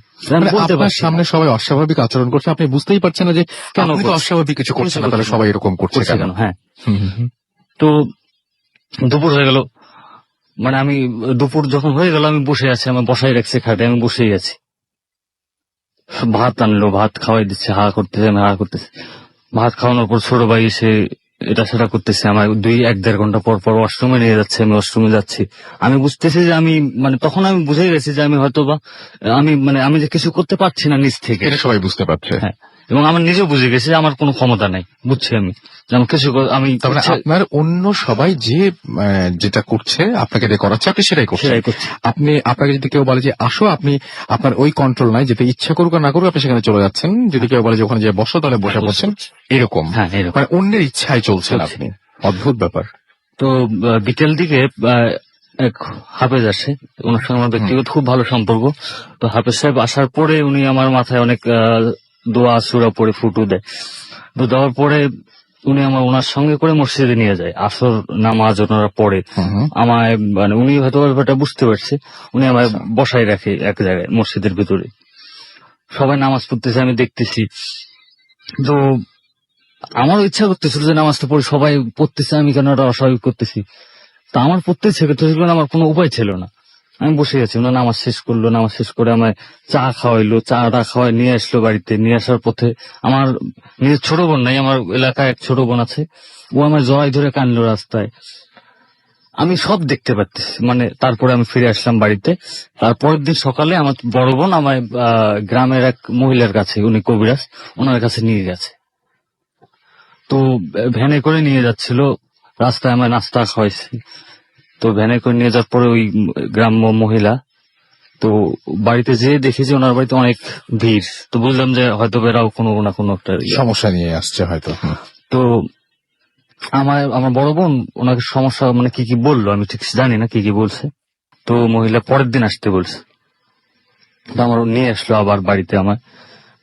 আপনার সামনে সবাই অস্বাভাবিক আচরণ করছে, আপনি বুঝতেই পারছেন না যে কেন অস্বাভাবিক কিছু করছে না, তাহলে সবাই এরকম করছে কেন। হ্যাঁ। তো দুপুর হয়ে গেল, মানে আমি দুপুর যখন হয়ে গেল আমি বসে আছি, আমার বসাই রাখছে খাটে, আমি বসেই আছি। ভাত আনলো, ভাত খাওয়াই দিচ্ছে, হা করতেছে, আমি হা করতেছি। ভাত খাওয়ানোর পর ছোট ভাই এসে এটা সেটা করতেছে, আমার 1-1.5 ঘন্টা পর পর ওয়াশরুমে নিয়ে যাচ্ছে, আমি ওয়াশরুমে যাচ্ছি। আমি বুঝতেছি যে আমি মানে তখন আমি বুঝে গেছি যে আমি হয়তো বা আমি যে কিছু করতে পারছি না নিজ থেকে, এটা সবাই বুঝতে পারছে। হ্যাঁ, এবং আমার নিজেও বুঝে গেছি যে আমার কোনো ক্ষমতা নাই, বুঝছি আমি যে আমি কিছু আমি তার মানে আপনার অন্য সবাই যে যেটা করছে আপনাকে দিয়ে করাচ্ছে, আপনি সেটাই করছেন। সেটাই করছি। আপনাকে যদি কেউ বলে যে আসো, আপনি আপনার ওই কন্ট্রোল নাই, যেতে ইচ্ছা করুক আর না করুক আপনি সেখানে চলে যাচ্ছেন। যদি কেউ বলে যে ওখানে যে বসো, তাহলে বসে পড়ছেন, এরকম। হ্যাঁ, এরকম। মানে অন্যের ইচ্ছায় চলছেন আপনি। অদ্ভুত ব্যাপার। তো বিকেল দিকে এক হাফেজ আসে, ওনার সঙ্গে আমার ব্যক্তিগত খুব ভালো সম্পর্ক। তো হাফেজ সাহেব আসার পরে উনি আমার মাথায় অনেক দোয়া সুরা পড়ে ফুটু দেয়। তো দেওয়ার পরে উনি ওনার সঙ্গে করে মসজিদে নিয়ে যায়, আসর নামাজ ওনারা পড়ে। আমায় মানে উনি হয়তো ব্যাপারটা বুঝতে পারছে, উনি আমায় বসায় রাখে এক জায়গায় মসজিদের ভিতরে। সবাই নামাজ পড়তেছে, আমি দেখতেছি। তো আমারও ইচ্ছা করতেছিল যে নামাজটা পড়ে, সবাই পড়তেছে, আমি কেন এটা অস্বাভাবিক করতেছি। তা আমার পড়তে ইচ্ছে করতেছিল না, আমার কোনো উপায় ছিল না। আমি বসে গেছি, ওনার নামাজ শেষ করলো, নামাজ শেষ করে আমায় চা খাওয়াইলো, চাটা খাওয়াই নিয়ে আসলো বাড়িতে। নিয়ে আসার পথে আমার নিজের ছোট বোন নাই, আমার এলাকায় এক ছোট বোন আছে, ও আমার জড়াই ধরে কানলো রাস্তায়। আমি সব দেখতে পাচ্ছি, মানে তারপরে আমি ফিরে আসলাম বাড়িতে। তারপরের দিন সকালে আমার বড় বোন আমায় গ্রামের এক মহিলার কাছে, উনি কবিরাজ, ওনার কাছে নিয়ে গেছে। তো ভ্যানে করে নিয়ে যাচ্ছিল, রাস্তায় আমার নাস্তা খাওয়াইছি। তো ভ্যানে করে নিয়ে যাওয়ার পরে ওই গ্রাম্য মহিলা, তো বাড়িতে যেয়ে দেখি যে ওনার বাড়িতে অনেক ভিড়। তো বুঝলাম যে হয়তো এরাও কোনো না কোনো একটা সমস্যা নিয়ে আসছে হয়তো। তো আমার বড় বোন ওনাকে সমস্যা মানে কি কি বললো আমি ঠিক জানি না, কি কি বলছে। তো মহিলা পরের দিন আসতে বলছে, তো আমার নিয়ে আসলো আবার বাড়িতে আমার।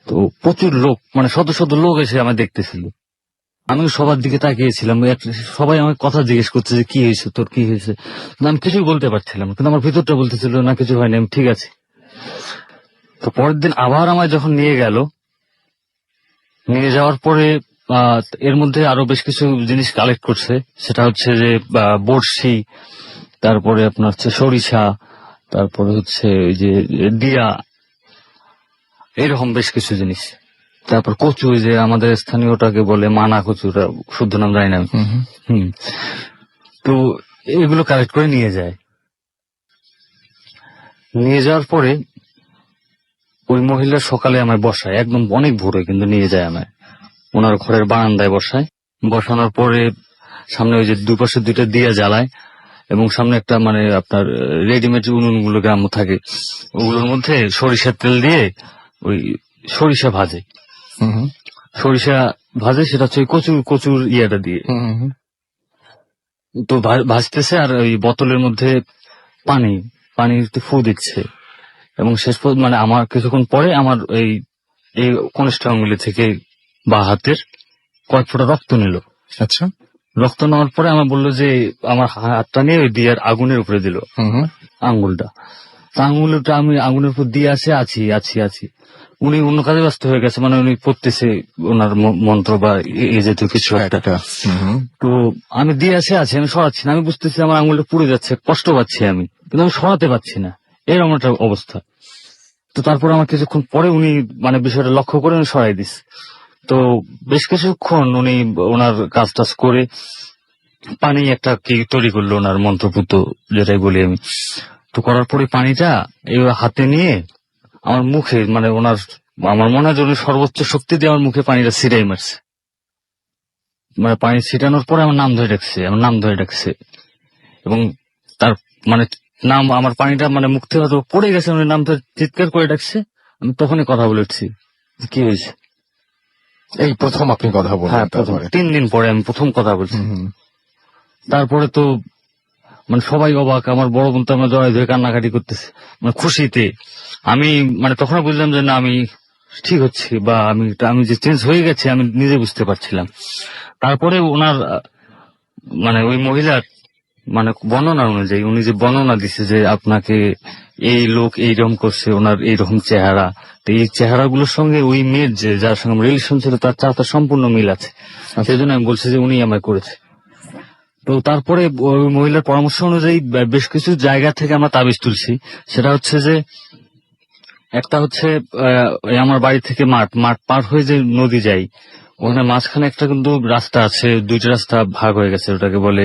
তো প্রচুর লোক, মানে শত শত লোক এসে আমার দেখতেছিল। আমি সবার দিকে তাকিয়েছিলাম, সবাই আমাকে কথা জিজ্ঞেস করছে যে কি হয়েছে, তোর কি হয়েছে। আমি কিছুই বলতে পারছিলাম, কিন্তু আমার ভিতরটা বলতেছিল না কিছু হয়নি, আমি ঠিক আছে। তো পরের দিন আবার আমায় যখন নিয়ে গেল, নিয়ে যাওয়ার পরে এর মধ্যে আরো বেশ কিছু জিনিস কালেক্ট করছে। সেটা হচ্ছে যে বড়শি, তারপরে আপনার হচ্ছে সরিষা, তারপরে হচ্ছে ওই যে দিয়া, এরকম বেশ কিছু জিনিস। তারপর কচু, যে আমাদের স্থানীয়টাকে বলে মানা কচুটা, শুদ্ধ নাম জানি না। তো এগুলো কালেক্ট করে নিয়ে যায়। নিয়ে যাওয়ার পরে ওই মহিলা সকালে আমায় বসায়, একদম অনেক ভোরে কিন্তু নিয়ে যায় আমায়, ওনার ঘরের বারান্দায় বসায়। বসানোর পরে সামনে ওই যে দুপাশে 2টা দিয়া জ্বালায়, এবং সামনে একটা মানে আপনার রেডিমেড উনুনগুলো গ্রাম্য থাকে, ওগুলোর মধ্যে সরিষার তেল দিয়ে ওই সরিষা ভাজে। সরিষা ভাজে, সেটা হচ্ছে কচুর ইয়েটা দিয়ে। তো ভাজতেছে, আর ওই বোতলের মধ্যে পানিতে ফু দিচ্ছে। এবং শেষ পর্যন্ত মানে আমার কিছুক্ষণ পরে আমার এই কনিষ্ঠ আঙ্গুলি থেকে বা হাতের কয়েক ফোঁটা রক্ত নিল। আচ্ছা, রক্ত নেওয়ার পরে আমার বললো যে আমার হাতটা নিয়ে ওই দিয়ার আগুনের উপরে দিল আঙ্গুলটা। আঙ্গুলটা আমি আগুনের উপর দিয়ে আছি। উনি অন্য কাজে ব্যস্ত হয়ে গেছে, মানে উনি পড়তেছে ওনার মন্ত্র বা এ জাতীয় কিছু একটা। তো আমি দিয়ে আছি, আমি সরাচ্ছি না, আমি বুঝতেছি আমার আঙ্গুলটা পুড়ে যাচ্ছে, কষ্ট পাচ্ছি আমি, কিন্তু আমি সরাতে পারছি না, এরকম একটা অবস্থা। তো তারপর আমার কিছুক্ষণ পরে উনি মানে বিষয়টা লক্ষ্য করে উনি সরাই দিস। তো বেশ কিছুক্ষণ উনি ওনার কাজ টাজ করে পানি একটা কি তৈরি করলো, ওনার মন্ত্রপুত যেটাই বলি আমি। তো করার পরে পানিটা এবার হাতে নিয়ে আমার মুখে, মানে আমার মনে হয় উনি সর্বোচ্চ শক্তি দিয়ে আমার মুখে পানিটা ছিটাই মারছে। মানে পানি ছিটানোর পরে আমার নাম ধরে ডাকছে, এবং তার মানে নাম, আমার পানিটা মানে মুখ থেকে হয়তো পড়ে গেছে, উনি নাম ধরে চিৎকার করে ডাকছে। আমি তখনই কথা বলেছি, কি হয়েছে। এই প্রথম আপনি কথা বললেন? হ্যাঁ, 3 দিন পরে আমি প্রথম কথা বলছি। তারপরে তো মানে সবাই অবাক, আমার বড় বোন তো আমার জড়াই ধরে কান্নাকাটি করতেছে, মানে খুশিতে। আমি মানে তখন বুঝলাম যে না, আমি ঠিক হচ্ছি, বা আমি যে চেঞ্জ হয়ে গেছি আমি নিজে বুঝতে পারছিলাম। তারপরে ওনার মানে ওই মহিলার মানে বর্ণনা অনুযায়ী উনি যে বর্ণনা দিচ্ছে যে আপনাকে এই লোক এইরকম করছে, ওনার এইরকম চেহারা, তো এই চেহারাগুলোর সঙ্গে ওই মেয়ের যে যার সঙ্গে রিলেশন ছিল তার চাহতা সম্পূর্ণ মিল আছে। সেই জন্য আমি বলছি যে উনি আমায় করেছে। তো তারপরে ওই মহিলার পরামর্শ অনুযায়ী বেশ কিছু জায়গা থেকে আমরা তাবিজ তুলছি। সেটা হচ্ছে যে একটা হচ্ছে এই আমার বাড়ি থেকে মাঠ পার হয়ে যে নদী যাই, ওখানে মাঝখানে একটা কিন্তু রাস্তা আছে, দুইটা রাস্তা ভাগ হয়ে গেছে, ওটাকে বলে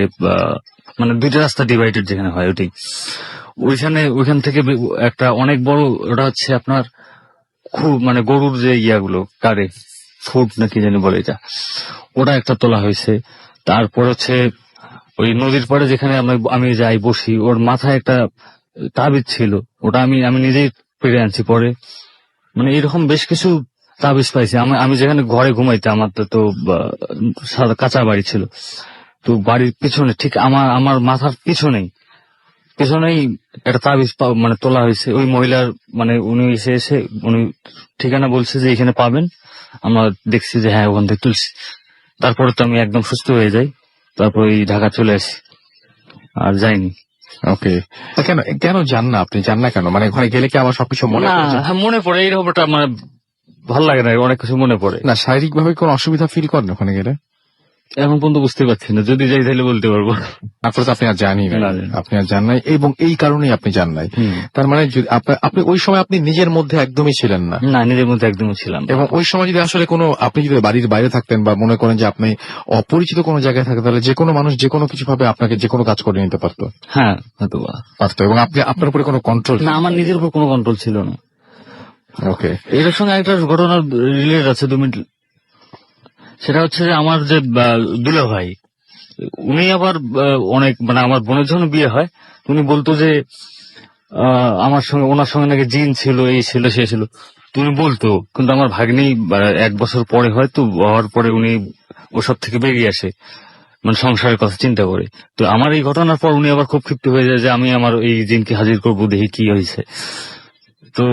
মানে দুইটা রাস্তা ডিভাইডেড যেখানে হয় ওটাই। ওইখান থেকে একটা অনেক বড়, ওটা হচ্ছে আপনার খুব মানে গরুর যে ইয়াগুলো কারে ফুট না কি জানি বলে, এটা ওটা একটা তোলা হয়েছে। তারপর হচ্ছে ওই নদীর পাড়ে যেখানে আমি যাই বসি, ওর মাথায় একটা তাবিজ ছিল, ওটা আমি নিজেই পেরে আনছি পরে। মানে এরকম বেশ কিছু তাবিজ পাইছি। আমি যেখানে ঘরে ঘুমাইতে, আমার তো কাঁচা বাড়ি ছিল, তো বাড়ির পিছনে ঠিক আমার মাথার পিছনেই একটা তাবিজ মানে তোলা হয়েছে। ওই মহিলার মানে উনি এসে উনি ঠিকানা বলছে যে এখানে পাবেন। আমরা দেখছি যে হ্যাঁ ওখান থেকে তুলছি। তারপরে তো আমি একদম সুস্থ হয়ে যাই, তারপর এই ঢাকা চলে আসি, আর যাইনি। ওকে, কেন কেন যান না আপনি? যান না কেন? মানে ওখানে গেলে কি আমার সবকিছু মনে না, পড়ে যায়? হ্যাঁ, মনে পড়ে এইরকমটা, মানে ভাল লাগে না, অনেক কিছু মনে পড়ে। না, শারীরিক ভাবে কোনো অসুবিধা ফিল করেন ওখানে গেলে? এখন পর্যন্ত বুঝতে পারছি না, যদি যাই তাহলে বলতে পারবো। তারপরে তো আপনি আর জানি না, না। আপনি আর জান নাই, এবং এই কারণেই আপনি জান নাই। তার মানে আপনি ওই সময় আপনি নিজের মধ্যে একদমই ছিলেন না। না, নিজের মধ্যে একদমই ছিলাম না। এবং ওই সময় যদি আসলে আপনি যদি বাড়ির বাইরে থাকতেন বা মনে করেন যে আপনি অপরিচিত কোনো জায়গায় থাকতেন, তাহলে যে কোনো মানুষ যে কোনো কিছু ভাবে আপনাকে যে কোনো কাজ করে নিতে পারতো। হ্যাঁ হয়তো পারতো, এবং আপনার উপরে কোনো কন্ট্রোল না, আমার নিজের উপর কোনো কন্ট্রোল ছিল না। ওকে, এটার সঙ্গে একটা ঘটনা রিলেট আছে 2 মিনিট। সেটা হচ্ছে যে আমার যে দুলা ভাই, উনি আবার অনেক মানে আমার বোনের জন্য বিয়ে হয়, উনি বলতো যে ওনার সঙ্গে নাকি জিন ছিল, এই ছিল সে ছিল, তুমি বলতো। কিন্তু আমার ভাগ্নি 1 বছর পরে হয়তো হওয়ার পরে উনি ওসব থেকে বেরিয়ে আসে, মানে সংসারের কথা চিন্তা করে। তো আমার এই ঘটনার পর উনি আবার খুব ক্ষিপ্ত হয়ে যায় যে আমি আমার এই জিনকে হাজির করবো, দেখি কি হয়েছে। তো